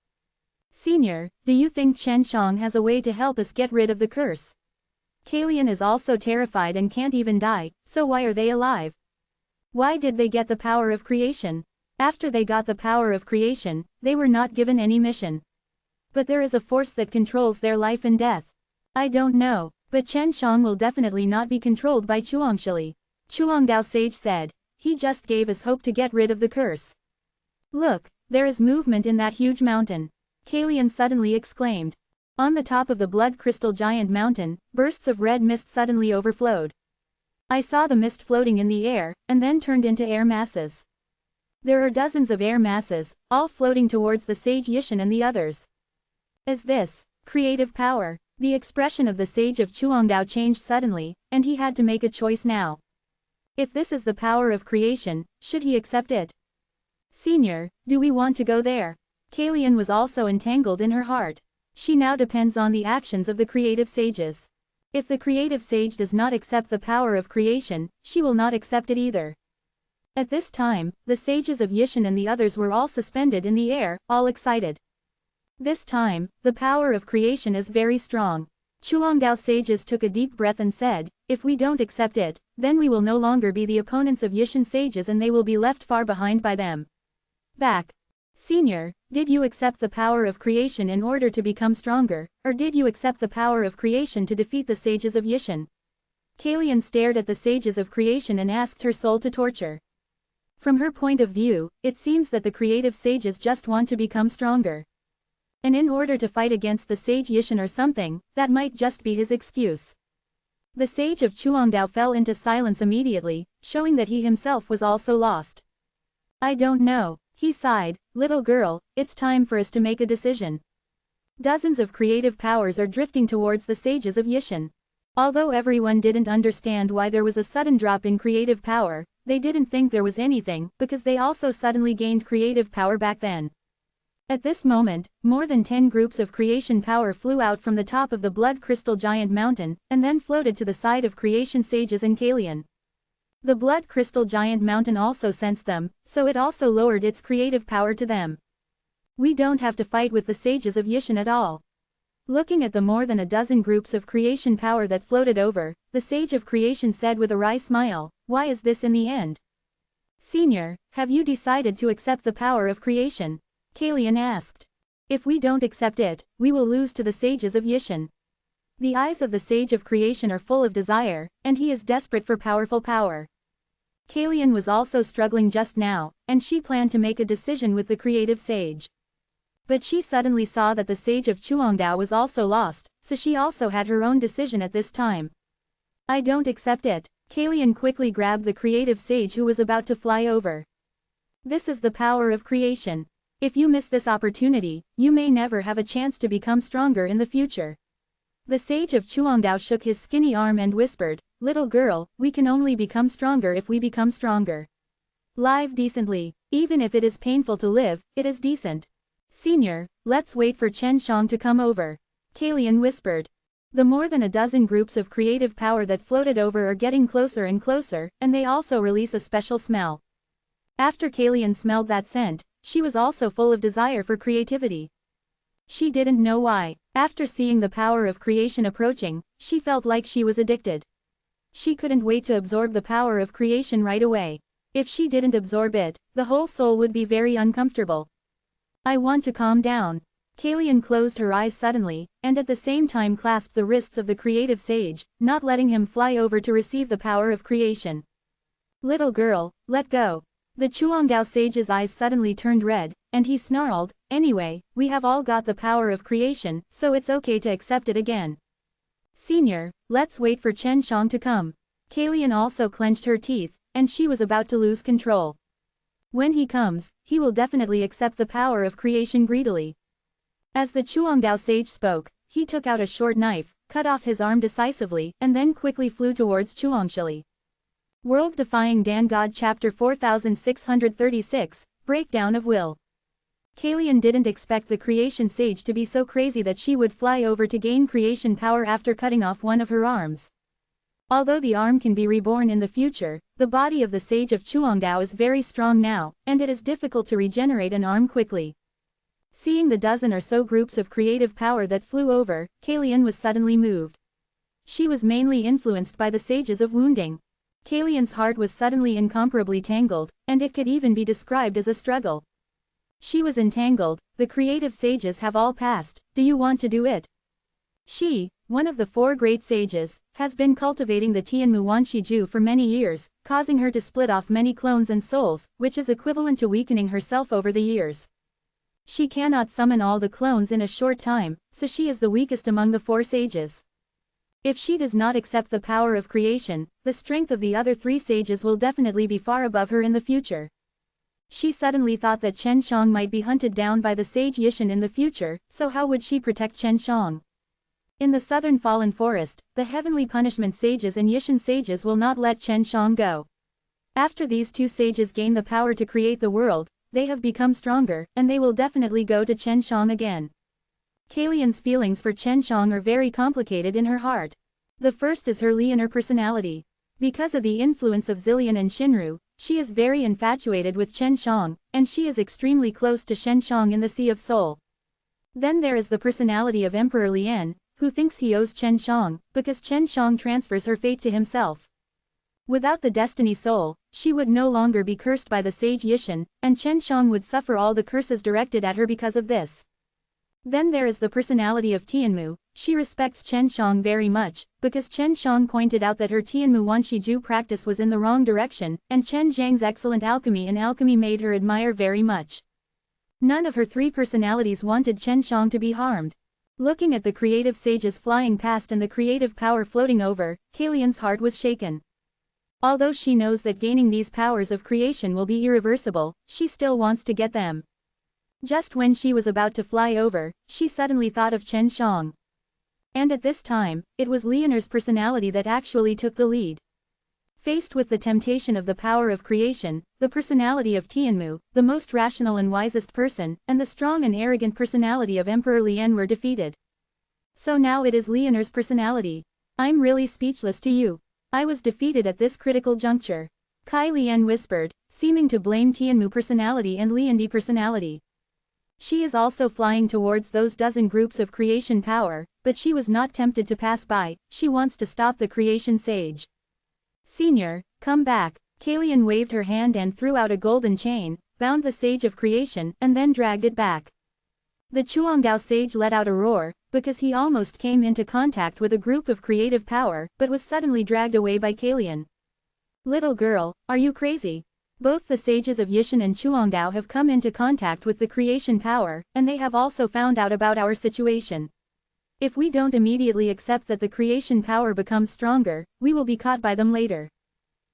Speaker 1: Senior, do you think Chen Shang has a way to help us get rid of the curse? Kalian is also terrified and can't even die, so why are they alive? Why did they get the power of creation? After they got the power of creation, they were not given any mission. But there is a force that controls their life and death. I don't know, but Chen Shang will definitely not be controlled by Chuangshili. Chuangdao sage said. He just gave us hope to get rid of the curse. Look, there is movement in that huge mountain. Kalian suddenly exclaimed. On the top of the blood crystal giant mountain, bursts of red mist suddenly overflowed. I saw the mist floating in the air, and then turned into air masses. There are dozens of air masses, all floating towards the sage Yishan and the others. Is this creative power? The expression of the sage of Chuangdao changed suddenly, and he had to make a choice now. If this is the power of creation, should he accept it? Senior, do we want to go there? Kalian was also entangled in her heart. She now depends on the actions of the creative sages. If the creative sage does not accept the power of creation, she will not accept it either. At this time, the sages of Yishan and the others were all suspended in the air, all excited. This time, the power of creation is very strong. Chuangdao sages took a deep breath and said, if we don't accept it, then we will no longer be the opponents of Yishan sages and they will be left far behind by them. Back. Senior, did you accept the power of creation in order to become stronger, or did you accept the power of creation to defeat the sages of Yishan? Kalian stared at the sages of creation and asked her soul to torture. From her point of view, it seems that the creative sages just want to become stronger. And in order to fight against the sage Yishan or something, that might just be his excuse. The sage of Chuangdao fell into silence immediately, showing that he himself was also lost. I don't know, he sighed, little girl, it's time for us to make a decision. Dozens of creative powers are drifting towards the sages of Yishan. Although everyone didn't understand why there was a sudden drop in creative power, they didn't think there was anything, because they also suddenly gained creative power back then. At this moment, more than 10 groups of creation power flew out from the top of the blood crystal giant mountain, and then floated to the side of creation sages and Kalian. The blood crystal giant mountain also sensed them, so it also lowered its creative power to them. We don't have to fight with the sages of Yishan at all. Looking at the more than a dozen groups of creation power that floated over, the sage of creation said with a wry smile, why is this in the end? Senior, have you decided to accept the power of creation? Kalian asked. If we don't accept it, we will lose to the sages of Yishan. The eyes of the sage of creation are full of desire, and he is desperate for powerful power. Kalian was also struggling just now, and she planned to make a decision with the creative sage. But she suddenly saw that the sage of Chuangdao was also lost, so she also had her own decision at this time. I don't accept it. Kalian quickly grabbed the creative sage who was about to fly over. This is the power of creation. If you miss this opportunity, you may never have a chance to become stronger in the future. The sage of Chuangdao shook his skinny arm and whispered, little girl, we can only become stronger if we become stronger. Live decently. Even if it is painful to live, it is decent. Senior, let's wait for Chen Shang to come over. Kalian whispered. The more than a dozen groups of creative power that floated over are getting closer and closer, and they also release a special smell. After Kalian smelled that scent, she was also full of desire for creativity. She didn't know why. After seeing the power of creation approaching, she felt like she was addicted. She couldn't wait to absorb the power of creation right away. If she didn't absorb it, the whole soul would be very uncomfortable. I want to calm down. Kalian closed her eyes suddenly, and at the same time clasped the wrists of the creative sage, not letting him fly over to receive the power of creation. Little girl, let go. The Chuangdao sage's eyes suddenly turned red, and he snarled, anyway, we have all got the power of creation, so it's okay to accept it again. Senior, let's wait for Chen Shang to come. Kalian also clenched her teeth, and she was about to lose control. When he comes, he will definitely accept the power of creation greedily. As the Chuangdao sage spoke, he took out a short knife, cut off his arm decisively, and then quickly flew towards Chuangshili. World Defying Dan God Chapter 4636, Breakdown of Will. Kalian didn't expect the creation sage to be so crazy that she would fly over to gain creation power after cutting off one of her arms. Although the arm can be reborn in the future, the body of the sage of Chuangdao is very strong now, and it is difficult to regenerate an arm quickly. Seeing the dozen or so groups of creative power that flew over, Kalian was suddenly moved. She was mainly influenced by the sages of wounding. Kalian's heart was suddenly incomparably tangled, and it could even be described as a struggle. She was entangled. The creative sages have all passed. Do you want to do it? She, one of the 4 great sages, has been cultivating the Tianmu Wanshiju for many years, causing her to split off many clones and souls, which is equivalent to weakening herself over the years. She cannot summon all the clones in a short time, so she is the weakest among the 4 sages. If she does not accept the power of creation, the strength of the other 3 sages will definitely be far above her in the future. She suddenly thought that Chen Shang might be hunted down by the sage Yishan in the future, so how would she protect Chen Shang? In the southern fallen forest, the heavenly punishment sages and Yishan sages will not let Chen Shang go. After these 2 sages gain the power to create the world, they have become stronger, and they will definitely go to Chen Shang again. Kalian's feelings for Chen Shang are very complicated in her heart. The first is her Li inner personality. Because of the influence of Zillion and Shinru, She is very infatuated with Chen Shang, and she is extremely close to Shen Shang in the Sea of Soul. Then there is the personality of Emperor Lian, who thinks he owes Chen Shang, because Chen Shang transfers her fate to himself. Without the destiny soul, she would no longer be cursed by the sage Yishan, and Chen Shang would suffer all the curses directed at her because of this. Then there is the personality of Tianmu. She respects Chen Shang very much, because Chen Shang pointed out that her Tianmu Wanshiju practice was in the wrong direction, and Chen Zhang's excellent alchemy in alchemy made her admire very much. None of her three personalities wanted Chen Shang to be harmed. Looking at the creative sages flying past and the creative power floating over, Kalian's heart was shaken. Although she knows that gaining these powers of creation will be irreversible, she still wants to get them. Just when she was about to fly over, she suddenly thought of Chen Shang. And at this time, it was Leonor's personality that actually took the lead. Faced with the temptation of the power of creation, the personality of Tianmu, the most rational and wisest person, and the strong and arrogant personality of Emperor Lian were defeated. So now it is Leonor's personality. I'm really speechless to you. I was defeated at this critical juncture. Kai Lian whispered, seeming to blame Tianmu personality and Liandi personality. She is also flying towards those dozen groups of creation power, but she was not tempted to pass by. She wants to stop the creation sage. Senior, come back. Kalian waved her hand and threw out a golden chain, bound the sage of creation, and then dragged it back. The Chuangdao sage let out a roar, because he almost came into contact with a group of creative power, but was suddenly dragged away by Kalian. Little girl, are you crazy? Both the sages of Yishan and Chuangdao have come into contact with the creation power, and they have also found out about our situation. If we don't immediately accept that the creation power becomes stronger, we will be caught by them later.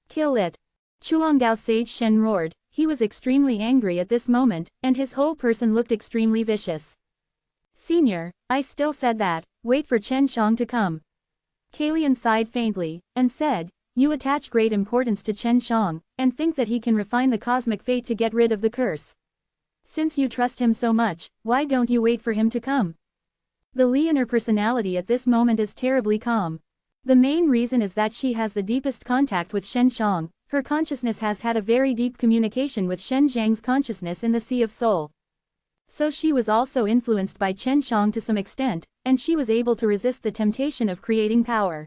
Speaker 1: Kill it. Chuangdao sage Shen roared. He was extremely angry at this moment, and his whole person looked extremely vicious. Senior, I still said that, wait for Chen Shang to come. Kalian sighed faintly, and said, you attach great importance to Chen Shang, and think that he can refine the cosmic fate to get rid of the curse. Since you trust him so much, why don't you wait for him to come? The Leonor personality at this moment is terribly calm. The main reason is that she has the deepest contact with Shen Shang. Her consciousness has had a very deep communication with Shen Zhang's consciousness in the Sea of Soul. So she was also influenced by Chen Shang to some extent, and she was able to resist the temptation of creating power.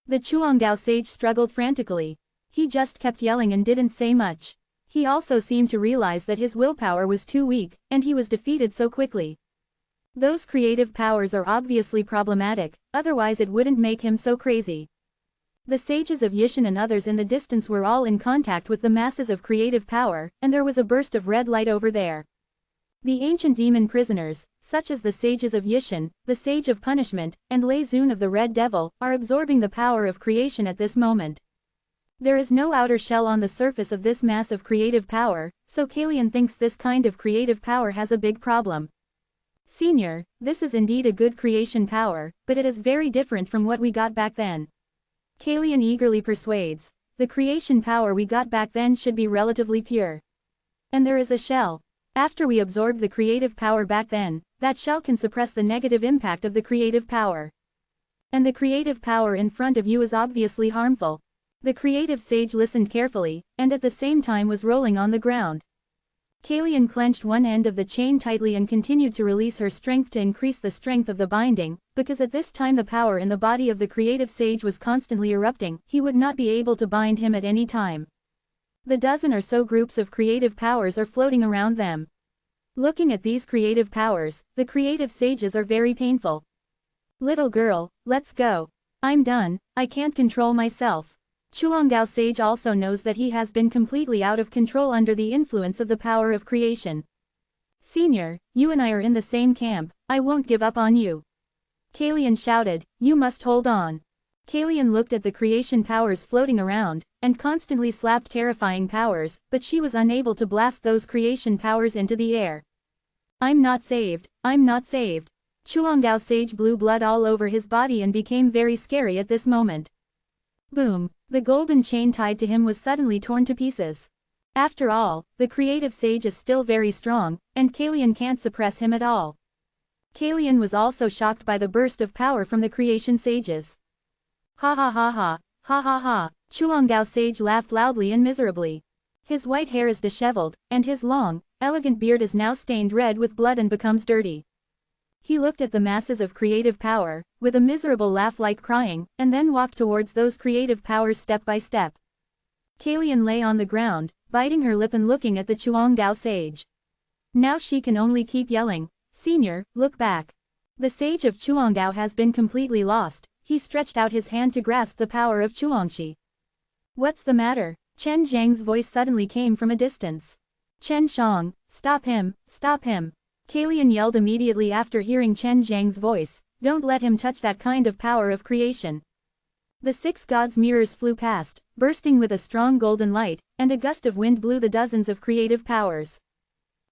Speaker 1: The Chuangdao sage struggled frantically. He just kept yelling and didn't say much. He also seemed to realize that his willpower was too weak, and he was defeated so quickly. Those creative powers are obviously problematic, otherwise it wouldn't make him so crazy. The sages of Yishan and others in the distance were all in contact with the masses of creative power, and there was a burst of red light over there. The ancient demon prisoners, such as the sages of Yishan, the sage of punishment, and Lei Zun of the Red Devil, are absorbing the power of creation at this moment. There is no outer shell on the surface of this mass of creative power, so Kalian thinks this kind of creative power has a big problem. Senior, this is indeed a good creation power, but it is very different from what we got back then. Kalian eagerly persuades. The creation power we got back then should be relatively pure. And there is a shell. After we absorbed the creative power back then, that shell can suppress the negative impact of the creative power. And the creative power in front of you is obviously harmful. The creative sage listened carefully, and at the same time was rolling on the ground. Kalian clenched one end of the chain tightly and continued to release her strength to increase the strength of the binding, because at this time the power in the body of the creative sage was constantly erupting. He would not be able to bind him at any time. The dozen or so groups of creative powers are floating around them. Looking at these creative powers, the creative sages are very painful. Little girl, let's go. I'm done, I can't control myself. Chuangdao sage also knows that he has been completely out of control under the influence of the power of creation. Senior, you and I are in the same camp, I won't give up on you. Kalian shouted, you must hold on. Kalian looked at the creation powers floating around, and constantly slapped terrifying powers, but she was unable to blast those creation powers into the air. I'm not saved, I'm not saved. Chuangdao sage blew blood all over his body and became very scary at this moment. Boom, the golden chain tied to him was suddenly torn to pieces. After all, the creative sage is still very strong, and Kalian can't suppress him at all. Kalian was also shocked by the burst of power from the creation sages. Ha ha ha ha, ha ha ha, Chuangdao sage laughed loudly and miserably. His white hair is disheveled, and his long, elegant beard is now stained red with blood and becomes dirty. He looked at the masses of creative power, with a miserable laugh like crying, and then walked towards those creative powers step by step. Kalian lay on the ground, biting her lip and looking at the Chuangdao sage. Now she can only keep yelling, "Senior, look back." The sage of Chuangdao has been completely lost. He stretched out his hand to grasp the power of Chuangshi. "What's the matter?" Chen Zhang's voice suddenly came from a distance. "Chen Shang, stop him, stop him." Kalian yelled immediately after hearing Chen Zhang's voice, "Don't let him touch that kind of power of creation." The 6 gods' mirrors flew past, bursting with a strong golden light, and a gust of wind blew the dozens of creative powers.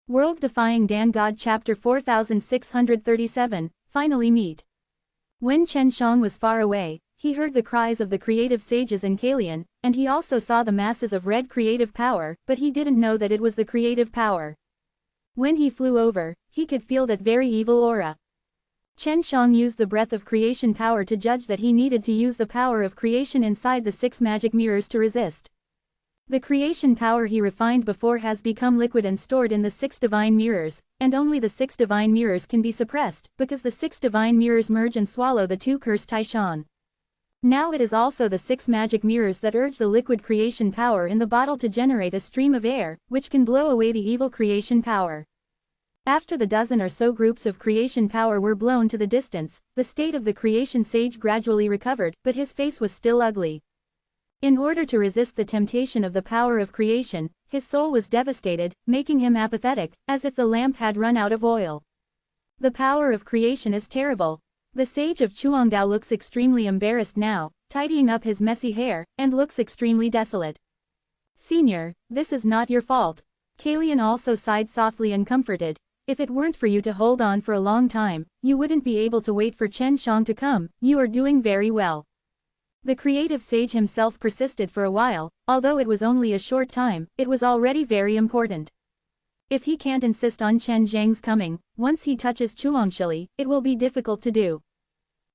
Speaker 1: World-Defying Dan God Chapter 4637, Finally Meet. When Chen Shang was far away, he heard the cries of the creative sages and Kalian, and he also saw the masses of red creative power, but he didn't know that it was the creative power. When he flew over, he could feel that very evil aura. Chen Shang used the breath of creation power to judge that he needed to use the power of creation inside the 6 magic mirrors to resist. The creation power he refined before has become liquid and stored in the 6 divine mirrors, and only the 6 divine mirrors can be suppressed, because the 6 divine mirrors merge and swallow the 2 cursed Taishan. Now it is also the 6 magic mirrors that urge the liquid creation power in the bottle to generate a stream of air, which can blow away the evil creation power. After the dozen or so groups of creation power were blown to the distance, the state of the creation sage gradually recovered, but his face was still ugly. In order to resist the temptation of the power of creation, his soul was devastated, making him apathetic, as if the lamp had run out of oil. The power of creation is terrible. The sage of Chuangdao looks extremely embarrassed now, tidying up his messy hair, and looks extremely desolate. "Senior, this is not your fault." Kalian also sighed softly and comforted. "If it weren't for you to hold on for a long time, you wouldn't be able to wait for Chen Shang to come. You are doing very well." The creative sage himself persisted for a while, although it was only a short time, it was already very important. If he can't insist on Chen Zhang's coming, once he touches Chuangshi, it will be difficult to do.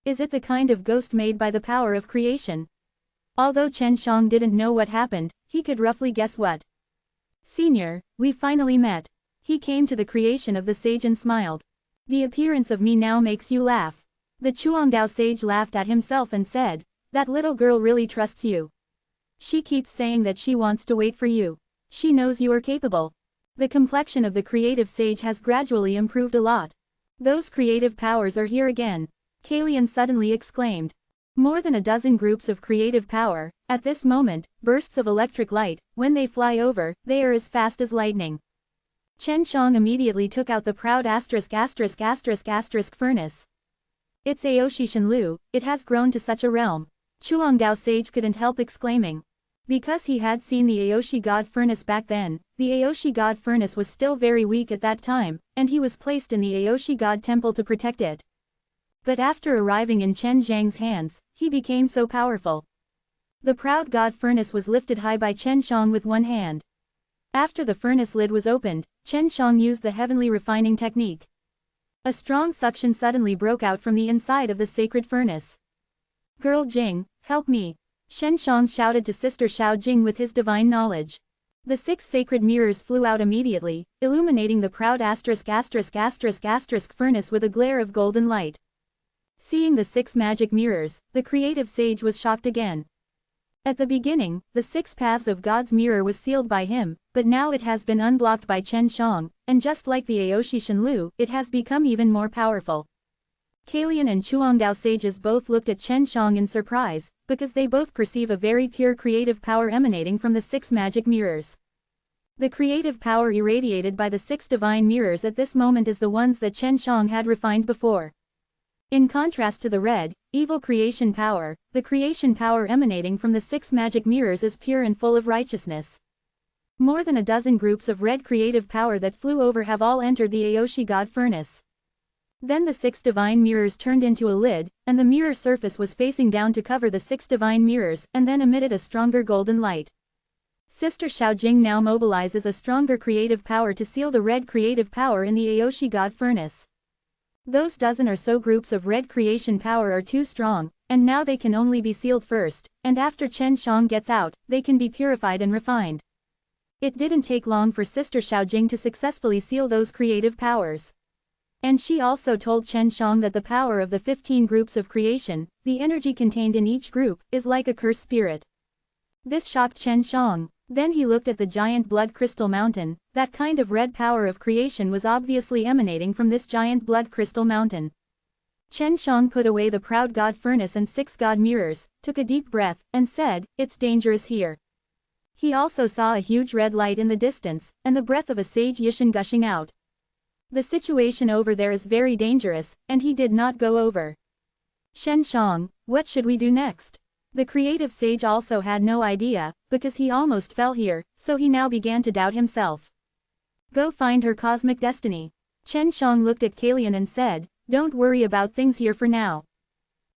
Speaker 1: Is it the kind of ghost made by the power of creation? Although Chen Shang didn't know what happened, he could roughly guess what. "Senior, we finally met." He came to the creation of the sage and smiled. "The appearance of me now makes you laugh." The Chuangdao sage laughed at himself and said, "That little girl really trusts you. She keeps saying that she wants to wait for you. She knows you are capable." The complexion of the creative sage has gradually improved a lot. "Those creative powers are here again," Kalian suddenly exclaimed. More than a dozen groups of creative power, at this moment, bursts of electric light, when they fly over, they are as fast as lightning. Chen Shang immediately took out the proud ***** furnace. "It's Aoshi Shenlu, it has grown to such a realm." Chuangdao sage couldn't help exclaiming. Because he had seen the Aoshi God furnace back then, the Aoshi God furnace was still very weak at that time, and he was placed in the Aoshi God temple to protect it. But after arriving in Chen Zhang's hands, he became so powerful. The proud God furnace was lifted high by Chen Shang with one hand. After the furnace lid was opened, Chen Shang used the heavenly refining technique. A strong suction suddenly broke out from the inside of the sacred furnace. "Girl Jing, help me!" Chen Shang shouted to Sister Xiao Jing with his divine knowledge. The 6 sacred mirrors flew out immediately, illuminating the proud **** furnace with a glare of golden light. Seeing the 6 magic mirrors, the creative sage was shocked again. At the beginning, the 6 paths of God's mirror was sealed by him, but now it has been unblocked by Chen Shang, and just like the Aoshi Shenlu, it has become even more powerful. Kalian and Chuangdao sages both looked at Chen Shang in surprise, because they both perceive a very pure creative power emanating from the 6 magic mirrors. The creative power irradiated by the 6 divine mirrors at this moment is the ones that Chen Shang had refined before. In contrast to the red, evil creation power, the creation power emanating from the 6 magic mirrors is pure and full of righteousness. More than a dozen groups of red creative power that flew over have all entered the Aoshi God furnace. Then the 6 divine mirrors turned into a lid, and the mirror surface was facing down to cover the 6 divine mirrors, and then emitted a stronger golden light. Sister Xiao Jing now mobilizes a stronger creative power to seal the red creative power in the Aoshi God furnace. Those dozen or so groups of red creation power are too strong, and now they can only be sealed first, and after Chen Shang gets out, they can be purified and refined. It didn't take long for Sister Xiaojing to successfully seal those creative powers. And she also told Chen Shang that the power of the 15 groups of creation, the energy contained in each group, is like a cursed spirit. This shocked Chen Shang. Then he looked at the giant blood crystal mountain. That kind of red power of creation was obviously emanating from this giant blood crystal mountain. Chen Shang put away the proud god furnace and 6 god mirrors, took a deep breath, and said, "It's dangerous here." He also saw a huge red light in the distance, and the breath of a sage Yishan gushing out. The situation over there is very dangerous, and he did not go over. Shen Shang, what should we do next? The creative sage also had no idea, because he almost fell here, so he now began to doubt himself. Go find her cosmic destiny. Chen Shang looked at Kalian and said, don't worry about things here for now.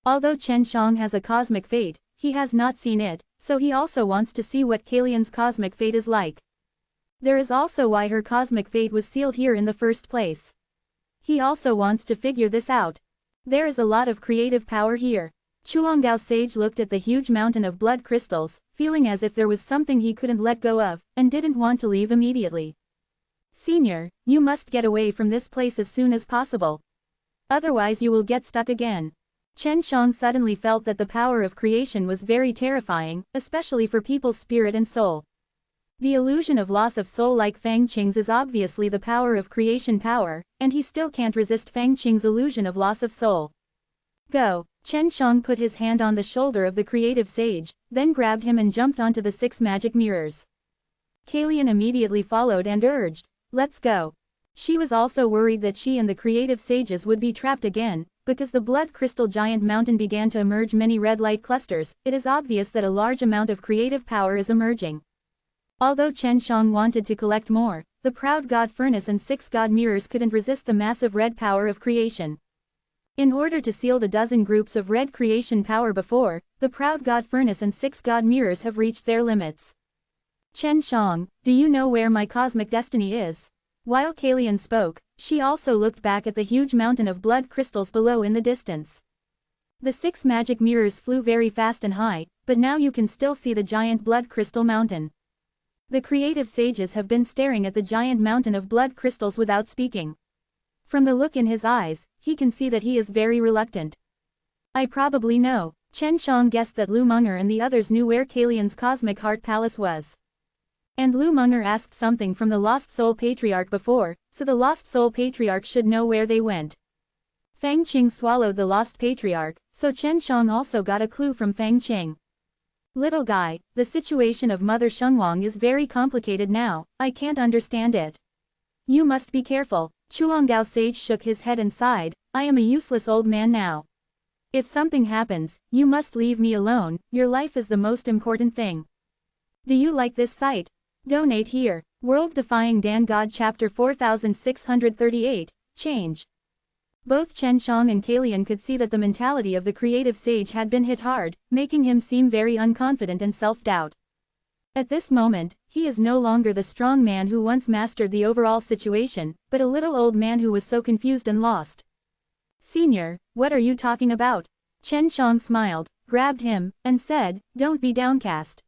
Speaker 1: Although Chen Shang has a cosmic fate, he has not seen it, so he also wants to see what Kalian's cosmic fate is like. There is also why her cosmic fate was sealed here in the first place. He also wants to figure this out. There is a lot of creative power here. Chuangdao Sage looked at the huge mountain of blood crystals, feeling as if there was something he couldn't let go of, and didn't want to leave immediately. Senior, you must get away from this place as soon as possible. Otherwise you will get stuck again. Chen Shang suddenly felt that the power of creation was very terrifying, especially for people's spirit and soul. The illusion of loss of soul like Fang Qing's is obviously the power of creation power, and he still can't resist Fang Qing's illusion of loss of soul. Go. Chen Shang put his hand on the shoulder of the creative sage, then grabbed him and jumped onto the 6 magic mirrors. Kalian immediately followed and urged, let's go. She was also worried that she and the creative sages would be trapped again, because the blood crystal giant mountain began to emerge many red light clusters. It is obvious that a large amount of creative power is emerging. Although Chen Shang wanted to collect more, the proud god furnace and 6 god mirrors couldn't resist the massive red power of creation. In order to seal the dozen groups of red creation power before, the proud god furnace and 6 god mirrors have reached their limits. Chen Shang, do you know where my cosmic destiny is? While Kalian spoke, she also looked back at the huge mountain of blood crystals below in the distance. The 6 magic mirrors flew very fast and high, but now you can still see the giant blood crystal mountain. The creative sages have been staring at the giant mountain of blood crystals without speaking. From the look in his eyes, he can see that he is very reluctant. I probably know. Chen Shang guessed that Lu Munger and the others knew where Kalian's cosmic heart palace was. And Lu Munger asked something from the Lost Soul Patriarch before, so the Lost Soul Patriarch should know where they went. Fang Qing swallowed the Lost Patriarch, so Chen Shang also got a clue from Fang Qing. Little guy, the situation of Mother Shengwang is very complicated now, I can't understand it. You must be careful. Chuangdao Sage shook his head and sighed, I am a useless old man now. If something happens, you must leave me alone, your life is the most important thing. Do you like this site? Donate here. World Defying Dan God Chapter 4638, Change. Both Chen Shang and Kalian could see that the mentality of the creative sage had been hit hard, making him seem very unconfident and self-doubt. At this moment, he is no longer the strong man who once mastered the overall situation, but a little old man who was so confused and lost. Senior, what are you talking about? Chen Shang smiled, grabbed him, and said, don't be downcast.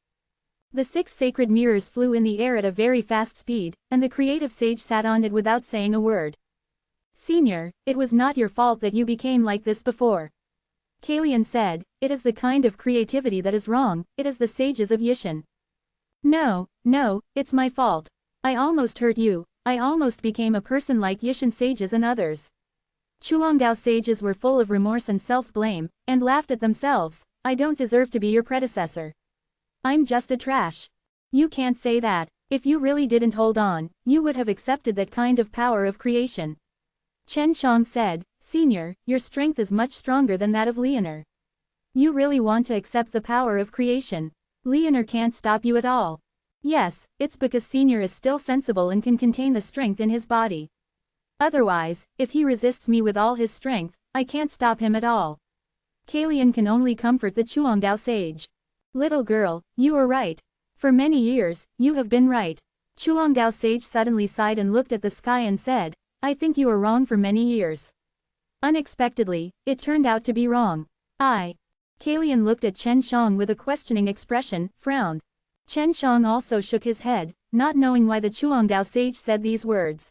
Speaker 1: The 6 sacred mirrors flew in the air at a very fast speed, and the creative sage sat on it without saying a word. Senior, it was not your fault that you became like this before. Kalian said, it is the kind of creativity that is wrong, it is the sages of Yishan. No, it's my fault. I almost hurt you, I almost became a person like Yishan sages and others. Chuangdao sages were full of remorse and self-blame, and laughed at themselves, I don't deserve to be your predecessor. I'm just a trash. You can't say that. If you really didn't hold on, you would have accepted that kind of power of creation. Chen Shang said, Senior, your strength is much stronger than that of Leonor. You really want to accept the power of creation. Leonor can't stop you at all. Yes, it's because Senior is still sensible and can contain the strength in his body. Otherwise, if he resists me with all his strength, I can't stop him at all. Kalian can only comfort the Chuangdao sage. Little girl, you are right. For many years, you have been right. Chuangdao sage suddenly sighed and looked at the sky and said, I think you are wrong for many years. Unexpectedly, it turned out to be wrong. Kalian looked at Chen Shang with a questioning expression, frowned. Chen Shang also shook his head, not knowing why the Chuangdao sage said these words.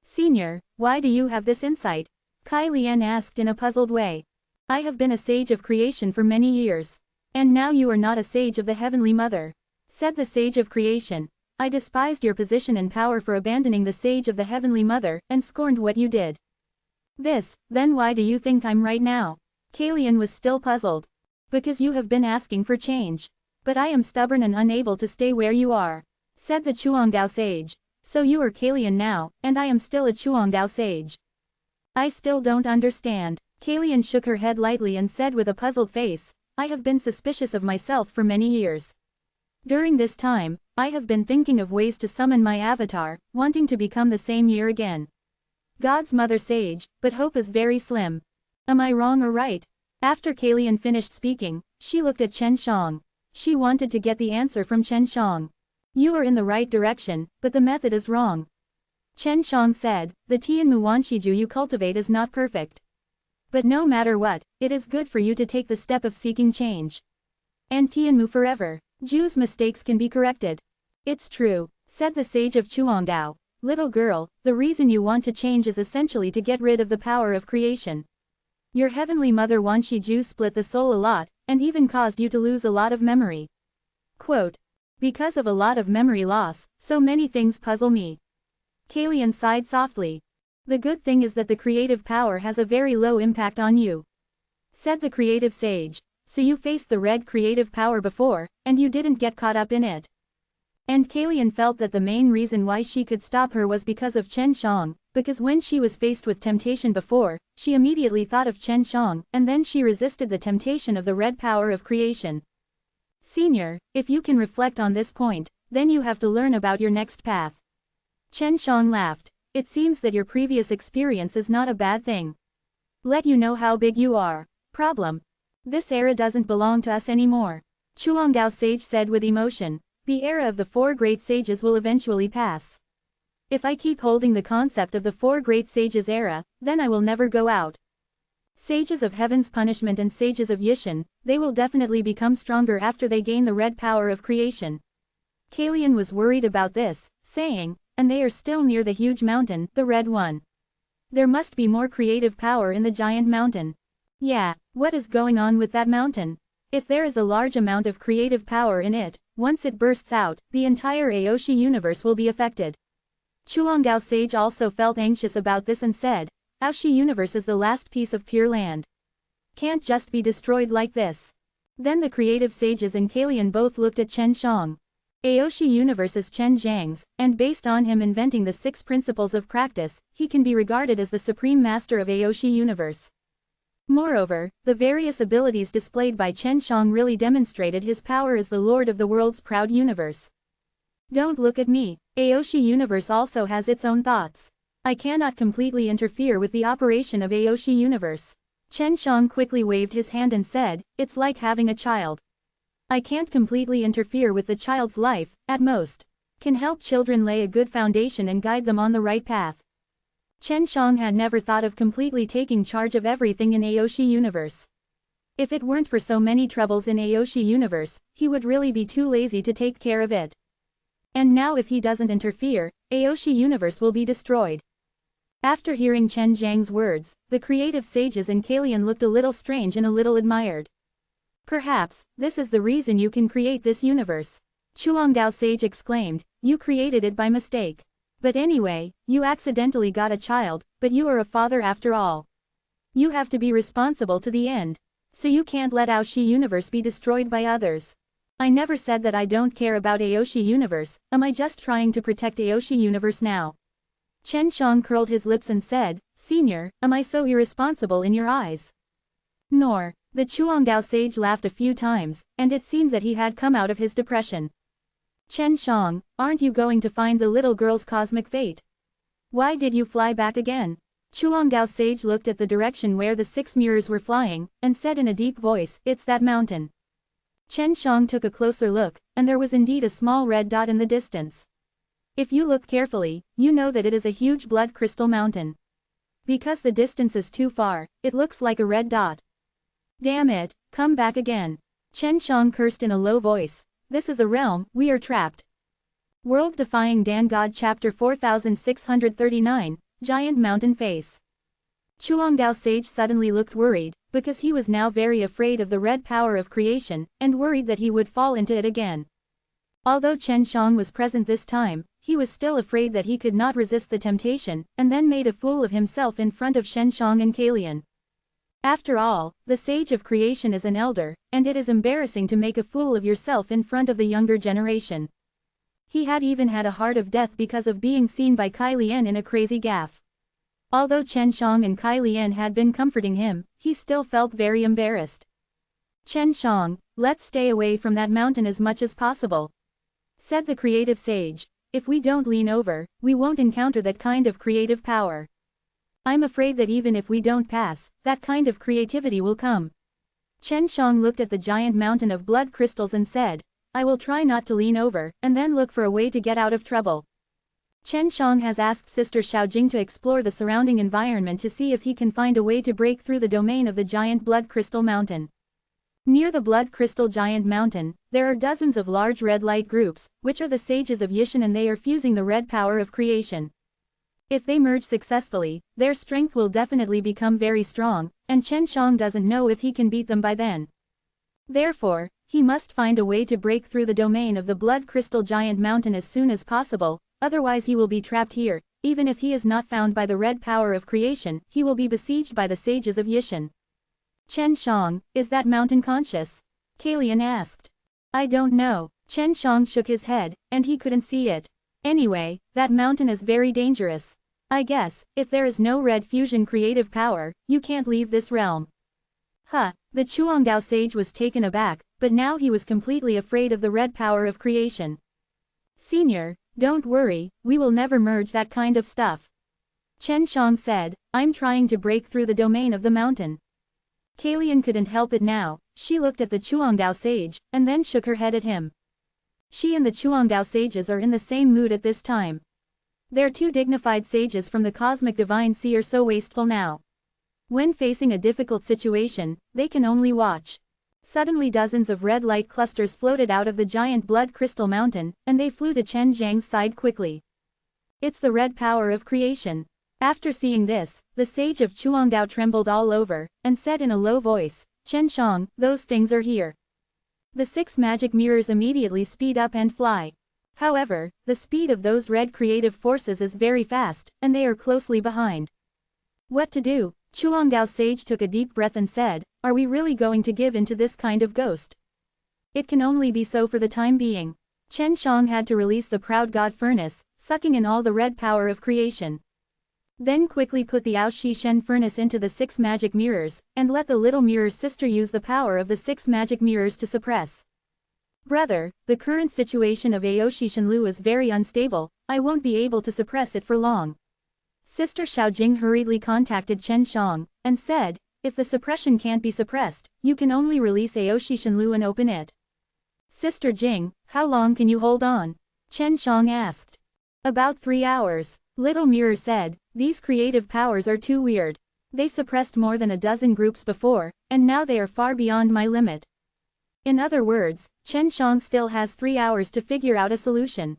Speaker 1: Senior, why do you have this insight? Kai Lian asked in a puzzled way. I have been a sage of creation for many years. And now you are not a sage of the Heavenly Mother. Said the sage of creation. I despised your position and power for abandoning the sage of the Heavenly Mother, and scorned what you did. Then why do you think I'm right now? Kalian was still puzzled. Because you have been asking for change. But I am stubborn and unable to stay where you are. Said the Chuangdao sage. So you are Kalian now, and I am still a Chuangdao sage. I still don't understand. Kalian shook her head lightly and said with a puzzled face, I have been suspicious of myself for many years. During this time, I have been thinking of ways to summon my avatar, wanting to become the same year again. God's mother sage, but hope is very slim. Am I wrong or right? After Kalian finished speaking, she looked at Chen Shang. She wanted to get the answer from Chen Shang. You are in the right direction, but the method is wrong. Chen Shang said, the Tianmu Wanshiju you cultivate is not perfect. But no matter what, it is good for you to take the step of seeking change. And Tianmu forever. Ju's mistakes can be corrected. It's true, said the sage of Chuangdao. Little girl, the reason you want to change is essentially to get rid of the power of creation. Your heavenly mother Wanshiju split the soul a lot, and even caused you to lose a lot of memory. Quote. Because of a lot of memory loss, so many things puzzle me. Kalian sighed softly. The good thing is that the creative power has a very low impact on you. Said the creative sage. So you faced the red creative power before, and you didn't get caught up in it. And Kalian felt that the main reason why she could stop her was because of Chen Shang, because when she was faced with temptation before, she immediately thought of Chen Shang, and then she resisted the temptation of the red power of creation. Senior, if you can reflect on this point, then you have to learn about your next path. Chen Shang laughed. It seems that your previous experience is not a bad thing. Let you know how big you are. Problem. This era doesn't belong to us anymore. Chuangdao sage said with emotion. The era of the four great sages will eventually pass. If I keep holding the concept of the four great sages era, then I will never go out. Sages of heaven's punishment and sages of Yishan, they will definitely become stronger after they gain the red power of creation. Kalian was worried about this, saying, and they are still near the huge mountain, the red one. There must be more creative power in the giant mountain. Yeah, what is going on with that mountain? If there is a large amount of creative power in it, once it bursts out, the entire Aoshi universe will be affected. Chuangdao sage also felt anxious about this and said, Aoshi universe is the last piece of pure land. Can't just be destroyed like this. Then the creative sages and Kalian both looked at Chen Shang. Aoshi universe is Chen Zhang's, and based on him inventing the 6 principles of practice, he can be regarded as the supreme master of Aoshi universe. Moreover, the various abilities displayed by Chen Shang really demonstrated his power as the lord of the world's proud universe. Don't look at me. Aoshi universe also has its own thoughts. I cannot completely interfere with the operation of Aoshi universe. Chen Shang quickly waved his hand and said, it's like having a child. I can't completely interfere with the child's life, at most. Can help children lay a good foundation and guide them on the right path. Chen Shang had never thought of completely taking charge of everything in Aoshi universe. If it weren't for so many troubles in Aoshi universe, he would really be too lazy to take care of it. And now if he doesn't interfere, Aoshi universe will be destroyed. After hearing Chen Zhang's words, the creative sages and Kalian looked a little strange and a little admired. Perhaps, this is the reason you can create this universe. Chuangdao sage exclaimed, you created it by mistake. But anyway, you accidentally got a child, but you are a father after all. You have to be responsible to the end. So you can't let Aoshi universe be destroyed by others. I never said that I don't care about Aoshi universe, am I just trying to protect Aoshi universe now? Chen Shang curled his lips and said, Senior, am I so irresponsible in your eyes? Nor. The Chuangdao sage laughed a few times, and it seemed that he had come out of his depression. Chen Shang, aren't you going to find the little girl's cosmic fate? Why did you fly back again? Chuangdao sage looked at the direction where the 6 mirrors were flying, and said in a deep voice, it's that mountain. Chen Shang took a closer look, and there was indeed a small red dot in the distance. If you look carefully, you know that it is a huge blood crystal mountain. Because the distance is too far, it looks like a red dot. Damn it, come back again. Chen Shang cursed in a low voice. This is a realm, we are trapped. World Defying Dan God Chapter 4639, Giant Mountain Face. Chuangdao Sage suddenly looked worried, because he was now very afraid of the red power of creation, and worried that he would fall into it again. Although Chen Shang was present this time, he was still afraid that he could not resist the temptation, and then made a fool of himself in front of Shen Shang and Kalian. After all, the Sage of Creation is an elder, and it is embarrassing to make a fool of yourself in front of the younger generation. He had even had a heart of death because of being seen by Kai Lian in a crazy gaffe. Although Chen Shang and Kai Lian had been comforting him, he still felt very embarrassed. "Chen Shang, let's stay away from that mountain as much as possible," said the creative sage. "If we don't lean over, we won't encounter that kind of creative power. I'm afraid that even if we don't pass, that kind of creativity will come." Chen Shang looked at the giant mountain of blood crystals and said, "I will try not to lean over, and then look for a way to get out of trouble." Chen Shang has asked Sister Xiaojing to explore the surrounding environment to see if he can find a way to break through the domain of the giant blood crystal mountain. Near the blood crystal giant mountain, there are dozens of large red light groups, which are the sages of Yishan, and they are fusing the red power of creation. If they merge successfully, their strength will definitely become very strong, and Chen Shang doesn't know if he can beat them by then. Therefore, he must find a way to break through the domain of the blood crystal giant mountain as soon as possible, otherwise he will be trapped here. Even if he is not found by the red power of creation, he will be besieged by the sages of Yishan. "Chen Shang, is that mountain conscious?" Kalian asked. "I don't know." Chen Shang shook his head, and he couldn't see it. "Anyway, that mountain is very dangerous. I guess, if there is no red fusion creative power, you can't leave this realm." The Chuangdao sage was taken aback, but now he was completely afraid of the red power of creation. "Senior, don't worry, we will never merge that kind of stuff," Chen Shang said. "I'm trying to break through the domain of the mountain." Kalian couldn't help it now. She looked at the Chuangdao sage, and then shook her head at him. She and the Chuangdao sages are in the same mood at this time. Their two dignified sages from the cosmic divine sea are so wasteful now. When facing a difficult situation, they can only watch. Suddenly dozens of red light clusters floated out of the giant blood crystal mountain, and they flew to Chen Zhang's side quickly. "It's the red power of creation." After seeing this, the sage of Chuangdao trembled all over, and said in a low voice, "Chen Shang, those things are here." The 6 magic mirrors immediately speed up and fly. However, the speed of those red creative forces is very fast, and they are closely behind. What to do? Chuangdao sage took a deep breath and said, "Are we really going to give in to this kind of ghost? It can only be so for the time being." Chen Shang had to release the proud god furnace, sucking in all the red power of creation. Then quickly put the Aoshi Shen furnace into the 6 magic mirrors, and let the little mirror's sister use the power of the 6 magic mirrors to suppress. "Brother, the current situation of Aoshi Shenlu is very unstable, I won't be able to suppress it for long." Sister Xiaojing hurriedly contacted Chen Shang, and said, "If the suppression can't be suppressed, you can only release Aoshi Shenlu and open it." "Sister Jing, how long can you hold on?" Chen Shang asked. "About 3 hours. Little Mirror said, "These creative powers are too weird. They suppressed more than a dozen groups before, and now they are far beyond my limit." In other words, Chen Shang still has 3 hours to figure out a solution.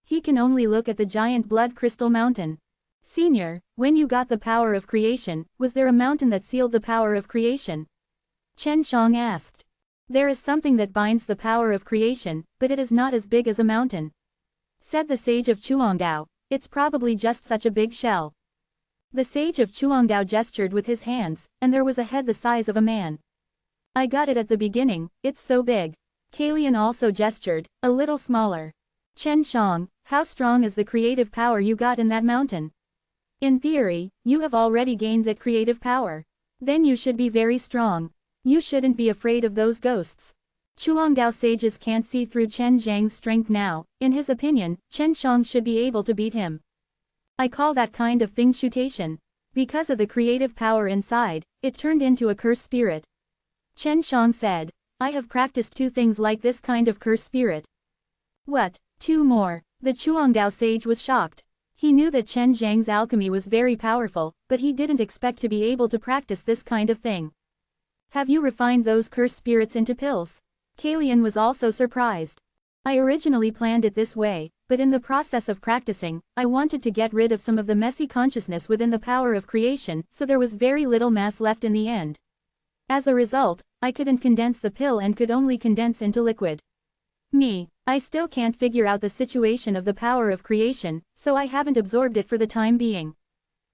Speaker 1: He can only look at the giant blood crystal mountain. "Senior, when you got the power of creation, was there a mountain that sealed the power of creation?" Chen Shang asked. "There is something that binds the power of creation, but it is not as big as a mountain," said the sage of Chuangdao. "It's probably just such a big shell." The sage of Chuangdao gestured with his hands, and there was a head the size of a man. "I got it at the beginning, it's so big." Kalian also gestured, a little smaller. "Chen Shang, how strong is the creative power you got in that mountain?" "In theory, you have already gained that creative power. Then you should be very strong. You shouldn't be afraid of those ghosts." Chuangdao sages can't see through Chen Zhang's strength now. In his opinion, Chen Shang should be able to beat him. "I call that kind of thing shutation. Because of the creative power inside, it turned into a curse spirit." Chen Shang said, "I have practiced 2 things like this kind of curse spirit." "What, 2 more?" The Chuangdao sage was shocked. He knew that Chen Zhang's alchemy was very powerful, but he didn't expect to be able to practice this kind of thing. "Have you refined those curse spirits into pills?" Kalian was also surprised. "I originally planned it this way, but in the process of practicing, I wanted to get rid of some of the messy consciousness within the power of creation, so there was very little mass left in the end. As a result, I couldn't condense the pill and could only condense into liquid. I still can't figure out the situation of the power of creation, so I haven't absorbed it for the time being.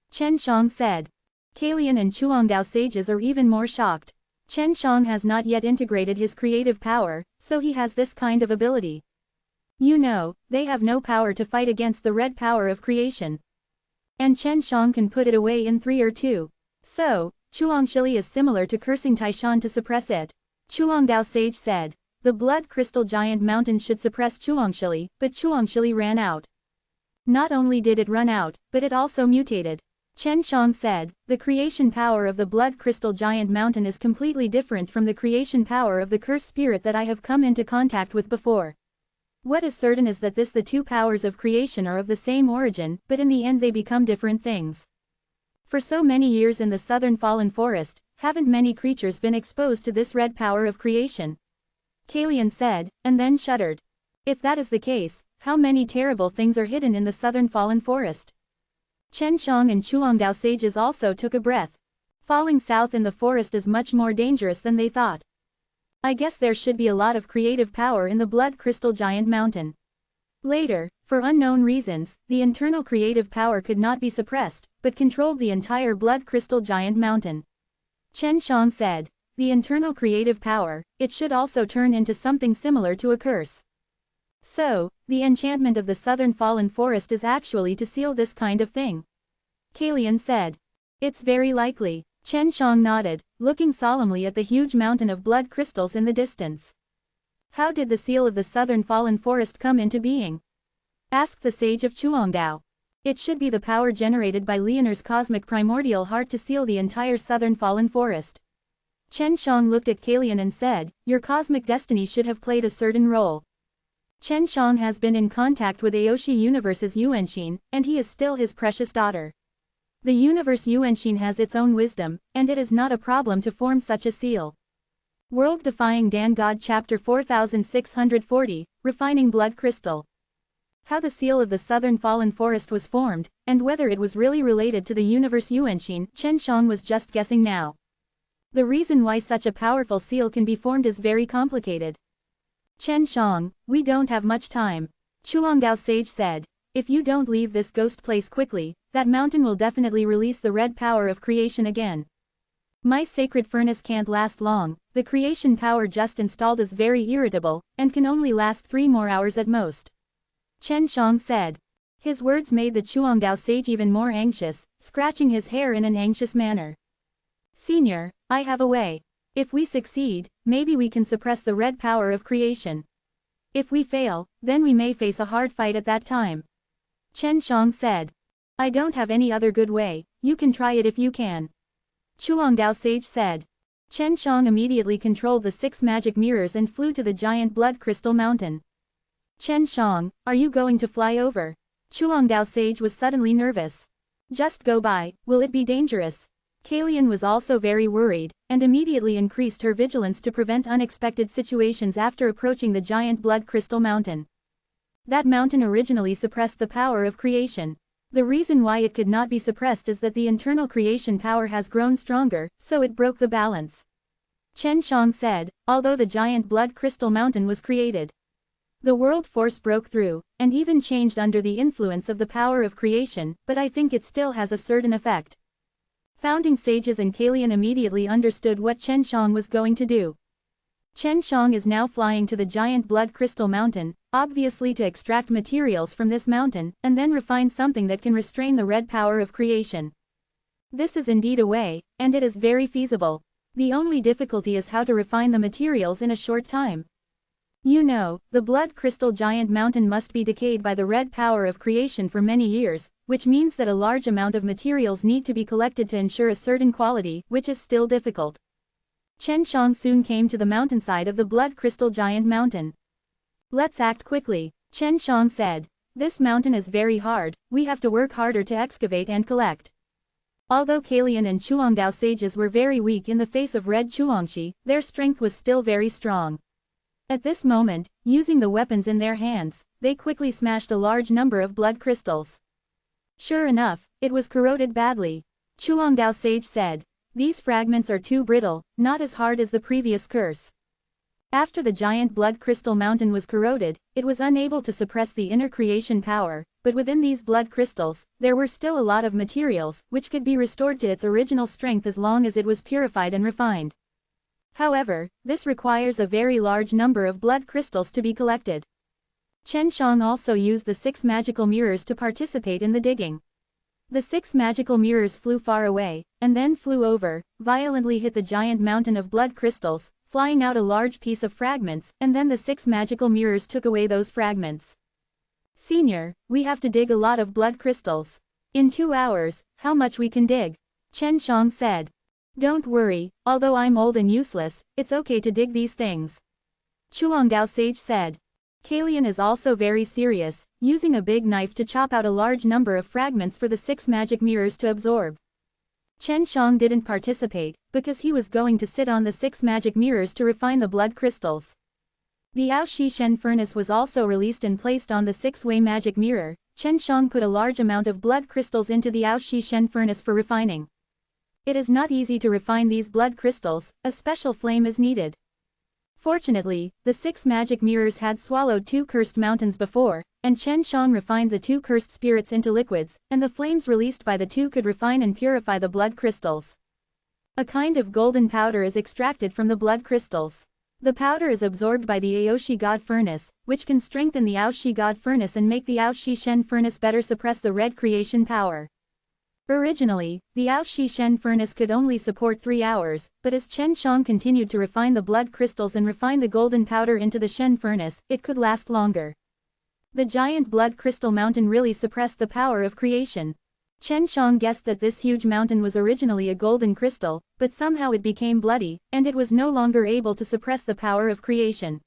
Speaker 1: Chen Shang said. Kalian and Chuangdao sages are even more shocked. Chen Shang has not yet integrated his creative power, so he has this kind of ability. You know, they have no power to fight against the red power of creation. And Chen Shang can put it away in 3 or 2. So, Chuangshili is similar to cursing Taishan to suppress it. Chuangdao sage said. The blood crystal giant mountain should suppress Chuangshili, but Chuangshili ran out. Not only did it run out, but it also mutated. Chen Shang said, the creation power of the blood crystal giant mountain is completely different from the creation power of the cursed spirit that I have come into contact with before. What is certain is that the 2 powers of creation are of the same origin, but in the end they become different things. For so many years in the southern fallen forest, haven't many creatures been exposed to this red power of creation? Kalian said, and then shuddered. If that is the case, how many terrible things are hidden in the southern fallen forest? Chen Shang and Chuangdao sages also took a breath. Falling south in the forest is much more dangerous than they thought. I guess there should be a lot of creative power in the blood crystal giant mountain. Later, for unknown reasons, the internal creative power could not be suppressed, but controlled the entire blood crystal giant mountain. Chen Shang said, the internal creative power, it should also turn into something similar to a curse. So, the enchantment of the southern fallen forest is actually to seal this kind of thing. Kalian said. It's very likely. Chen Shang nodded, looking solemnly at the huge mountain of blood crystals in the distance. How did the seal of the southern fallen forest come into being? Asked the sage of Chuangdao. It should be the power generated by Leonor's cosmic primordial heart to seal the entire southern fallen forest. Chen Shang looked at Kalian and said, your cosmic destiny should have played a certain role. Chen Shang has been in contact with Aoshi Universe's Yuanxin, and he is still his precious daughter. The universe Yuanxin has its own wisdom, and it is not a problem to form such a seal. World Defying Dan God Chapter 4640, Refining Blood Crystal. How the seal of the southern fallen forest was formed, and whether it was really related to the universe Yuanxin, Chen Shang was just guessing now. The reason why such a powerful seal can be formed is very complicated. Chen Shang, we don't have much time. Chuangdao sage said. If you don't leave this ghost place quickly, that mountain will definitely release the red power of creation again. My sacred furnace can't last long, the creation power just installed is very irritable, and can only last 3 more hours at most. Chen Shang said. His words made the Chuangdao sage even more anxious, scratching his hair in an anxious manner. Senior, I have a way. If we succeed, maybe we can suppress the red power of creation. If we fail, then we may face a hard fight at that time. Chen Shang said. I don't have any other good way, you can try it if you can. Chuangdao sage said. Chen Shang immediately controlled the 6 magic mirrors and flew to the giant blood crystal mountain. Chen Shang, are you going to fly over? Chuangdao sage was suddenly nervous. Just go by, will it be dangerous? Kalian was also very worried, and immediately increased her vigilance to prevent unexpected situations after approaching the giant blood crystal mountain. That mountain originally suppressed the power of creation. The reason why it could not be suppressed is that the internal creation power has grown stronger, so it broke the balance. Chen Shang said, although the giant blood crystal mountain was created, the world force broke through, and even changed under the influence of the power of creation, but I think it still has a certain effect. Founding sages and Kalian immediately understood what Chen Shang was going to do. Chen Shang is now flying to the giant blood crystal mountain, obviously to extract materials from this mountain, and then refine something that can restrain the red power of creation. This is indeed a way, and it is very feasible. The only difficulty is how to refine the materials in a short time. You know, the blood crystal giant mountain must be decayed by the red power of creation for many years, which means that a large amount of materials need to be collected to ensure a certain quality, which is still difficult. Chen Shang soon came to the mountainside of the blood crystal giant mountain. Let's act quickly, Chen Shang said. This mountain is very hard, we have to work harder to excavate and collect. Although Kalian and Chuangdao sages were very weak in the face of red Chuangxi, their strength was still very strong. At this moment, using the weapons in their hands, they quickly smashed a large number of blood crystals. Sure enough, it was corroded badly. Chuangdao sage said, "These fragments are too brittle, not as hard as the previous curse." After the giant blood crystal mountain was corroded, it was unable to suppress the inner creation power, but within these blood crystals, there were still a lot of materials, which could be restored to its original strength as long as it was purified and refined. However, this requires a very large number of blood crystals to be collected. Chen Shang also used the 6 magical mirrors to participate in the digging. The 6 magical mirrors flew far away, and then flew over, violently hit the giant mountain of blood crystals, flying out a large piece of fragments, and then the 6 magical mirrors took away those fragments. "Senior, we have to dig a lot of blood crystals. In 2 hours, how much we can dig?" Chen Shang said. "Don't worry, although I'm old and useless, it's okay to dig these things." Chuangdao sage said. Kalian is also very serious, using a big knife to chop out a large number of fragments for the 6 magic mirrors to absorb. Chen Shang didn't participate, because he was going to sit on the 6 magic mirrors to refine the blood crystals. The Aoshi Shen furnace was also released and placed on the 6-way magic mirror. Chen Shang put a large amount of blood crystals into the Aoshi Shen furnace for refining. It is not easy to refine these blood crystals, a special flame is needed. Fortunately, the 6 magic mirrors had swallowed 2 cursed mountains before, and Chen Shang refined the 2 cursed spirits into liquids, and the flames released by the 2 could refine and purify the blood crystals. A kind of golden powder is extracted from the blood crystals. The powder is absorbed by the Aoshi God furnace, which can strengthen the Aoshi God furnace and make the Aoshi Shen furnace better suppress the red creation power. Originally, the Aoshi Shen furnace could only support 3 hours, but as Chen Shang continued to refine the blood crystals and refine the golden powder into the Shen furnace, it could last longer. The giant blood crystal mountain really suppressed the power of creation. Chen Shang guessed that this huge mountain was originally a golden crystal, but somehow it became bloody, and it was no longer able to suppress the power of creation.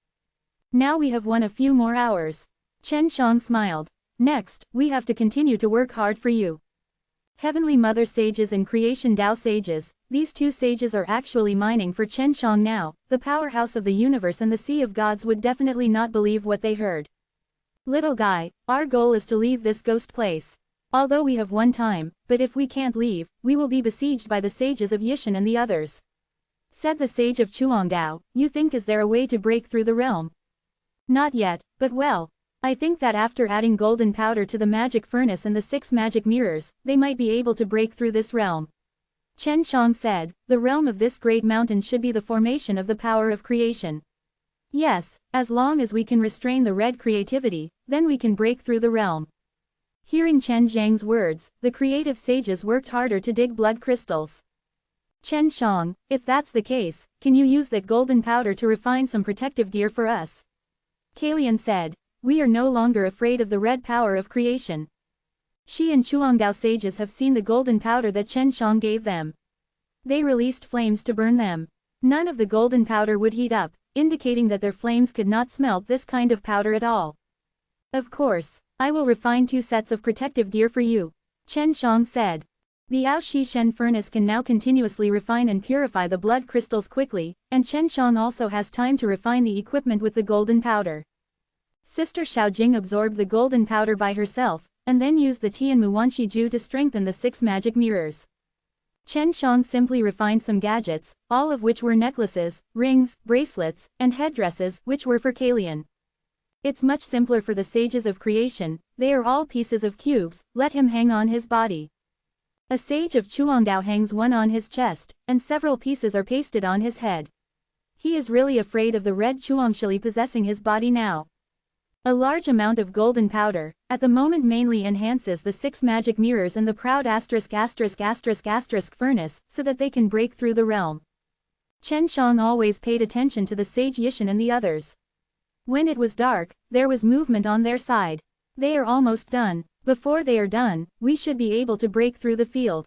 Speaker 1: "Now we have won a few more hours." Chen Shang smiled. "Next, we have to continue to work hard for you." Heavenly Mother sages and Creation Tao sages, these 2 sages are actually mining for Chen Shang now. The powerhouse of the universe and the Sea of Gods would definitely not believe what they heard. "Little guy, our goal is to leave this ghost place. Although we have won time, but if we can't leave, we will be besieged by the sages of Yishan and the others." Said the sage of Chuangdao, "You think is there a way to break through the realm?" "Not yet, but well. I think that after adding golden powder to the magic furnace and the 6 magic mirrors, they might be able to break through this realm." Chen Shang said, "The realm of this great mountain should be the formation of the power of creation." "Yes, as long as we can restrain the red creativity, then we can break through the realm." Hearing Chen Zhang's words, the creative sages worked harder to dig blood crystals. "Chen Shang, if that's the case, can you use that golden powder to refine some protective gear for us?" Kalian said. "We are no longer afraid of the red power of creation." Shi and Chuangdao sages have seen the golden powder that Chen Shang gave them. They released flames to burn them. None of the golden powder would heat up, indicating that their flames could not smelt this kind of powder at all. "Of course, I will refine 2 sets of protective gear for you," Chen Shang said. The Aoshi Shen furnace can now continuously refine and purify the blood crystals quickly, and Chen Shang also has time to refine the equipment with the golden powder. Sister Xiaojing absorbed the golden powder by herself, and then used the Tian Muwanshi Ju to strengthen the 6 magic mirrors. Chen Shang simply refined some gadgets, all of which were necklaces, rings, bracelets, and headdresses, which were for Kalian. It's much simpler for the sages of creation, they are all pieces of cubes, let him hang on his body. A sage of Chuangdao hangs one on his chest, and several pieces are pasted on his head. He is really afraid of the red Chuangshili possessing his body now. A large amount of golden powder, at the moment mainly enhances the 6 magic mirrors and the proud ***** furnace, so that they can break through the realm. Chen Shang always paid attention to the sage Yishan and the others. When it was dark, there was movement on their side. They are almost done. Before they are done, we should be able to break through the field.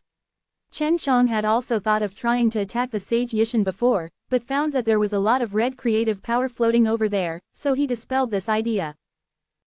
Speaker 1: Chen Shang had also thought of trying to attack the sage Yishan before, but found that there was a lot of red creative power floating over there, so he dispelled this idea.